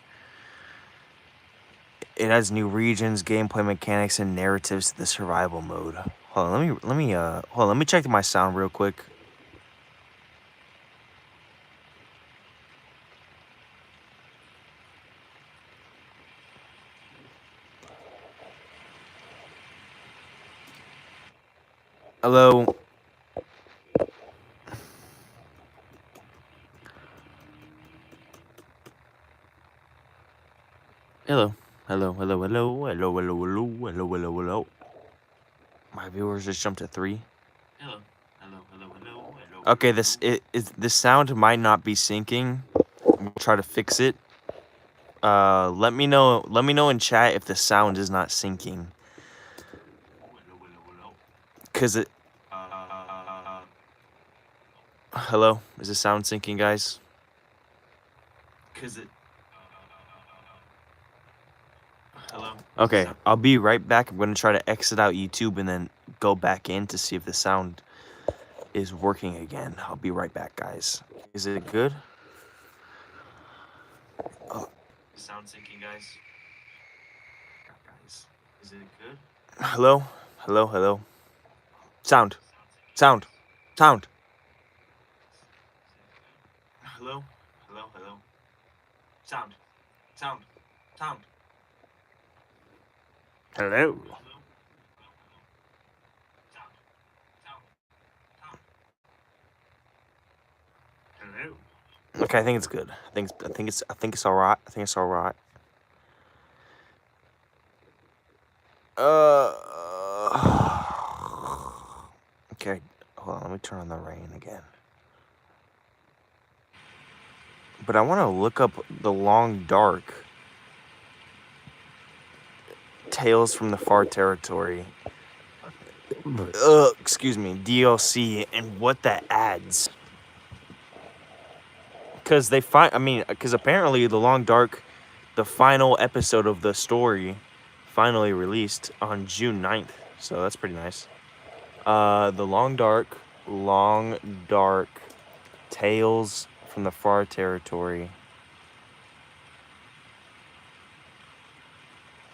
It has new regions, gameplay mechanics, and narratives to the survival mode. Hold on, let me check my sound real quick. Hello. Hello. Hello. My viewers just jumped to 3. Hello. Okay, this sound might not be syncing. I'm gonna try to fix it. Let me know in chat if the sound is not syncing. Cause it Hello? Is the sound syncing, guys? Hello? Okay, I'll be right back. I'm going to try to exit out YouTube and then go back in to see if the sound is working again. I'll be right back, guys. Is it good? Oh. Sound syncing, guys? Is it good? Hello? Sound. Sound. Sound. Hello? Hello? Hello? Sound. Sound. Sound. Hello? Hello? Okay, I think it's good. I think it's alright. I think it's alright. Okay, hold on, let me turn on the rain again. But I want to look up the Long Dark Tales from the Far Territory. Excuse me, DLC and what that adds. Because because apparently the Long Dark, the final episode of the story, finally released on June 9th. So that's pretty nice. The Long Dark Tales from the Far Territory.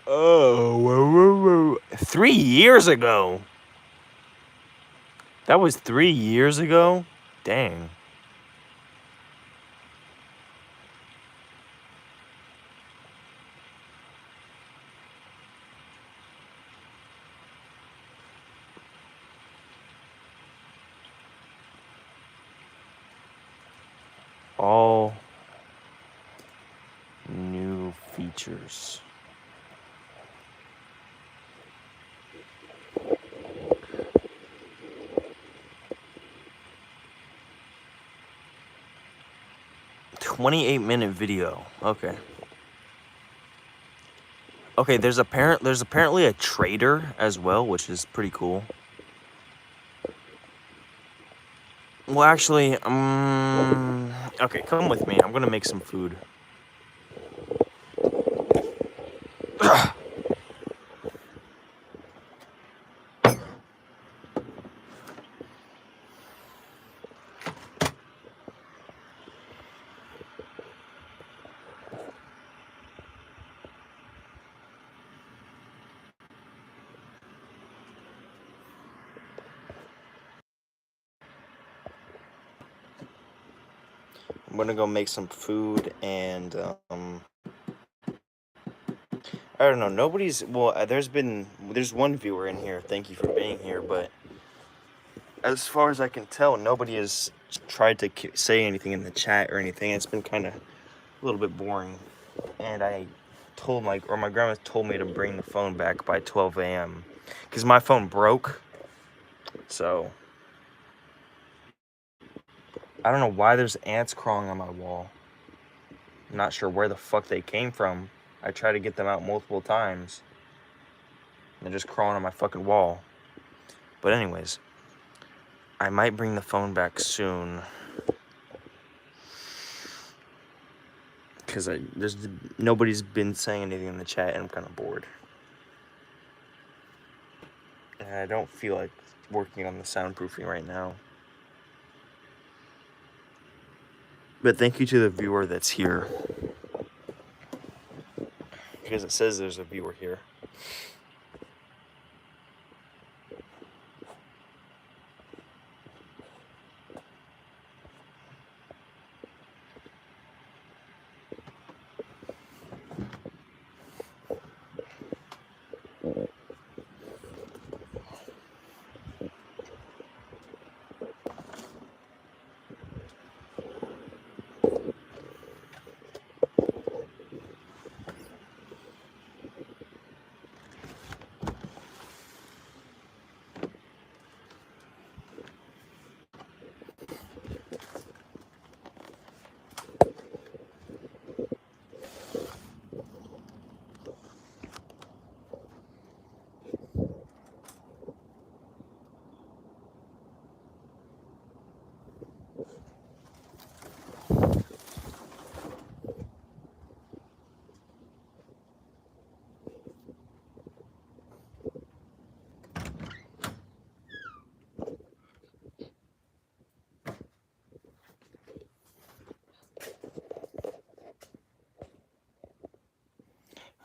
Oh, whoa. 3 years ago. That was 3 years ago? Dang. All new features. "28-minute video." Okay. Okay, there's apparently a trader as well, which is pretty cool. Well, actually, okay, come with me. I'm gonna make some food. I'm gonna go make some food and I don't know. There's one viewer in here. Thank you for being here, but as far as I can tell, nobody has tried to say anything in the chat or anything. It's been kind of a little bit boring. And my grandma told me to bring the phone back by 12 a.m. because my phone broke. So I don't know why there's ants crawling on my wall. I'm not sure where the fuck they came from. I tried to get them out multiple times. They're just crawling on my fucking wall. But anyways, I might bring the phone back soon. Because nobody's been saying anything in the chat and I'm kind of bored. And I don't feel like working on the soundproofing right now. But thank you to the viewer that's here. Because it says there's a viewer here.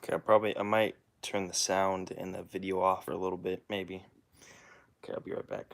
Okay, I might turn the sound and the video off for a little bit, maybe. Okay, I'll be right back.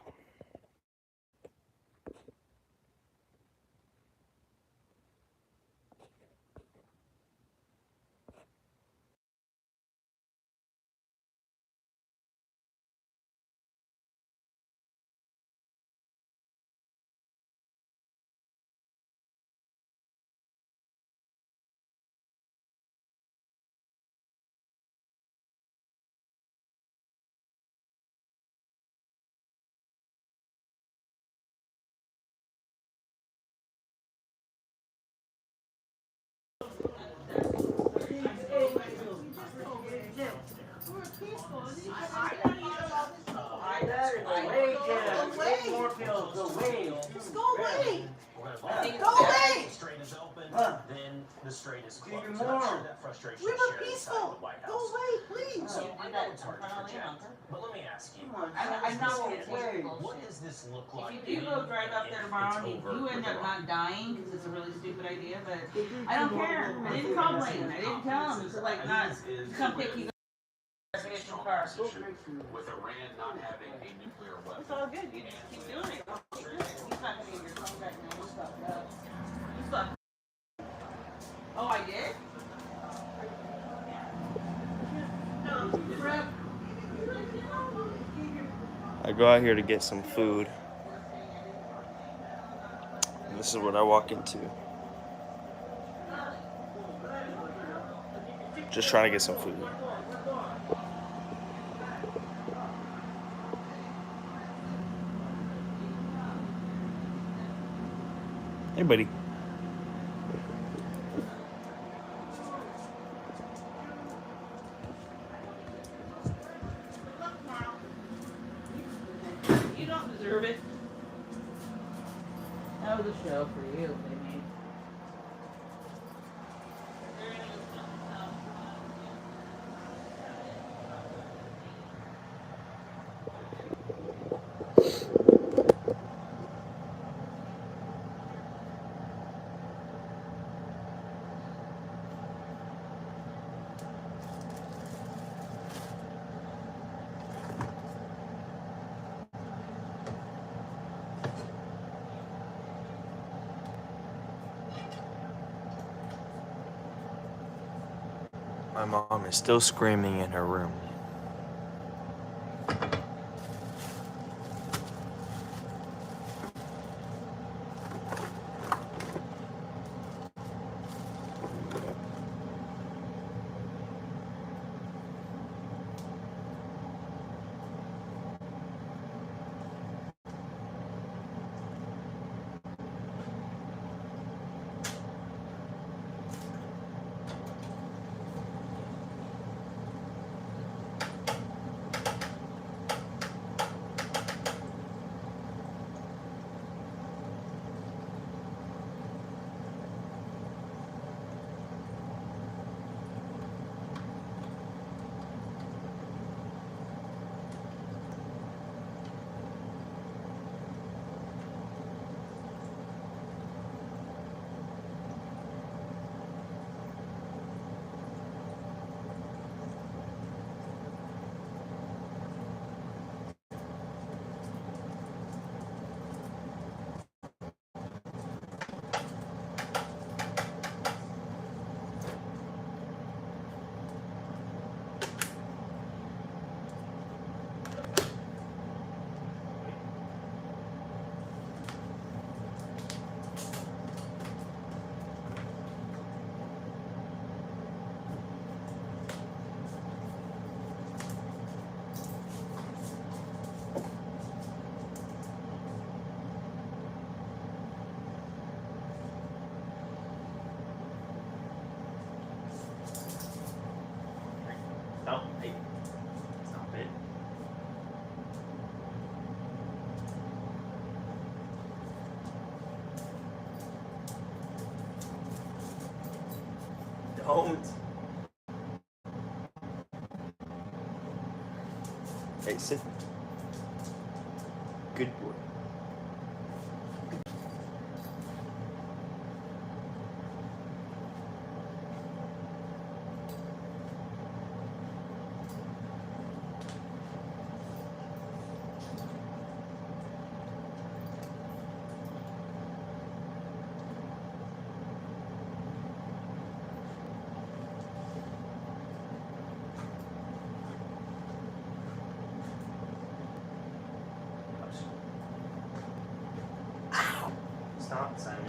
Away, Tim. Way more pills. Away. Just go away. Go away. Strait is open, then the strait is Give closed. you And I'm more. sure that frustration We is were shared inside peaceful. the White Go House. away, please. So I know it's hard to project, but let me ask you, Come on, how I'm does not this away. what does this look like? If you do go drive up there tomorrow and you end up not dying because it's a really stupid idea, but I don't care. I didn't call Blaine. I didn't tell him to like not come pick you up in your car. With Iran not having a nuclear weapon. It's all good. You just keep doing it. He's not gonna get your phone back now. You fucked up. You fucked. Oh, I did. Crap. I go out here to get some food. And this is what I walk into. Just trying to get some food. Hey, buddy. You don't deserve it. That was a show for you, baby. My mom is still screaming in her room. No, hey. Stop it. Don't. Hey, sit. Good boy. Stop, Simon.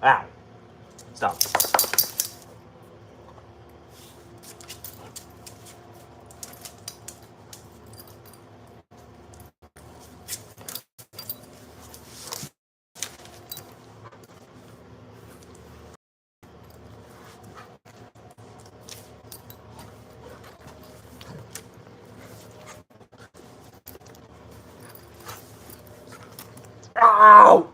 Ow. Stop. Ow!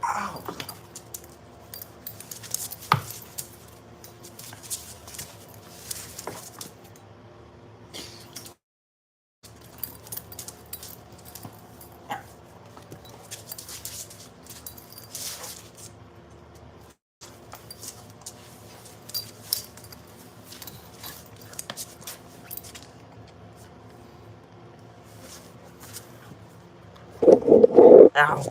Ow. Ow.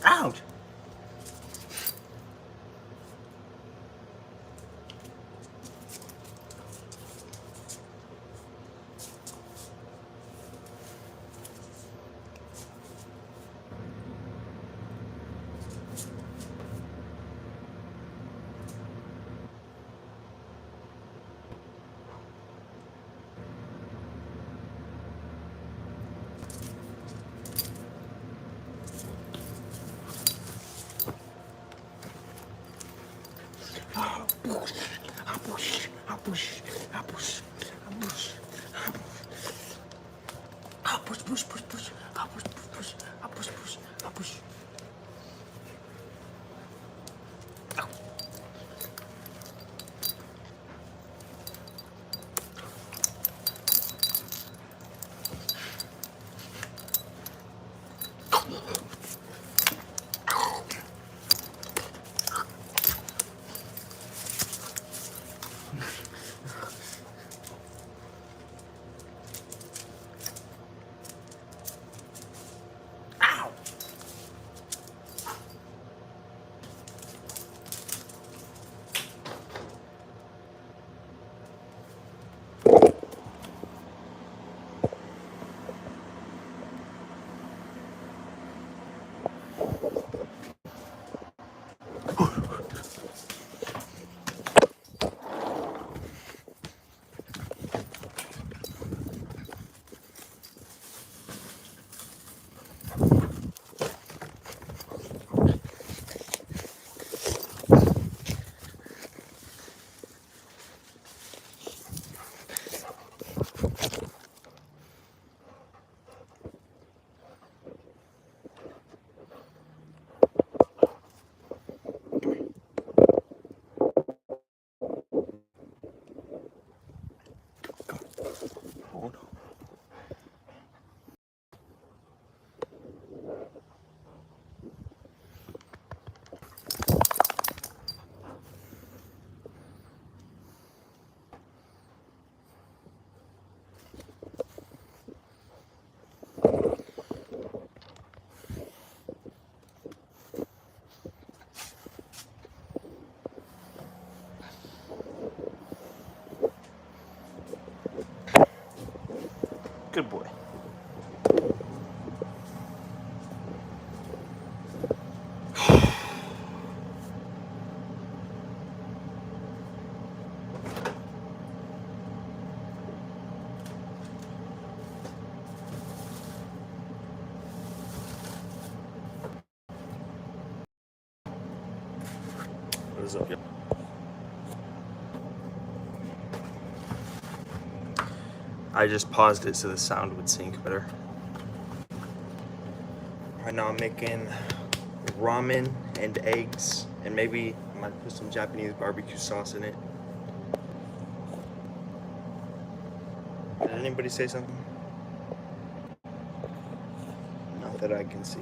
Ouch. Oh no. Good boy. What is up, y'all? I just paused it so the sound would sync better. Right now I'm making ramen and eggs, and maybe I might put some Japanese barbecue sauce in it. Did anybody say something? Not that I can see.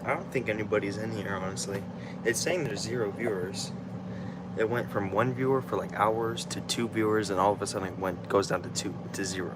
I don't think anybody's in here, honestly. It's saying there's 0 viewers. It went from 1 viewer for like hours to 2 viewers, and all of a sudden it goes down to 0.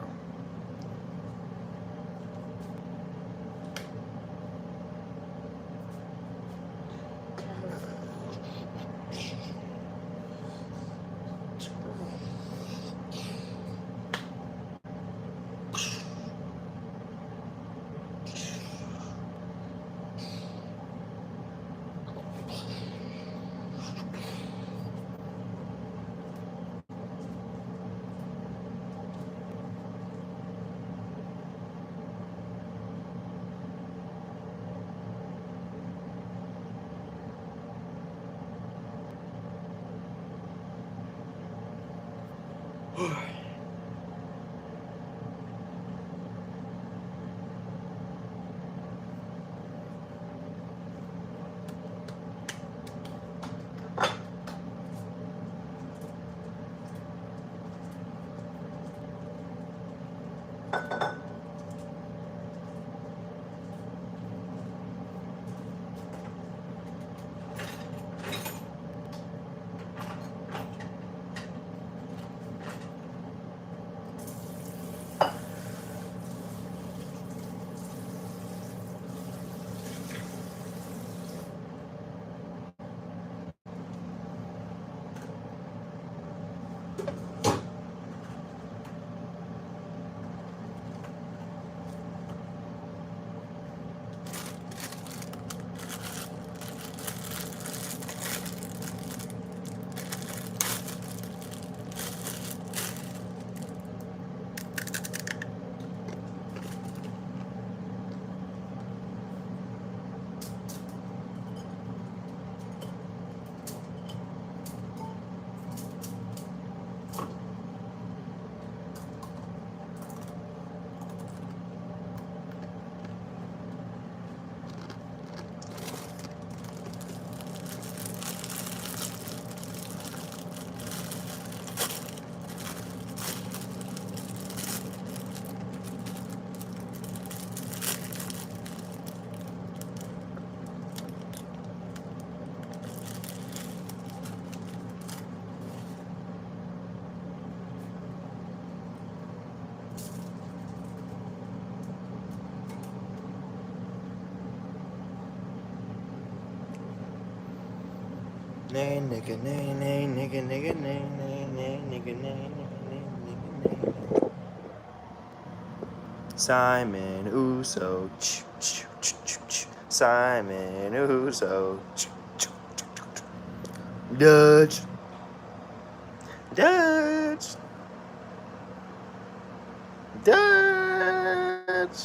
Nay, nigga, nay, nay, nigga, nigga, nay, nay, nay, nigga, nay, nay, nigga, nay. Simon Uso, Simon Uso, Dutch, Dutch, Dutch.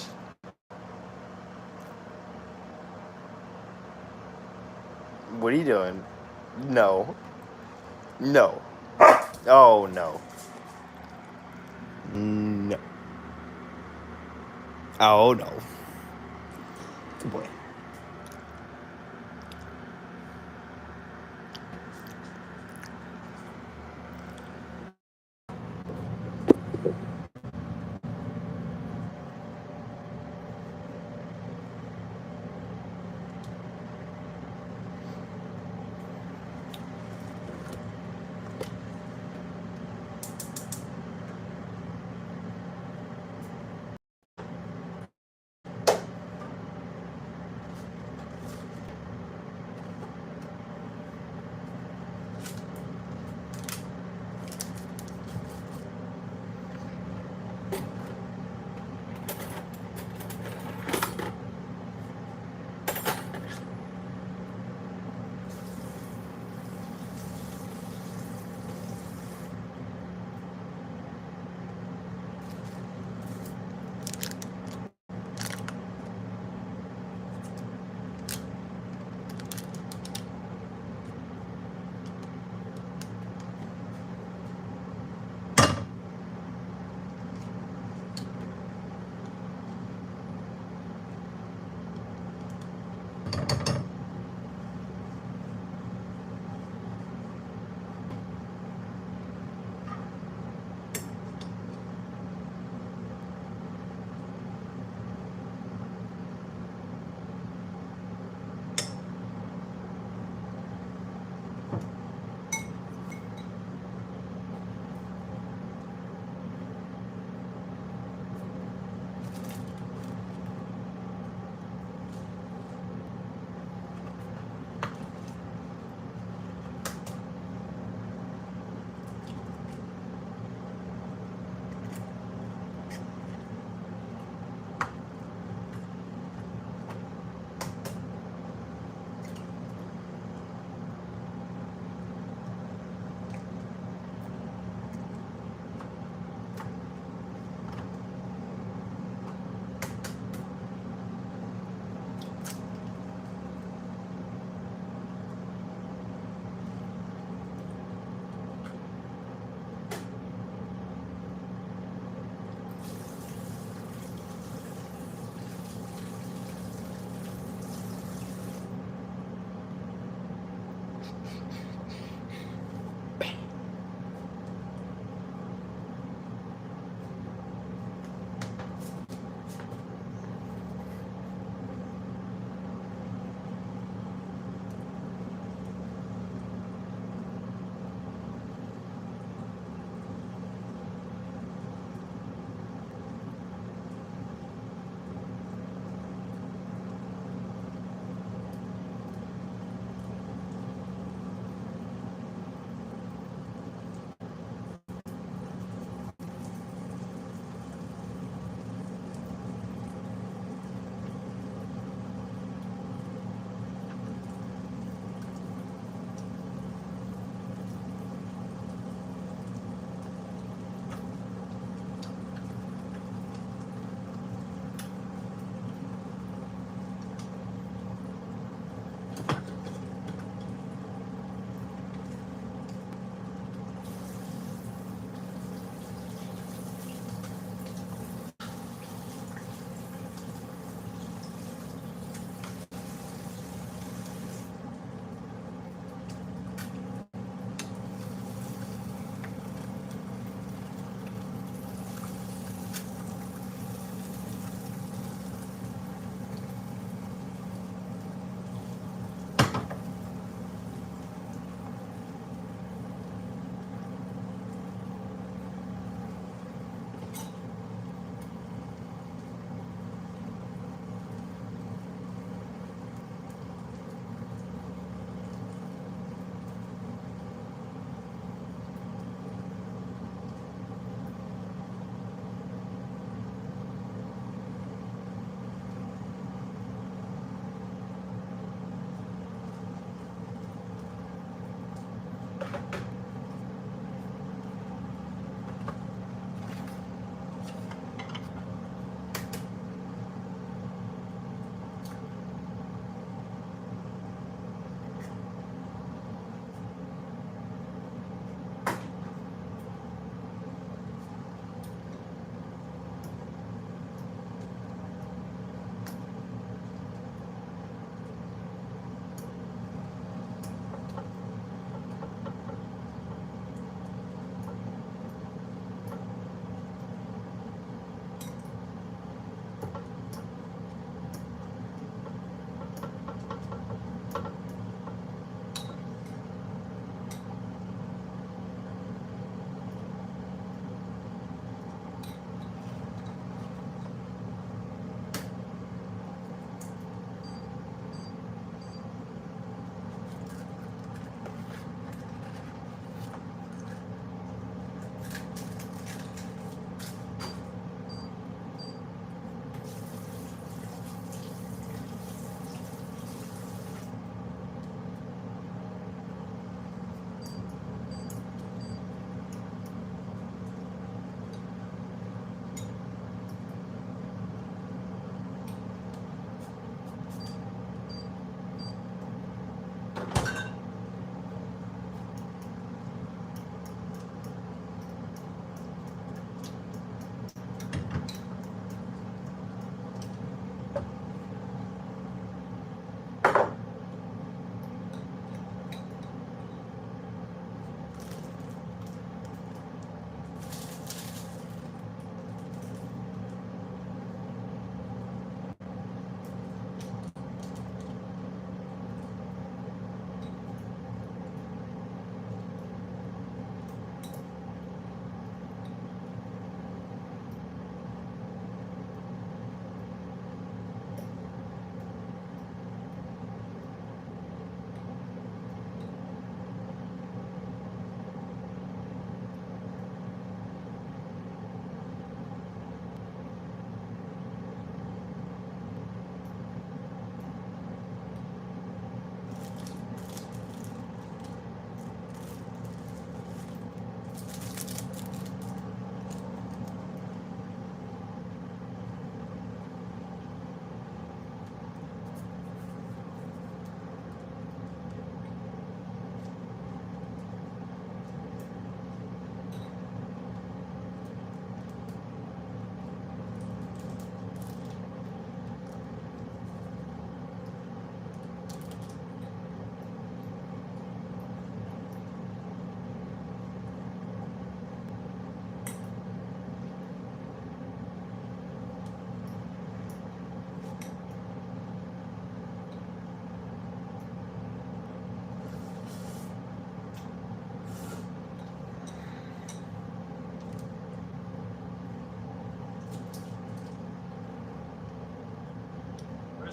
What are you doing? No. No. Oh, no. No. Oh, no. Good boy.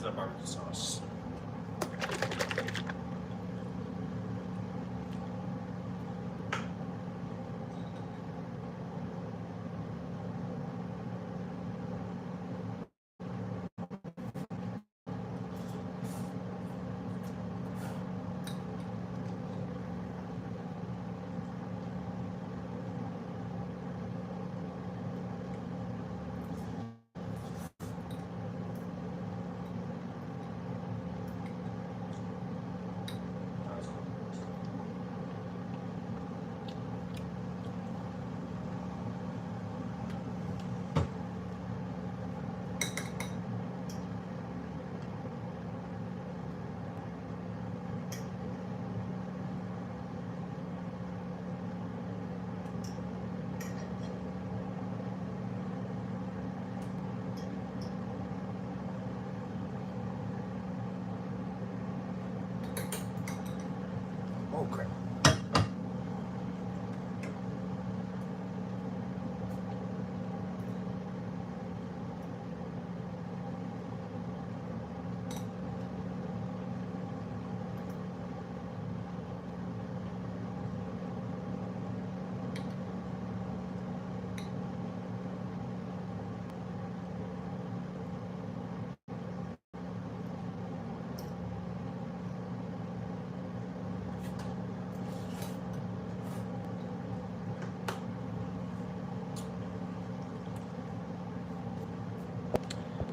that barbecue sauce. Oh crap.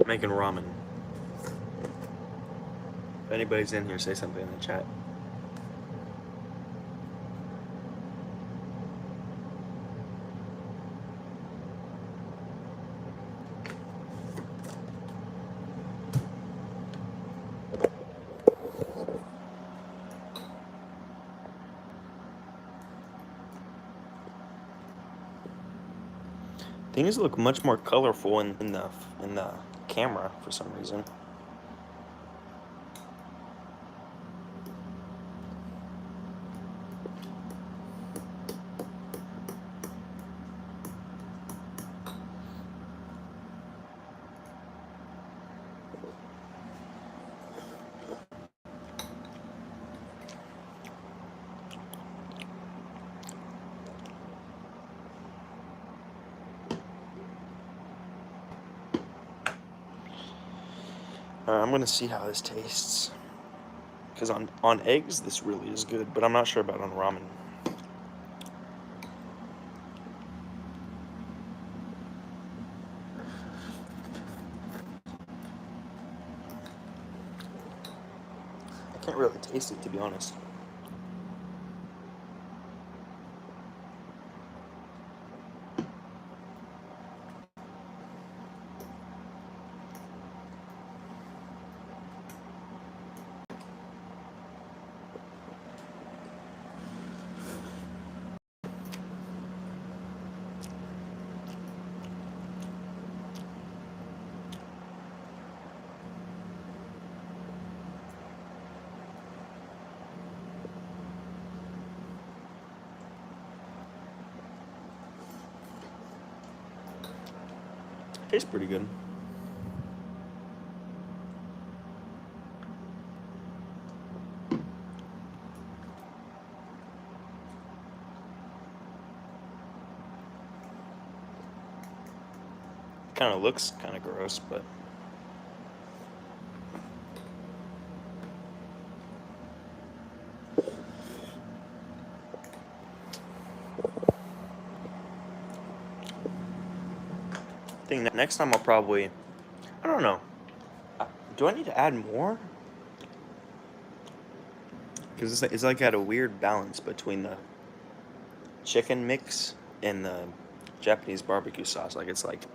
Making ramen. If anybody's in here, say something in the chat. Things look much more colorful in the camera for some reason. I'm gonna see how this tastes. Because on eggs, this really is good, but I'm not sure about on ramen. I can't really taste it, to be honest. Tastes pretty good. Kind of looks kind of gross, but I think next time I'll probably, I don't know. Do I need to add more? Because it's like at a weird balance between the chicken mix and the Japanese barbecue sauce. Like it's like,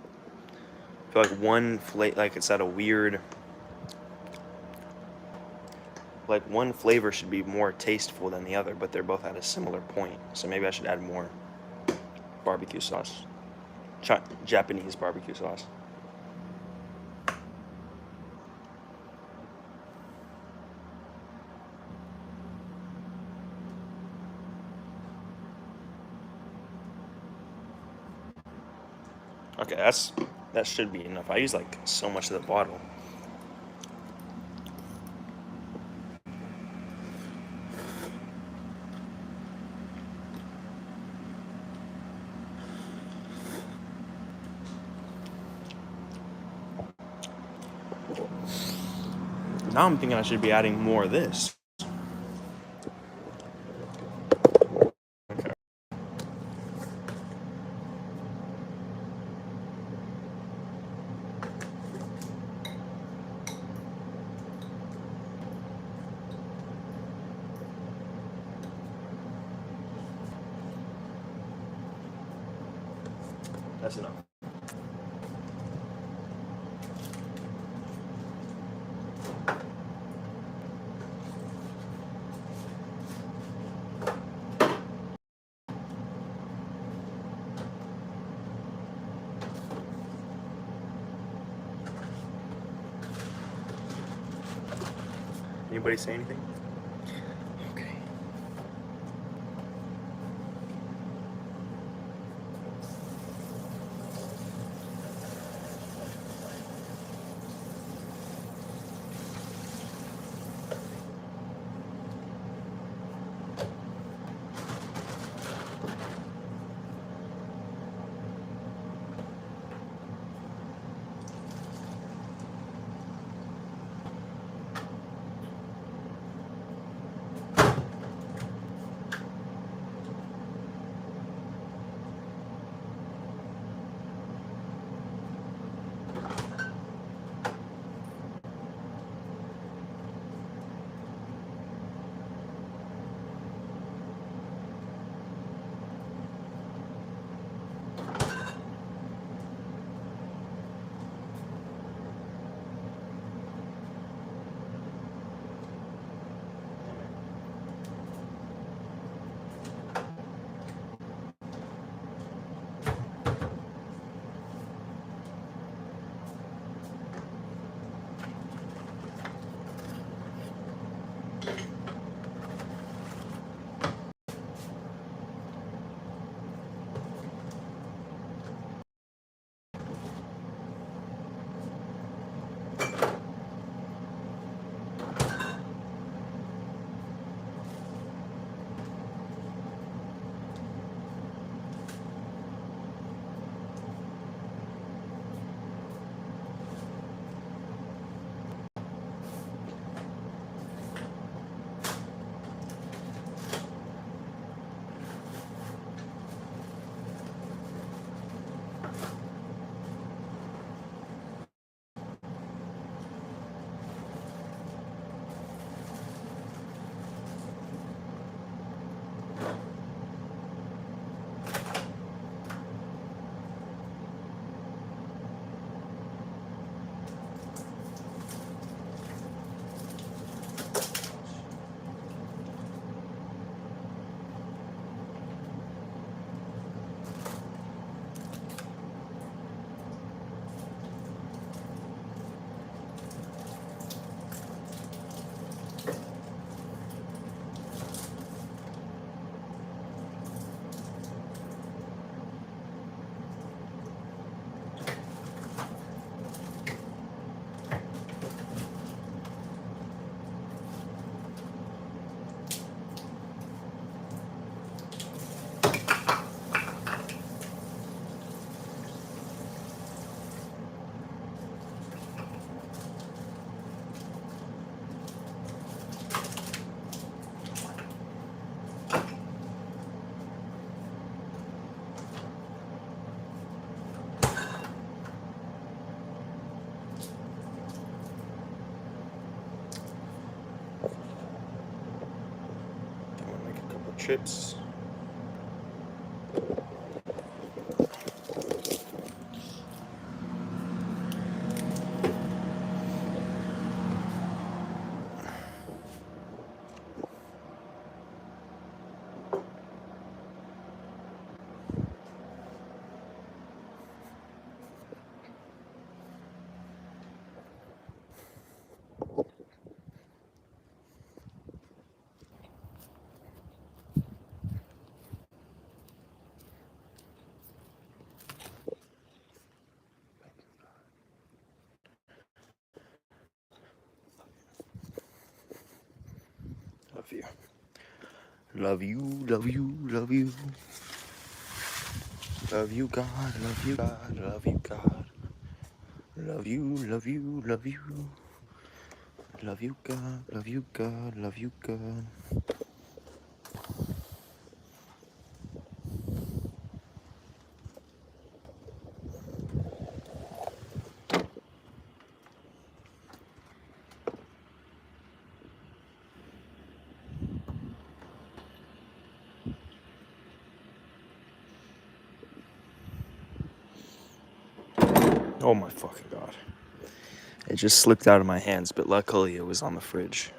I feel like like it's at a weird, like one flavor should be more tasteful than the other, but they're both at a similar point. So maybe I should add more barbecue sauce. Japanese barbecue sauce. Okay, that should be enough. I use like so much of the bottle. Now I'm thinking I should be adding more of this. Okay. That's enough. Anybody say anything? Okay. I'm gonna make a couple chips. Love you. Love you, love you, love you. Love you, God, love you, God, love you, God. Love you, love you, love you. Love you, God. Love you, God. Love you, God. Oh my fucking God. It just slipped out of my hands, but luckily it was on the fridge.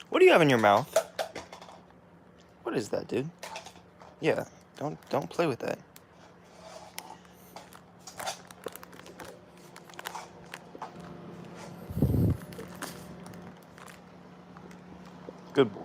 What do you have in your mouth? What is that, dude? Yeah, don't play with that. Good boy.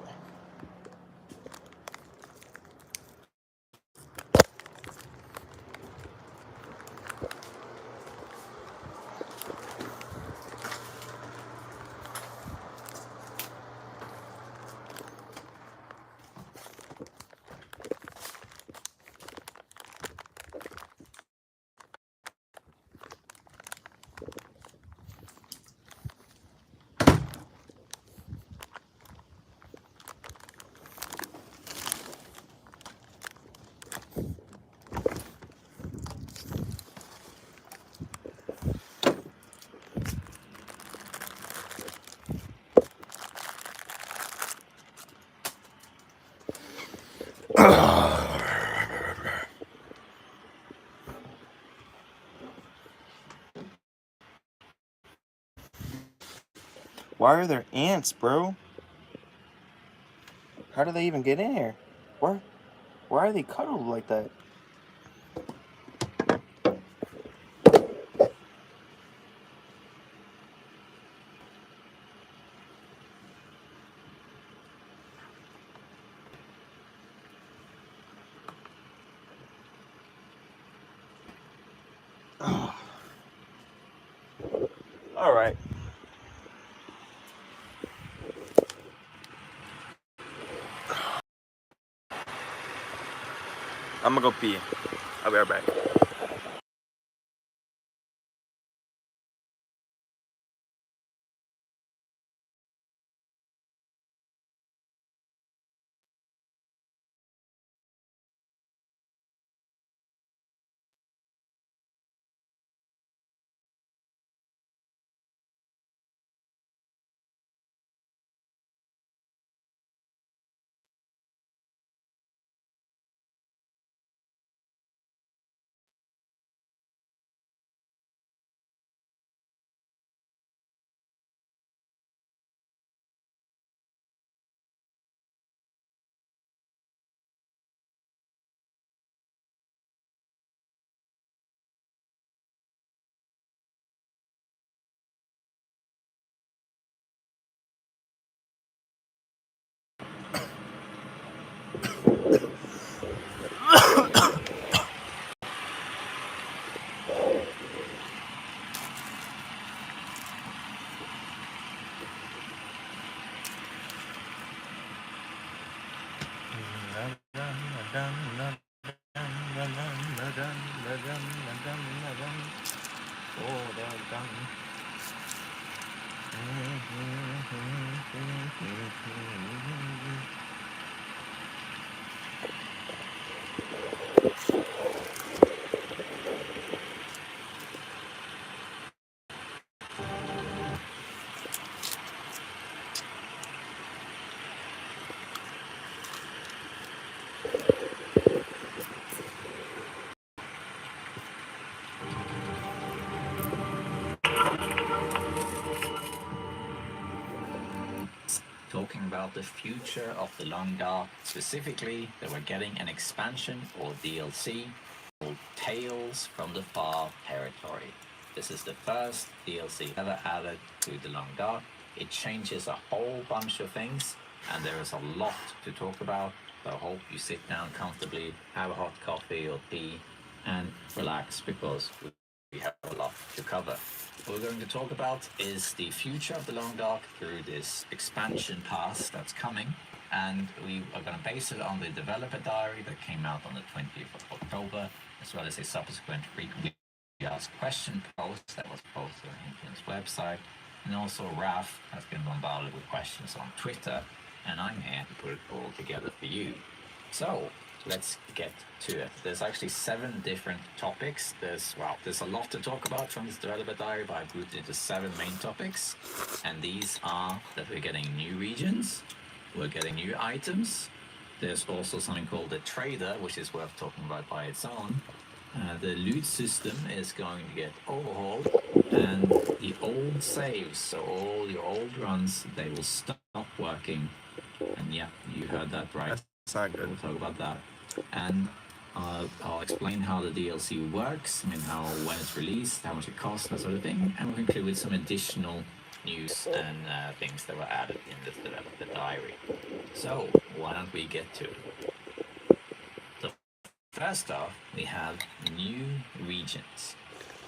Why are there ants, bro? How do they even get in here? Why are they cuddled like that? All right. I'm gonna go pee. I'll be right back. talking about the future of the Long Dark. Specifically, that we're getting an expansion or DLC called Tales from the Far Territory. This is the first DLC ever added to the Long Dark. It changes a whole bunch of things, and there is a lot to talk about. So I hope you sit down comfortably, have a hot coffee or tea, and relax, because we have a lot to cover. What we're going to talk about is the future of the Long Dark through this expansion pass that's coming, and we are going to base it on the developer diary that came out on the 20th of October, as well as a subsequent frequently asked question post that was posted on Hinkling's website, and also Raf has been bombarded with questions on Twitter, and I'm here to put it all together for you. So let's get to it. There's actually 7 different topics. There's a lot to talk about from this developer diary, but I've grouped it into 7 main topics. And these are that we're getting new regions, we're getting new items. There's also something called the trader, which is worth talking about by its own. The loot system is going to get overhauled, and the old saves, so all your old runs, they will stop working. And yeah, you heard that right. That's not good. We'll talk about that. And I'll explain how the DLC works, I mean, when it's released, how much it costs, that sort of thing. And we'll conclude with some additional news and things that were added in this developer diary. So, why don't we get to it? So, first off, we have new regions.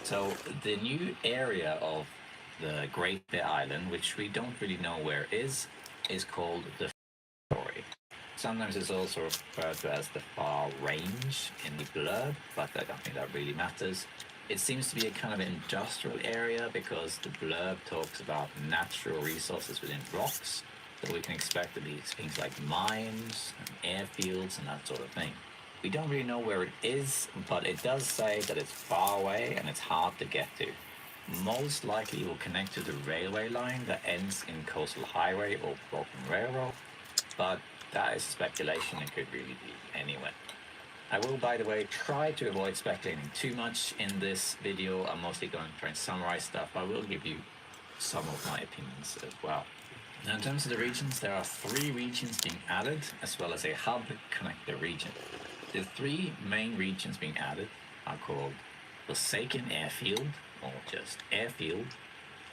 So, the new area of the Great Bear Island, which we don't really know where it is called the Territory. Sometimes it's also referred to as the Far Range in the blurb, but I don't think that really matters. It seems to be a kind of industrial area because the blurb talks about natural resources within rocks, so we can expect to be things like mines and airfields and that sort of thing. We don't really know where it is, but it does say that it's far away and it's hard to get to. Most likely it will connect to the railway line that ends in Coastal Highway or Broken Railroad, but that is speculation. It could really be anywhere. I will, by the way, try to avoid speculating too much in this video. I'm mostly going to try and summarize stuff. I will give you some of my opinions as well. Now, in terms of the regions, there are 3 regions being added, as well as a hub connector region. The 3 main regions being added are called Forsaken Airfield, or just Airfield,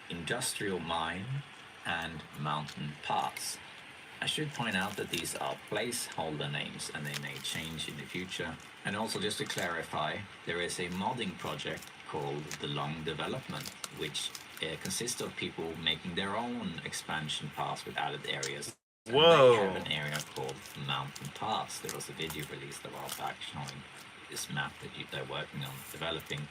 Industrial Mine, and Mountain Pass. I should point out that these are placeholder names and they may change in the future. And also, just to clarify, there is a modding project called The Long Development, which consists of people making their own expansion pass with added areas. Whoa! They have an area called Mountain Pass. There was a video released a while back showing this map that they're working on developing.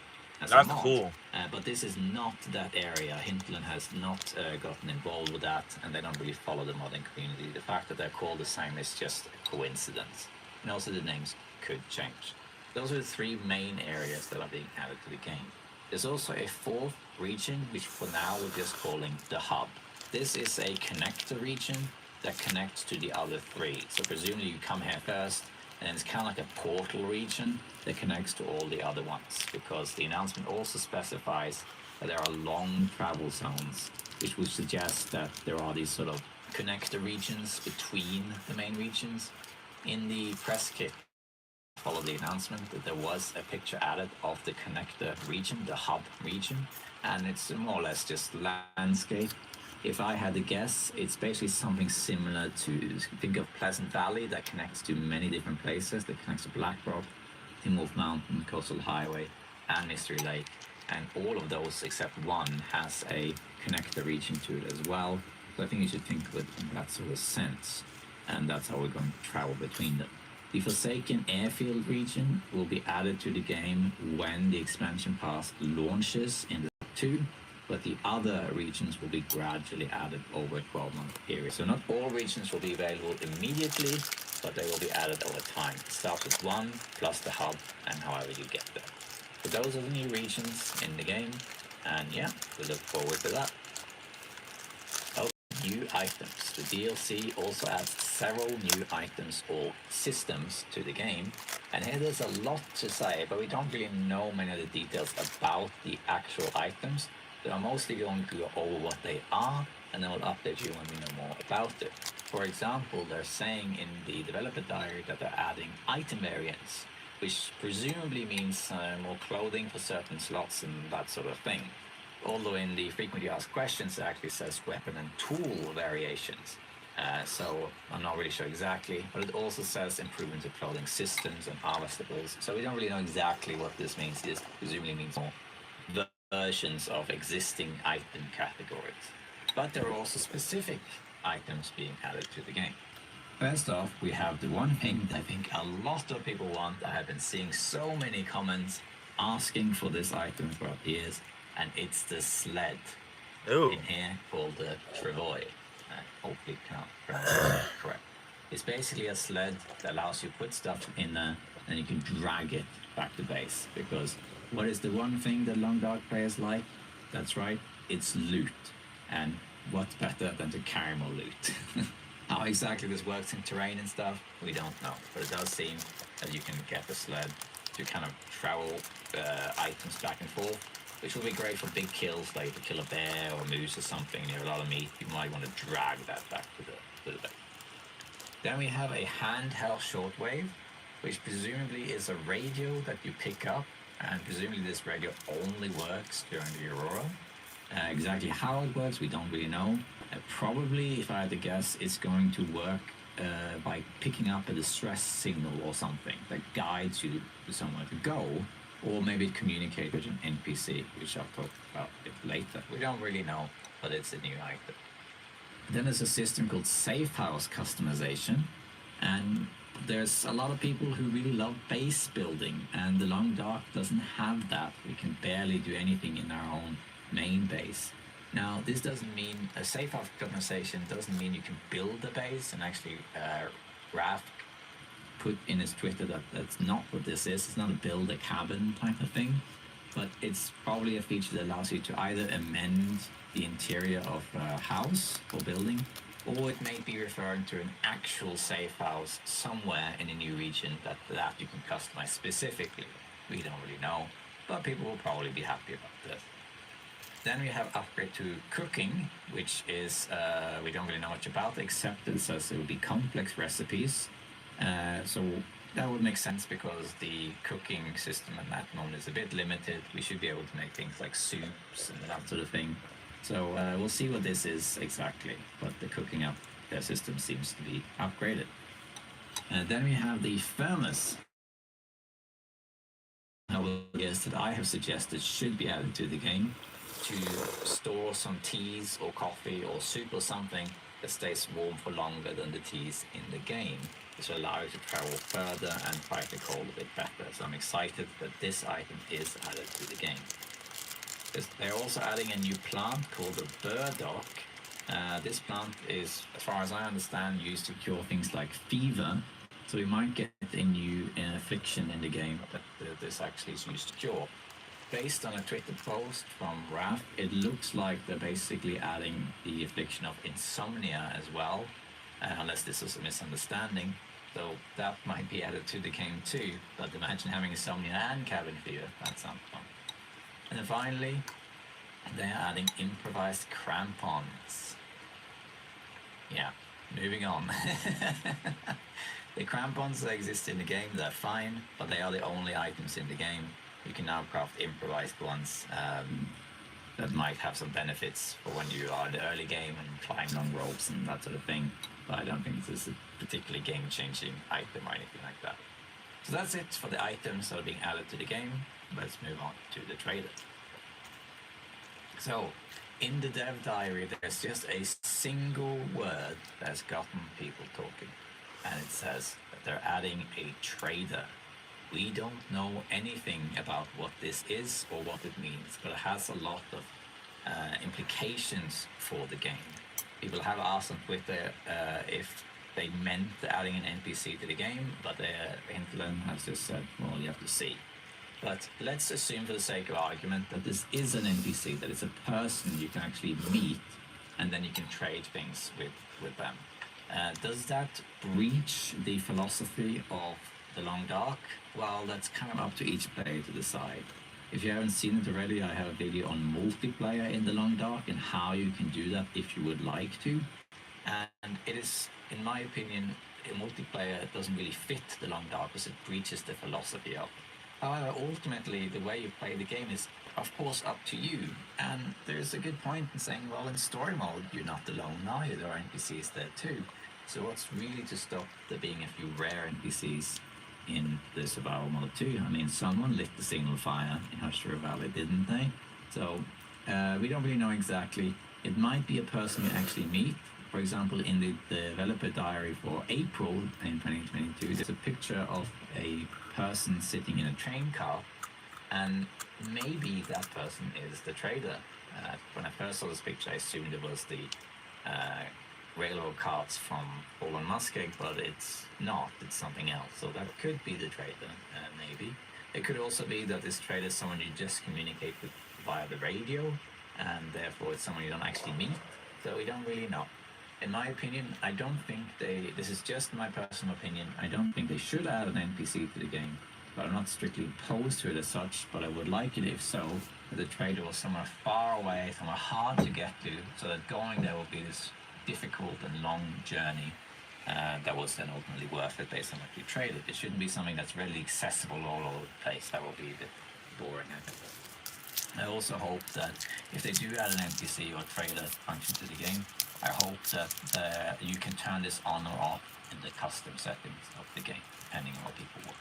That's cool. But this is not that area. Hinklin has not gotten involved with that, and they don't really follow the modding community. The fact that they're called the same is just a coincidence. And also the names could change. Those are the 3 main areas that are being added to the game. There's also a 4th region, which for now we're just calling the Hub. This is a connector region that connects to the other 3. So presumably you come here first, and it's kind of like a portal region that connects to all the other ones, because the announcement also specifies that there are long travel zones, which would suggest that there are these sort of connector regions between the main regions. In the press kit, follow the announcement that there was a picture added of the connector region, the hub region, and it's more or less just landscape. If I had to guess, it's basically something similar to, think of Pleasant Valley that connects to many different places, that connects to Black Rock, Tin Wolf Mountain, Coastal Highway, and Mystery Lake. And all of those, except one, has a connector region to it as well. So I think you should think of it in that sort of sense. And that's how we're going to travel between them. The Forsaken Airfield region will be added to the game when the expansion pass launches in the 2. But the other regions will be gradually added over a 12-month period. So not all regions will be available immediately, but they will be added over time. Start with 1 plus the hub and however you get there. So those are the new regions in the game, and yeah, we look forward to that. Oh, new items. The DLC also adds several new items or systems to the game, and here there's a lot to say, but we don't really know many of the details about the actual items. So I'm mostly going to go over what they are and then we'll update you when we know more about it. For example, they're saying in the developer diary that they're adding item variants, which presumably means more clothing for certain slots and that sort of thing. Although in the frequently asked questions, it actually says weapon and tool variations. So I'm not really sure exactly, but it also says improvement to clothing systems and harvestables. So we don't really know exactly what this means. This presumably means more versions of existing item categories. But there are also specific items being added to the game. First off, we have the one thing that I think a lot of people want. I have been seeing so many comments asking for this item for years, and it's the sled in here called the Travoy. Hopefully can't pronounce it correct. It's basically a sled that allows you to put stuff in there and you can drag it back to base. Because what is the one thing that Long Dark players like? That's right, it's loot. And what's better than to carry more loot? How exactly this works in terrain and stuff, we don't know. But it does seem that you can get the sled to kind of travel items back and forth, which will be great for big kills, like if you kill a bear or a moose or something, and you have a lot of meat, you might want to drag that back to the base. Then we have a handheld shortwave, which presumably is a radio that you pick up, and presumably this radio only works during the Aurora. Exactly how it works, we don't really know. Probably, if I had to guess, it's going to work by picking up a distress signal or something that guides you to somewhere to go, or maybe it communicates with an NPC, which I'll talk about a bit later. We don't really know, but it's a new item. Then there's a system called Safe House customization, and there's a lot of people who really love base building, and the Long Dark doesn't have that. We can barely do anything in our own main base. Now, this doesn't mean a safe house customization doesn't mean you can build a base, and actually Raph put in his Twitter that that's not what this is. It's not a build a cabin type of thing, but it's probably a feature that allows you to either amend the interior of a house or building, or it may be referring to an actual safe house somewhere in a new region that you can customize specifically. We don't really know, but people will probably be happy about this. Then we have upgrade to cooking, which is, we don't really know much about, except it says it will be complex recipes. So that would make sense because the cooking system at that moment is a bit limited. We should be able to make things like soups and that sort of thing. So we'll see what this is exactly, but the cooking up system seems to be upgraded. Then we have the furnace. Yes, that I have suggested should be added to the game to store some teas or coffee or soup or something that stays warm for longer than the teas in the game. This will allow you to travel further and fight the cold a bit better. So I'm excited that this item is added to the game. They're also adding a new plant called the burdock. This plant is, as far as I understand, used to cure things like fever. So we might get a new affliction in the game that this actually is used to cure. Based on a Twitter post from Raph, it looks like they're basically adding the affliction of insomnia as well, unless this is a misunderstanding. So that might be added to the game too, but imagine having insomnia and cabin fever. That sounds fun. And then finally, they're adding improvised crampons. Yeah, moving on. The crampons that exist in the game, they're fine, but they are the only items in the game. You can now craft improvised ones that might have some benefits for when you are in the early game and climb long ropes and that sort of thing. But I don't think this is a particularly game-changing item or anything like that. So that's it for the items that are being added to the game. Let's move on to the trailer. So, in the dev diary, there's just a single word that's gotten people talking. And it says that they're adding a trader. We don't know anything about what this is or what it means, but it has a lot of implications for the game. People have asked on Twitter if they meant adding an NPC to the game, but Hinterland has just said, well, you have to see. But let's assume for the sake of argument that this is an NPC, that it's a person you can actually meet, and then you can trade things with them. Does that breach the philosophy of the Long Dark? Well, that's kind of up to each player to decide. If you haven't seen it already, I have a video on multiplayer in the Long Dark and how you can do that if you would like to. And it is, in my opinion, a multiplayer doesn't really fit the Long Dark because it breaches the philosophy of it. However, ultimately, the way you play the game is, of course, up to you. And there's a good point in saying, well, in story mode, you're not alone either. There are NPCs there too. So what's really to stop there being a few rare NPCs in the survival mode too? I mean, someone lit the signal fire in Hushra Valley, didn't they? So we don't really know exactly. It might be a person you actually meet. For example, in the developer diary for April in 2022, there's a picture of a person sitting in a train car, and maybe that person is the trader. When I first saw this picture, I assumed it was the railroad carts from Fallen Muskeg, but it's not. It's something else. So that could be the trader, maybe. It could also be that this trader is someone you just communicate with via the radio, and therefore it's someone you don't actually meet. So we don't really know. In my opinion, I don't think this is just my personal opinion, I don't think they should add an NPC to the game, but I'm not strictly opposed to it as such, but I would like it, if so, that the trader was somewhere far away, somewhere hard to get to, so that going there will be this difficult and long journey that was then ultimately worth it based on what you traded. It shouldn't be something that's readily accessible all over the place. That will be a bit boring, I think. I also hope that if they do add an NPC or trader function to the game, I hope that you can turn this on or off in the custom settings of the game, depending on what people want.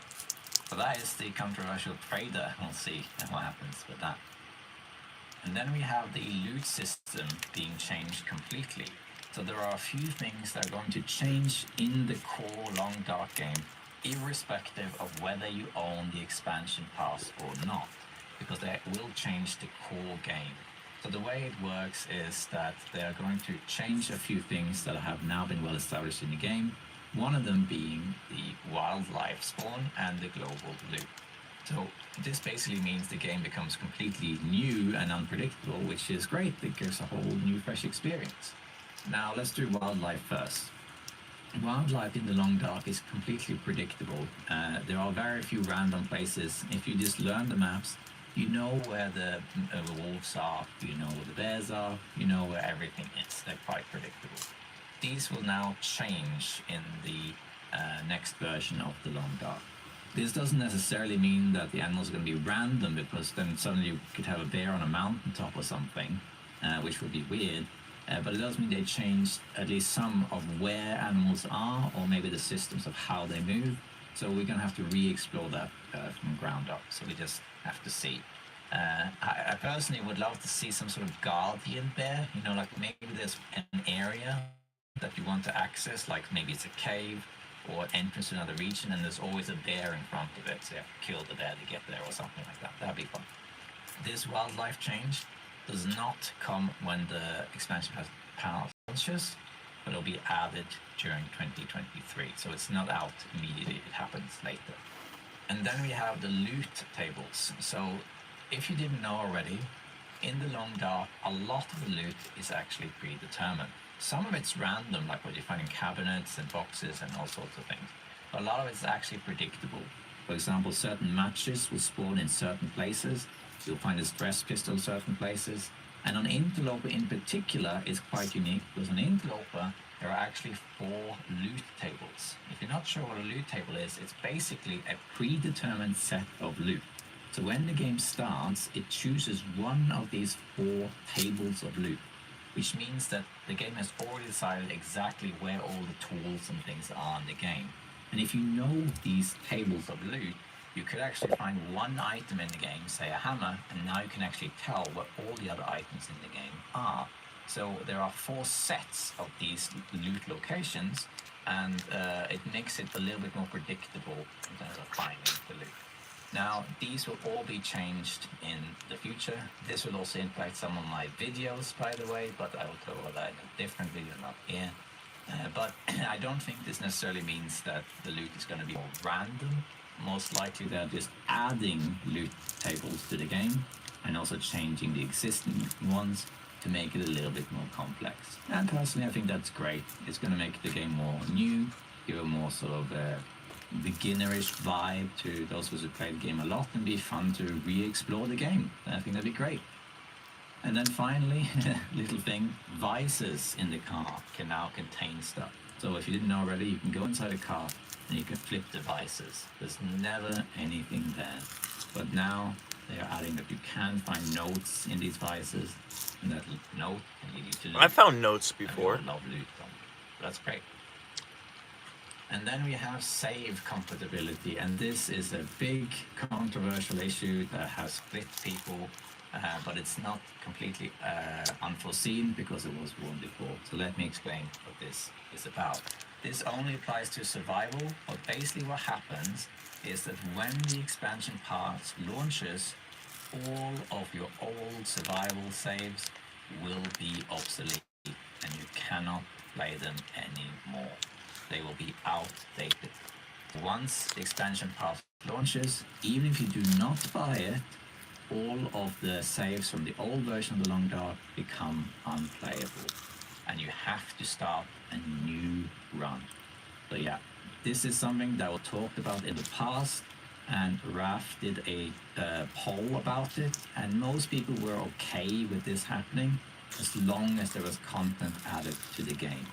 So that is the controversial trader. We'll see what happens with that. And then we have the loot system being changed completely. So there are a few things that are going to change in the core Long Dark game, irrespective of whether you own the expansion pass or not, because they will change the core game. So the way it works is that they are going to change a few things that have now been well established in the game, one of them being the wildlife spawn and the global loot. So this basically means the game becomes completely new and unpredictable, which is great. It gives a whole new fresh experience. Now let's do wildlife first. Wildlife in the Long Dark is completely predictable. There are very few random places. If you just learn the maps, you know where the wolves are, you know where the bears are, you know where everything is. They're quite predictable. These will now change in the next version of the Long Dark. This doesn't necessarily mean that the animals are going to be random, because then suddenly you could have a bear on a mountaintop or something, which would be weird. But it does mean they changed at least some of where animals are, or maybe the systems of how they move. So we're going to have to re-explore that from ground up. So we just have to see. I personally would love to see some sort of guardian bear. You know, like maybe there's an area that you want to access, like maybe it's a cave or an entrance to another region, and there's always a bear in front of it, so you have to kill the bear to get there or something like that. That'd be fun. This wildlife change does not come when the expansion pass launches, but it'll be added during 2023, so it's not out immediately, it happens later. And then we have the loot tables. So if you didn't know already, in the Long Dark, a lot of the loot is actually predetermined. Some of it's random, like what you find in cabinets and boxes and all sorts of things. But a lot of it's actually predictable. For example, certain matches will spawn in certain places. You'll find a stress pistol in certain places. And on Interloper in particular is quite unique, because on Interloper there are actually 4 loot tables. If you're not sure what a loot table is, it's basically a predetermined set of loot. So when the game starts, it chooses one of these 4 tables of loot, which means that the game has already decided exactly where all the tools and things are in the game. And if you know these tables of loot, you could actually find one item in the game, say a hammer, and now you can actually tell what all the other items in the game are. So there are 4 sets of these loot locations, and it makes it a little bit more predictable in terms of finding the loot. Now, these will all be changed in the future. This will also impact some of my videos, by the way, but I will cover that in a different video, not here. But I don't think this necessarily means that the loot is going to be more random. Most likely they're just adding loot tables to the game and also changing the existing ones to make it a little bit more complex. And personally, I think that's great. It's going to make the game more new, give it more sort of beginnerish vibe to those of us who played the game a lot, and be fun to re-explore the game. I think that'd be great. And then finally, little thing, vices in the car can now contain stuff. So if you didn't know already, you can go inside a car and you can flip the vices. There's never anything there. But now they are adding that you can find notes in these vices, and that note can lead you to loot. I found notes before. And we all love loot, that's great. And then we have save compatibility, and this is a big controversial issue that has split people, but it's not completely unforeseen because it was warned before. So let me explain what this is about. This only applies to survival, but basically what happens is that when the expansion pass launches, all of your old survival saves will be obsolete, and you cannot play them anymore. They will be outdated. Once the expansion pass launches, even if you do not buy it, all of the saves from the old version of the Long Dark become unplayable, and you have to start a new run. So yeah, this is something that was talked about in the past, and Raf did a poll about it, and most people were okay with this happening as long as there was content added to the game.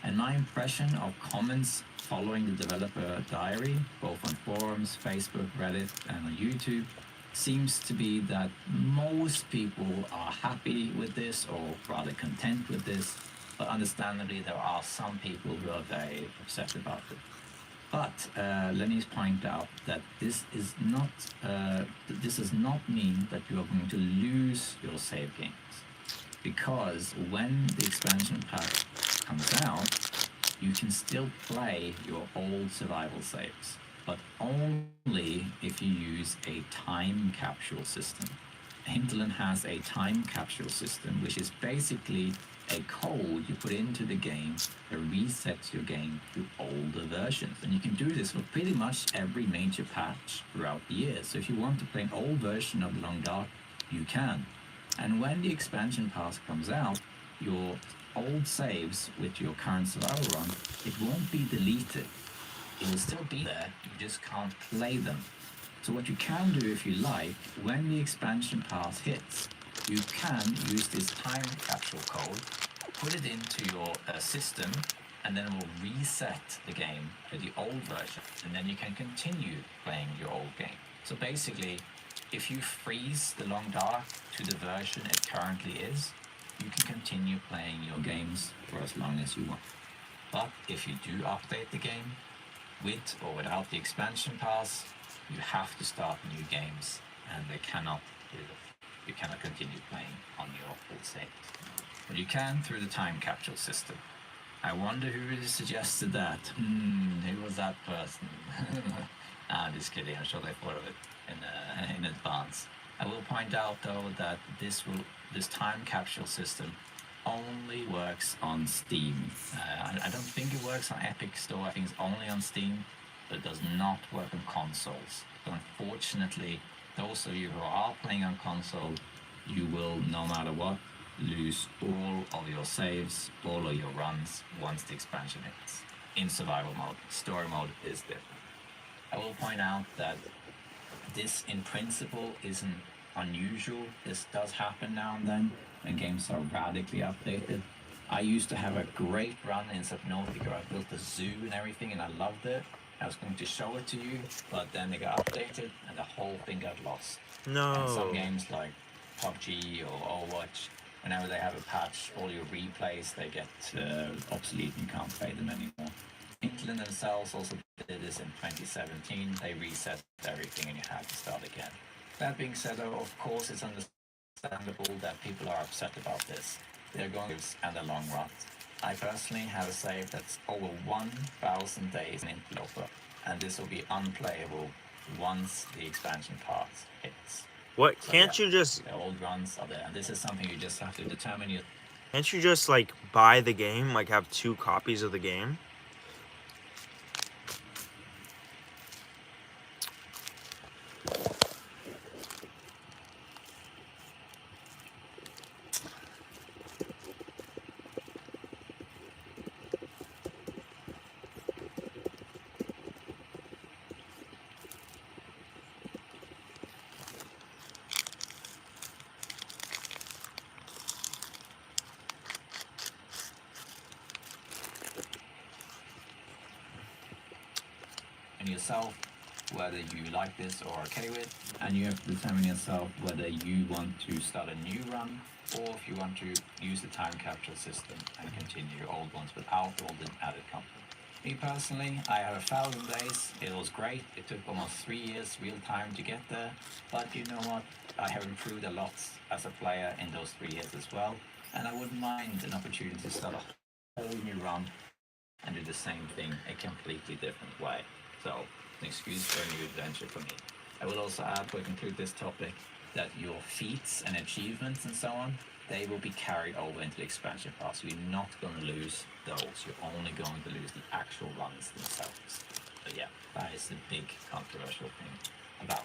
And my impression of comments following the developer diary, both on forums, Facebook, Reddit, and on YouTube, seems to be that most people are happy with this, or rather content with this, but understandably there are some people who are very upset about it. But let me point out that this does not mean that you are going to lose your save games, because when the expansion pack comes out, you can still play your old survival saves, but only if you use a time capsule system. Hinterland has a time capsule system, which is basically a code you put into the game that resets your game to older versions. And you can do this for pretty much every major patch throughout the year. So if you want to play an old version of The Long Dark, you can. And when the expansion pass comes out, your old saves with your current survival run, it won't be deleted. It will still be there, you just can't play them. So what you can do if you like, when the expansion pass hits, you can use this time capsule code, put it into your system, and then it will reset the game to the old version, and then you can continue playing your old game. So basically, if you freeze The Long Dark to the version it currently is, you can continue playing your games for as long as you want. But if you do update the game, with or without the expansion pass, you have to start new games, and they cannot do it. You cannot continue playing on your old saves. But you can through the time capsule system. I wonder who suggested that. Who was that person? I'm just kidding, I'm sure they thought of it in advance. I will point out though that this time capsule system only works on Steam. I don't think it works on Epic Store. I think it's only on Steam, but it does not work on consoles. So unfortunately, those of you who are playing on console, you will, no matter what, lose all of your saves, all of your runs once the expansion hits. In survival mode, story mode is different. I will point out that this in principle isn't unusual. This does happen now and then when games are radically updated. I used to have a great run in Subnautica. I built a zoo and everything and I loved it. I was going to show it to you, but then they got updated and the whole thing got lost. No. And some games like PUBG or Overwatch, whenever they have a patch, all your replays, they get obsolete and you can't play them anymore. Hinterland themselves also did this in 2017. They reset everything and you had to start again. That being said, though, of course, it's understandable that people are upset about this. They're going and a long run. I personally have a save that's over 1,000 days in Interloper, and this will be unplayable once the expansion pass hits. What? So, can't yeah, you just... The old runs are there, and this is something you just have to determine. Can't you just, like, buy the game? Like, have 2 copies of the game? determine yourself whether you like this or are okay with, and you have to determine yourself whether you want to start a new run or if you want to use the time capture system and continue your old ones without all the added content. Me personally, I have 1,000 days. It was great. It took almost 3 years real time to get there, but you know what? I have improved a lot as a player in those 3 years as well, and I wouldn't mind an opportunity to start a whole new run and do the same thing a completely different way. So, an excuse for a new adventure for me. I will also add, to conclude this topic, that your feats and achievements and so on, they will be carried over into the expansion pass. You're not going to lose those. You're only going to lose the actual runs themselves. But yeah, that is the big controversial thing about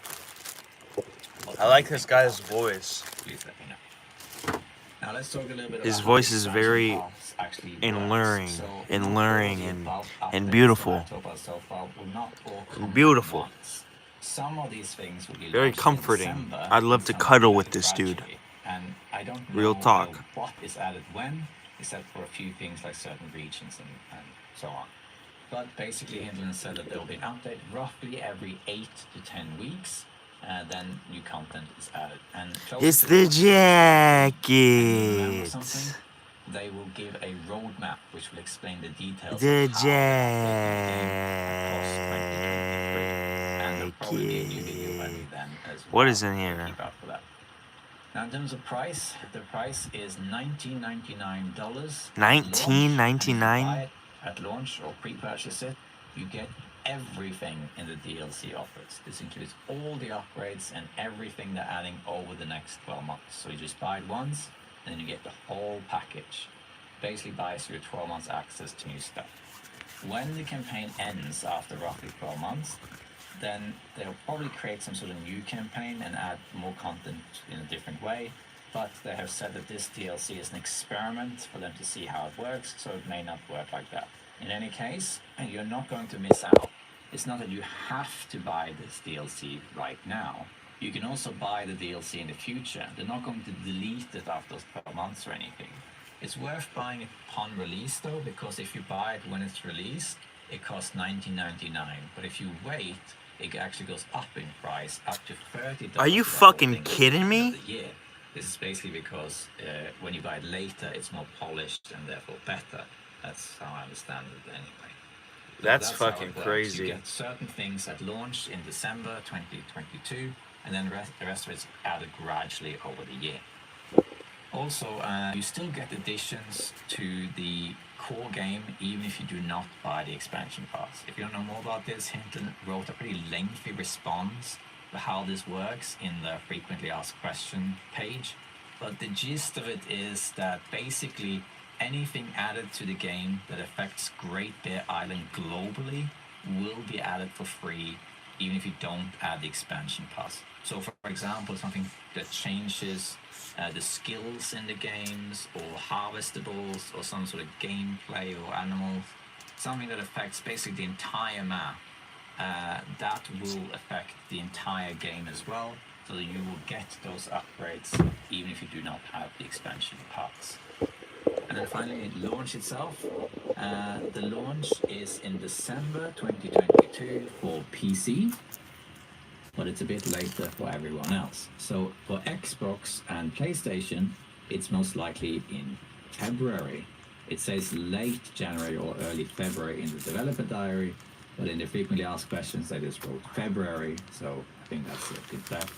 it. I like this guy's voice. Please let me know. Now let's talk a little bit His about voice how is the very expansion pass actually works. alluring, So alluring, not all of the and above and updates beautiful. that I talked about so far will not all come Beautiful. at once. Some of these things will be Very launched in comforting. December, I'd love and to some will cuddle be with added this dude. gradually. And I don't Real know talk. what is added when, except for a few things like certain regions and so on. But basically, Hinterland said that there will be an update roughly every 8 to 10 weeks. Then new content is added. And It's to the launch, and you remember jacket. something? They will give a roadmap which will explain the details The of how they're updating the game post 2023. And there'll probably be a new video by me then as well. What is in So here? keep out for that. Now in terms of price, the price is $19.99. $19.99? At launch or pre-purchase it, you get everything in the DLC offers. This includes all the upgrades and everything they're adding over the next 12 months. So you just buy it once, and then you get the whole package. Basically buys you 12 months access to new stuff. When the campaign ends after roughly 12 months, then they'll probably create some sort of new campaign and add more content in a different way. But they have said that this DLC is an experiment for them to see how it works, so it may not work like that. In any case, you're not going to miss out. It's not that you have to buy this DLC right now. You can also buy the DLC in the future. They're not going to delete it after 12 months or anything. It's worth buying it upon release though, because if you buy it when it's released, it costs $19.99. But if you wait, it actually goes up in price, up to $30. Are you for the whole fucking thing kidding me? of the year. This is basically because when you buy it later, it's more polished and therefore better. That's how I understand it anyway. So That's how it fucking works. crazy. You get certain things at launch in December 2022, and then the rest of it's added gradually over the year. Also, you still get additions to the core game even if you do not buy the expansion pass. If you don't know more about this, Hinton wrote a pretty lengthy response to how this works in the frequently asked question page. But the gist of it is that basically anything added to the game that affects Great Bear Island globally will be added for free even if you don't add the expansion pass. So for example, something that changes the skills in the games or harvestables or some sort of gameplay or animals, something that affects basically the entire map, that will affect the entire game as well, so that you will get those upgrades even if you do not have the expansion pass. And then finally, the launch itself. The launch is in December 2022 for PC, but it's a bit later for everyone else. So for Xbox and PlayStation, it's most likely in February. It says late January or early February in the developer diary, but in the frequently asked questions, they just wrote February, so I think that's a good bet.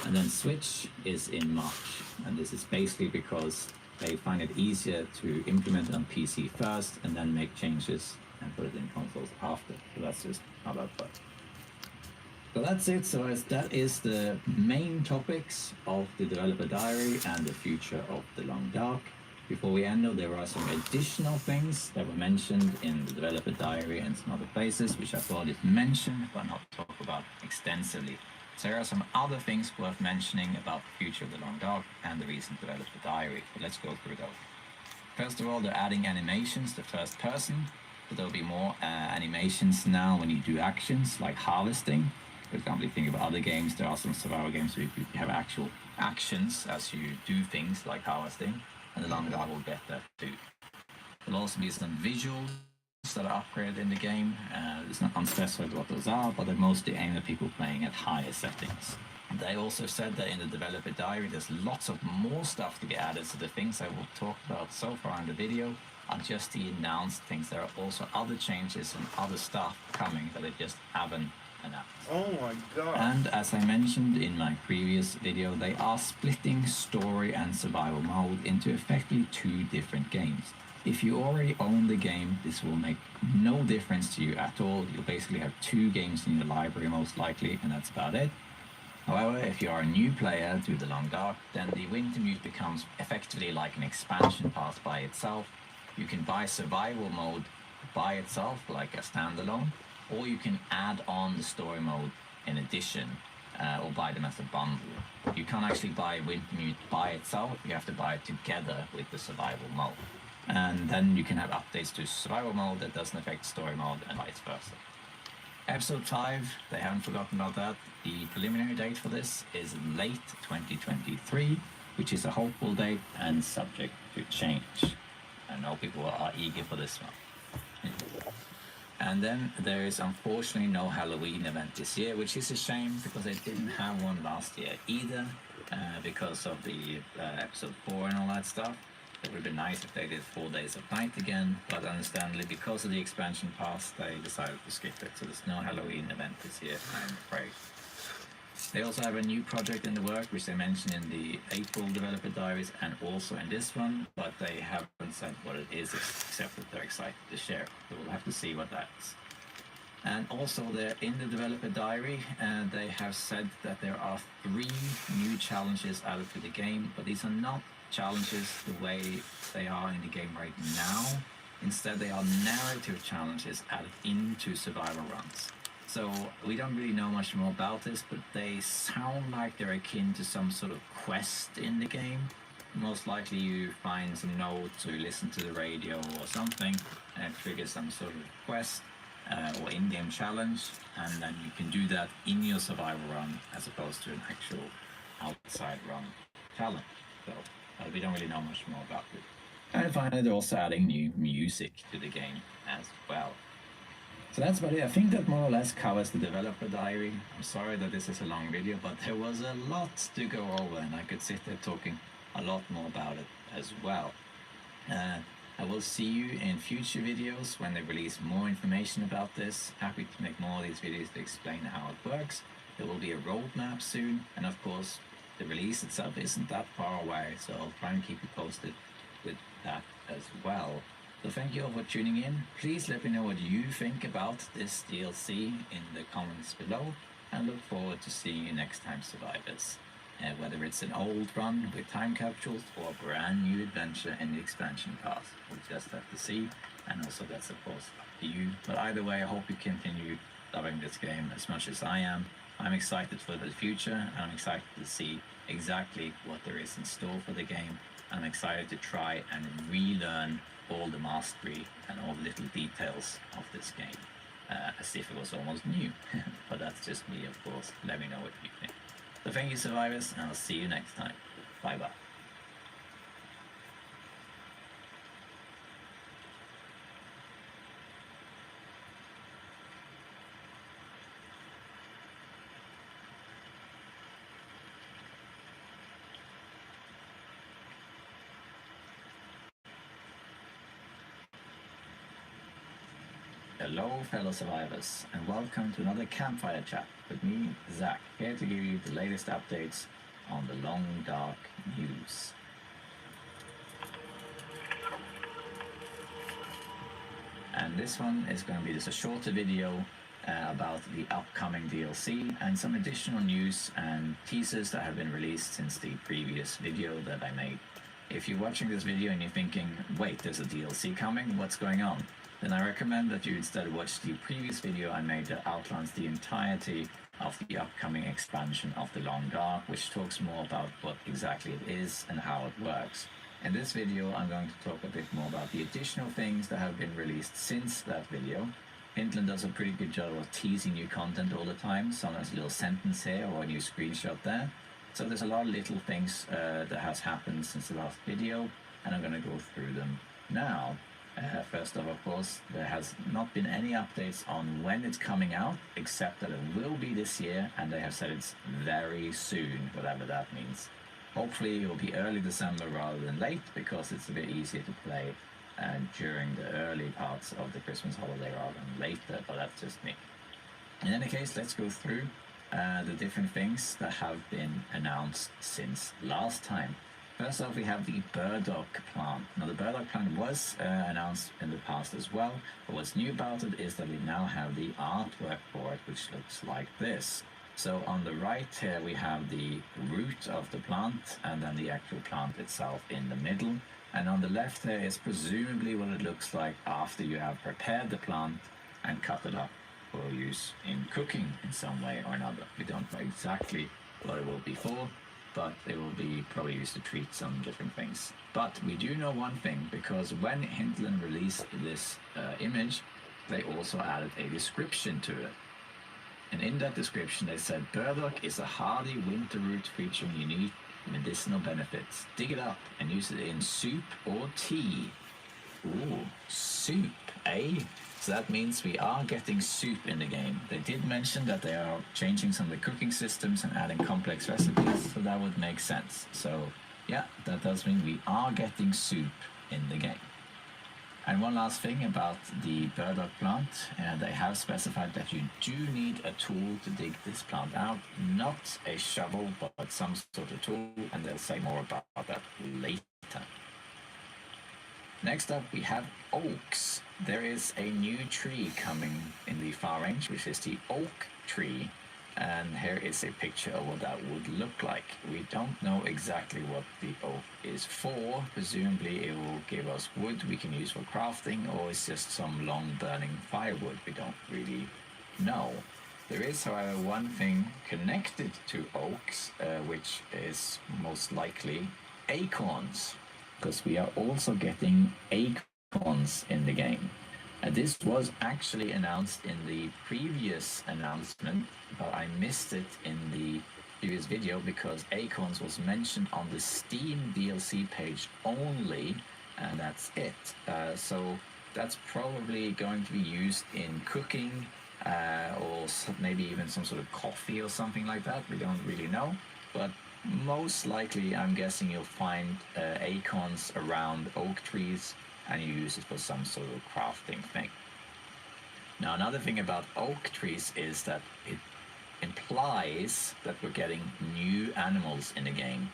And then Switch is in March, and this is basically because they find it easier to implement it on PC first and then make changes and put it in consoles after. So that's just how that works. So that's it. So that is the main topics of the developer diary and the future of the Long Dark. Before we end, though, there are some additional things that were mentioned in the developer diary and some other places, which I thought is mentioned but not talked about extensively. So there are some other things worth mentioning about the future of the Long Dark and the recent developer diary. So let's go through those. First of all, they're adding animations to first person. So there'll be more animations now when you do actions like harvesting. For example, if you think about other games, there are some survival games where you have actual actions as you do things like harvesting, and the Long Dark will get that too. There'll also be some visuals modes that are upgraded in the game. It's not unspecified what those are, but they're mostly aimed at people playing at higher settings. They also said that in the developer diary there's lots of more stuff to be added, so the things I will talk about so far in the video are just the announced things. There are also other changes and other stuff coming that they just haven't announced. Oh my god. And as I mentioned in my previous video, they are splitting story and survival mode into effectively 2 different games. If you already own the game, this will make no difference to you at all. You'll basically have 2 games in your library most likely, and that's about it. However, if you are a new player to The Long Dark, then the Wintermute becomes effectively like an expansion pass by itself. You can buy survival mode by itself, like a standalone, or you can add on the story mode in addition, or buy them as a bundle. You can't actually buy Wintermute by itself, you have to buy it together with the survival mode. And then you can have updates to survival mode that doesn't affect story mode and vice versa. Episode 5, they haven't forgotten about that. The preliminary date for this is late 2023, which is a hopeful date and subject to change. I know people are eager for this one. And then there is unfortunately no Halloween event this year, which is a shame because they didn't have one last year either, because of the episode 4 and all that stuff. It would have been nice if they did 4 Days of Night again, but understandably because of the expansion pass, they decided to skip it, so there's no Halloween event this year, I'm afraid. They also have a new project in the work, which they mentioned in the April developer diaries and also in this one, but they haven't said what it is, except that they're excited to share it. So we'll have to see what that is. And also they're in the developer diary, and they have said that there are 3 new challenges added to the game, but these are not challenges the way they are in the game right now. Instead, they are narrative challenges added into survival runs. So we don't really know much more about this, but they sound like they're akin to some sort of quest in the game. Most likely you find some notes or you listen to the radio or something and it triggers some sort of quest or in-game challenge, and then you can do that in your survival run as opposed to an actual outside run challenge. So we don't really know much more about it. And finally, they're also adding new music to the game as well. So that's about it. I think that more or less covers the developer diary. I'm sorry that this is a long video, but there was a lot to go over and I could sit there talking a lot more about it as well. I will see you in future videos when they release more information about this. Happy to make more of these videos to explain how it works. There will be a roadmap soon, and of course the release itself isn't that far away, so I'll try and keep you posted with that as well. So thank you all for tuning in. Please let me know what you think about this DLC in the comments below, and look forward to seeing you next time, survivors. Whether it's an old run with time capsules or a brand new adventure in the expansion pass, we'll just have to see, and also that's of course up to you. But either way, I hope you continue loving this game as much as I am. I'm excited for the future, and I'm excited to see exactly what there is in store for the game. I'm excited to try and relearn all the mastery and all the little details of this game, as if it was almost new. But that's just me, of course. Let me know what you think. So thank you, survivors, and I'll see you next time. Bye bye. Hello fellow survivors, and welcome to another campfire chat with me, Zach, here to give you the latest updates on the Long Dark news. And this one is going to be just a shorter video about the upcoming DLC and some additional news and teasers that have been released since the previous video that I made. If you're watching this video and you're thinking, wait, there's a DLC coming, what's going on? Then I recommend that you instead watch the previous video I made that outlines the entirety of the upcoming expansion of the Long Dark, which talks more about what exactly it is and how it works. In this video, I'm going to talk a bit more about the additional things that have been released since that video. Hintlin does a pretty good job of teasing new content all the time, sometimes a little sentence here or a new screenshot there. So there's a lot of little things that has happened since the last video, and I'm going to go through them now. First off, of course, there has not been any updates on when it's coming out, except that it will be this year, and they have said it's very soon, whatever that means. Hopefully it will be early December rather than late, because it's a bit easier to play during the early parts of the Christmas holiday rather than later, but that's just me. In any case, let's go through the different things that have been announced since last time. First off, we have the burdock plant. Now, the burdock plant was announced in the past as well, but what's new about it is that we now have the artwork for it, which looks like this. So on the right here, we have the root of the plant, and then the actual plant itself in the middle. And on the left here is presumably what it looks like after you have prepared the plant and cut it up for use in cooking in some way or another. We don't know exactly what it will be for, but it will be probably used to treat some different things. But we do know one thing, because when Hintlen released this image, they also added a description to it. And in that description they said, burdock is a hardy winter root featuring unique medicinal benefits. Dig it up and use it in soup or tea. Ooh, soup, eh? So that means we are getting soup in the game. They did mention that they are changing some of the cooking systems and adding complex recipes, so that would make sense. So yeah, that does mean we are getting soup in the game. And one last thing about the burdock plant, they have specified that you do need a tool to dig this plant out, not a shovel, but some sort of tool, and they'll say more about that later. Next up, we have oaks. There is a new tree coming in the far range, which is the oak tree. And here is a picture of what that would look like. We don't know exactly what the oak is for. Presumably it will give us wood we can use for crafting, or it's just some long burning firewood. We don't really know. There is, however, one thing connected to oaks, which is most likely acorns, because we are also getting acorns in the game. This was actually announced in the previous announcement, but I missed it in the previous video because acorns was mentioned on the Steam DLC page only, and that's it. So that's probably going to be used in cooking, or maybe even some sort of coffee or something like that. We don't really know, but most likely I'm guessing you'll find acorns around oak trees, and you use it for some sort of crafting thing. Now, another thing about oak trees is that it implies that we're getting new animals in the game.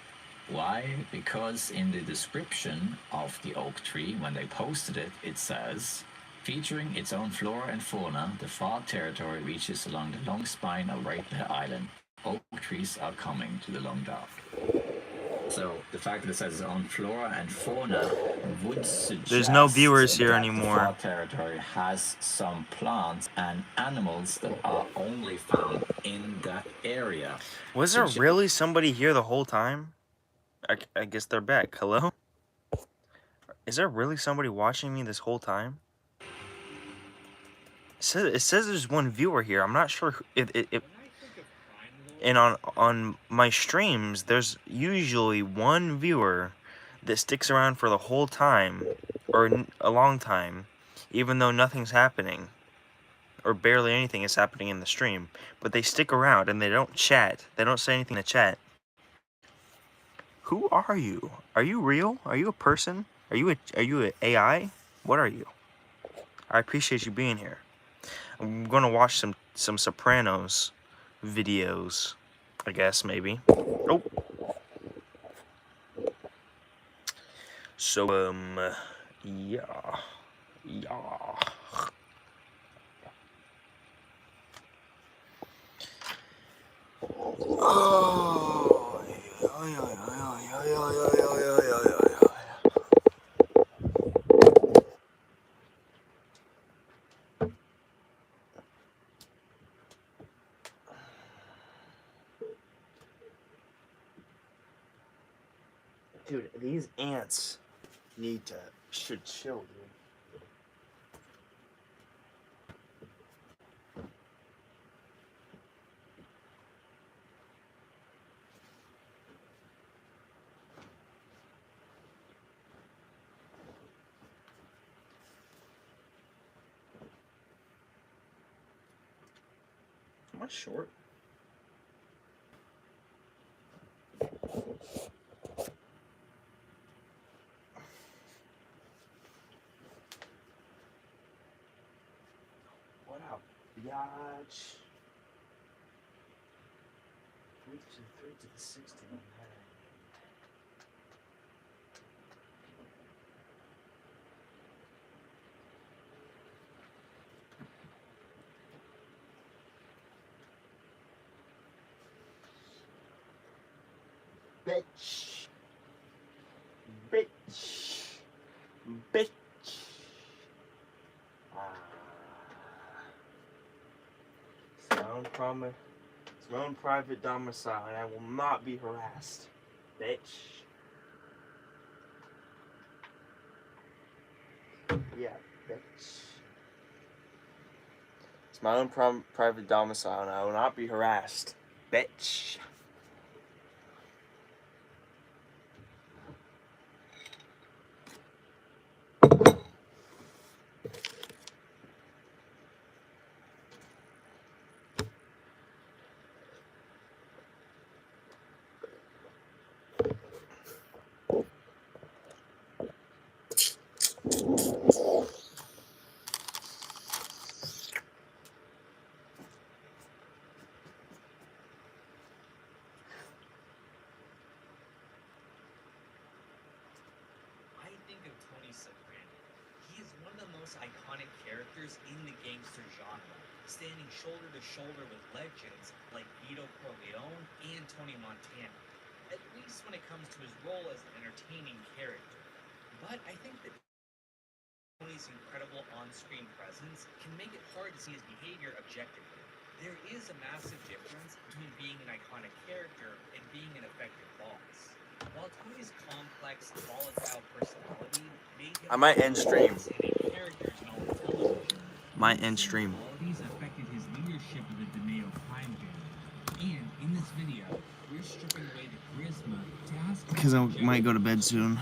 Why? Because in the description of the oak tree, when they posted it, it says, featuring its own flora and fauna, the far territory reaches along the long spine of Great Bear Island. Oak trees are coming to the long dark. So the fact that it says its own flora and fauna would suggest there's no viewers here that anymore. the far territory has some plants and animals that are only found in that area. Was there really somebody here the whole time? I guess they're back. Hello? Is there really somebody watching me this whole time? It says there's one viewer here. I'm not sure if and on my streams, there's usually one viewer that sticks around for the whole time, or a long time, even though nothing's happening, or barely anything is happening in the stream. But they stick around and they don't chat. They don't say anything in the chat. Who are you? Are you real? Are you a person? Are you an AI? What are you? I appreciate you being here. I'm gonna watch some Sopranos videos, I guess, maybe. Oh. So, yeah. Oh, dude, these ants should chill, dude. not short. What up, biatch? 3 to the 69. Bitch. Bitch. Bitch. It's my own promise. It's my own private domicile, and I will not be harassed. Bitch. Yeah, bitch. It's my own private domicile, and I will not be harassed. Bitch. I think of Tony Soprano. He is one of the most iconic characters in the gangster genre, standing shoulder to shoulder with legends like Vito Corleone and Tony Montana, at least when it comes to his role as an entertaining character. But I think that Tony's incredible on-screen presence can make it hard to see his behavior objectively. There is a massive difference between being an iconic character and being an effective boss. While Tony's complex, volatile personality made him I might end stream. fascinating characters in all of television, Might end stream. qualities affected his leadership of the DeMeo crime family. And in this video, we're stripping away the charisma to ask Because I might go to bed soon.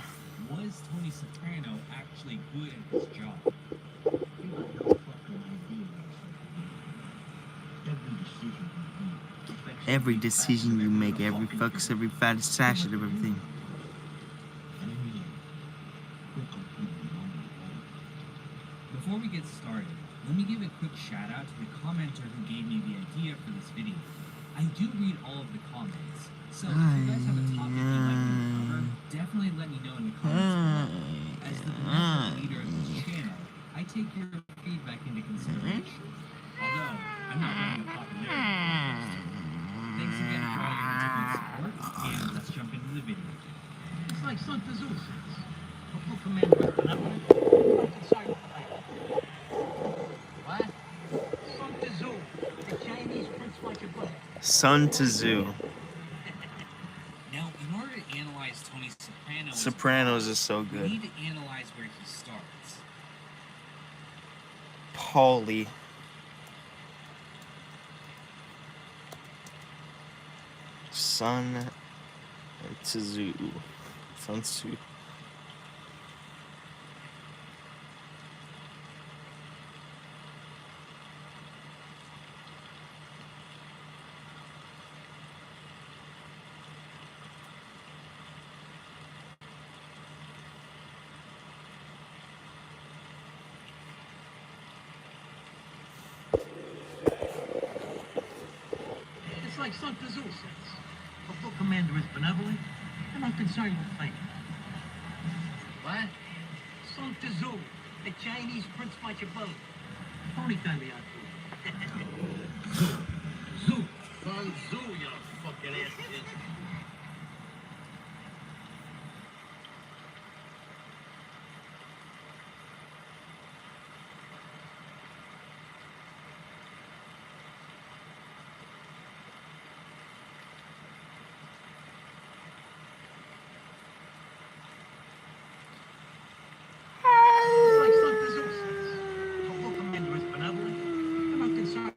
was Tony Soprano actually good at his job? Every decision you make, every focus, every facet of everything. Before we get started, let me give a quick shout out to the commenter who gave me the idea for this video. I do read all of the comments, so if you guys have a topic you'd like me to cover, definitely let me know in the comments below. As the benevolent leader of this channel, I take your feedback into consideration. Although, I'm not running a popularity contest. Thanks again for all your continued support, and let's jump into the video. It's like Sun Tzu says. A full command with benevolent, not concerned with life. What? Sun Tzu, the Chinese Prince Machiavelli. Sun Tzu. Now, in order to analyze Tony Soprano, Sopranos is so we good. need to analyze where he starts. Paulie. Sun Tzu. Sun Tzu. It's like Sun Tzu says. A full commander is benevolent and not concerned with fame. What? Sun Tzu, the Chinese Prince Machiavelli. Only time he out Zhu. Sun Tzu, you fucking ass kid. It's like Sun Tzu says. A full commander is benevolent and not concerned.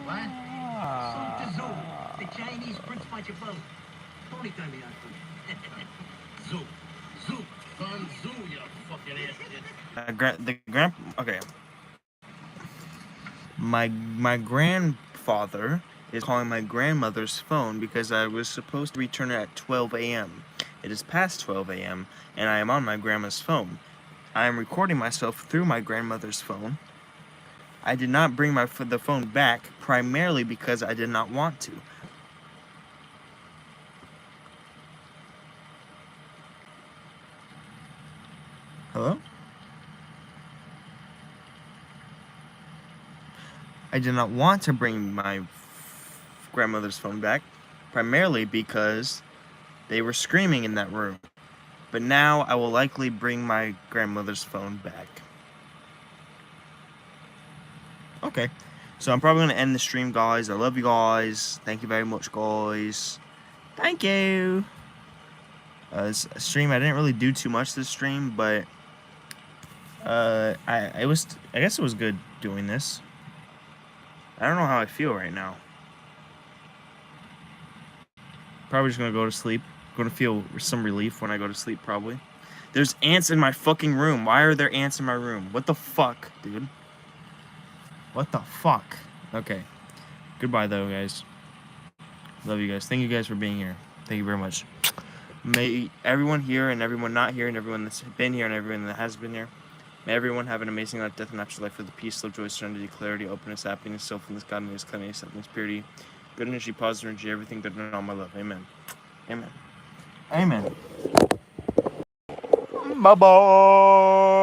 What? Sun Tzu, the Chinese Prince Machiavelli. Only time he out Zhu. Sun Tzu, you fucking ass kid. Okay. My grandfather is calling my grandmother's phone because I was supposed to return it at 12 a.m. It is past 12 a.m. and I am on my grandma's phone. I am recording myself through my grandmother's phone. I did not bring the phone back primarily because I did not want to. Hello? I did not want to bring my grandmother's phone back primarily because they were screaming in that room. But now I will likely bring my grandmother's phone back. Okay. So I'm probably going to end the stream, guys. I love you guys. Thank you very much, guys. Thank you. This stream, I didn't really do too much this stream, but I guess it was good doing this. I don't know how I feel right now. Probably just gonna go to sleep. Gonna feel some relief when I go to sleep, probably. There's ants in my fucking room. Why are there ants in my room? What the fuck, dude? What the fuck? Okay. Goodbye, though, guys. Love you guys. Thank you guys for being here. Thank you very much. May everyone here and everyone not here and everyone that's been here and everyone that has been here, may everyone have an amazing life, death, and afterlife with the peace, love, joy, serenity, clarity, openness, happiness, selflessness, godliness, cleanliness, acceptance, purity, good energy, positive energy, everything good and all my love. Amen. Amen. Amen. Bye-bye.